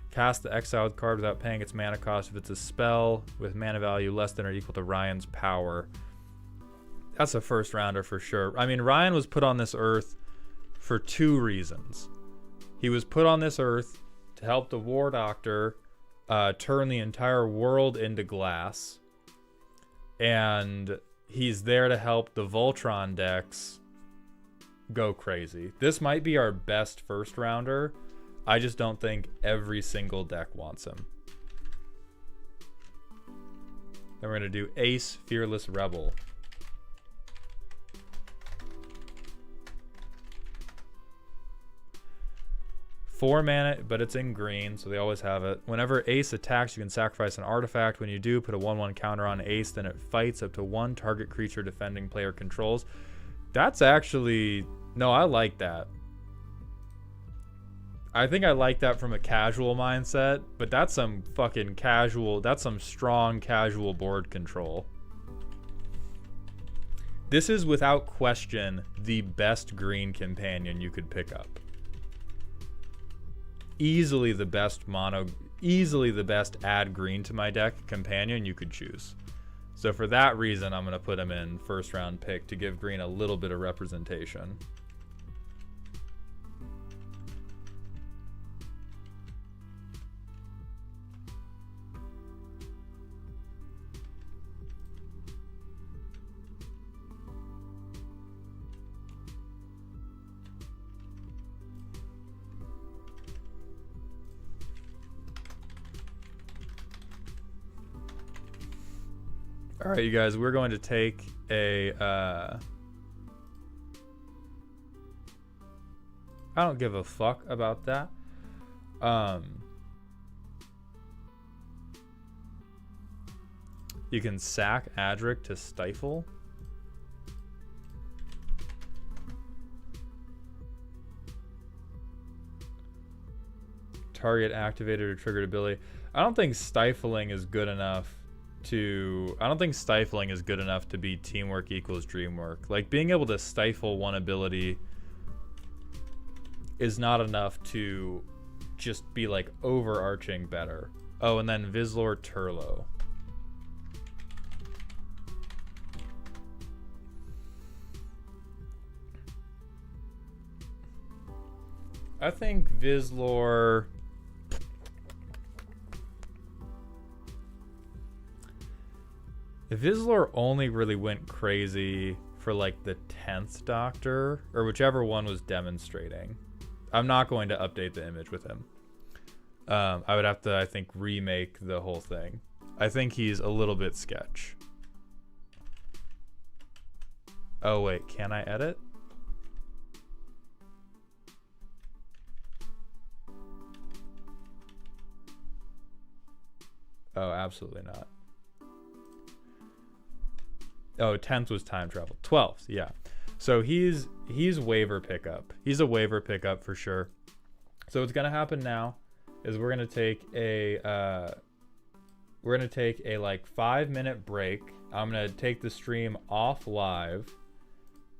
Cast the exiled card without paying its mana cost if it's a spell with mana value less than or equal to Ryan's power. That's a first rounder for sure. I mean, Ryan was put on this earth for two reasons. He was put on this earth to help the War Doctor turn the entire world into glass. And he's there to help the Voltron decks go crazy. This might be our best first rounder. I just don't think every single deck wants him. Then we're going to do Ace Fearless Rebel. 4 mana, but it's in green, so they always have it. Whenever Ace attacks, you can sacrifice an artifact. When you do, put a 1/1 counter on Ace, then it fights up to one target creature defending player controls. That's actually... No, I like that. I think I like that from a casual mindset, but that's some fucking casual... That's some strong casual board control. This is, without question, the best green companion you could pick up. Easily the best add green to my deck companion you could choose. So for that reason, I'm going to put him in first round pick to give green a little bit of representation. All right, you guys, we're going to take a, I don't give a fuck about that. You can sack Adric to stifle. Target activated or triggered ability. I don't think stifling is good enough to be teamwork equals dreamwork. Like, being able to stifle one ability is not enough to just be like overarching better. Oh, and then Vizlor Turlo. I think Vizlor... If Vizlor only really went crazy for like the 10th Doctor, or whichever one was demonstrating, I'm not going to update the image with him. I would have to, I think, remake the whole thing. I think he's a little bit sketch. Oh wait, can I edit? Oh, absolutely not. Oh, 10th was time travel. 12th, yeah. So he's waiver pickup. He's a waiver pickup for sure. So what's gonna happen now is we're gonna take a we're going to take a like 5-minute break. I'm going to take the stream off live,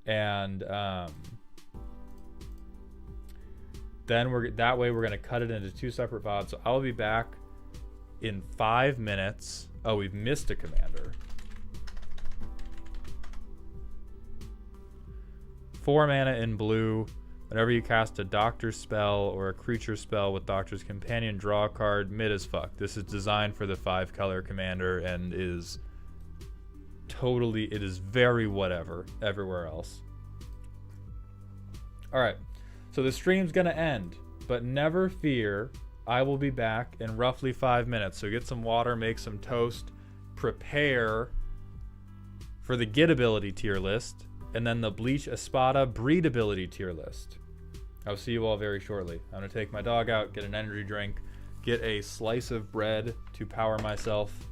and then that way we're going to cut it into 2 separate VODs. So I'll be back in 5 minutes. Oh, we've missed a commander. 4 mana in blue. Whenever you cast a doctor spell or a creature spell with Doctor's Companion, draw a card. Mid as fuck. This is designed for the 5-color commander and is totally, it is very whatever everywhere else. Alright, so the stream's gonna end, but never fear, I will be back in roughly 5 minutes. So get some water, make some toast, prepare for the gettability tier list, and then the Bleach Espada breedability tier list. I'll see you all very shortly. I'm gonna take my dog out, get an energy drink, get a slice of bread to power myself,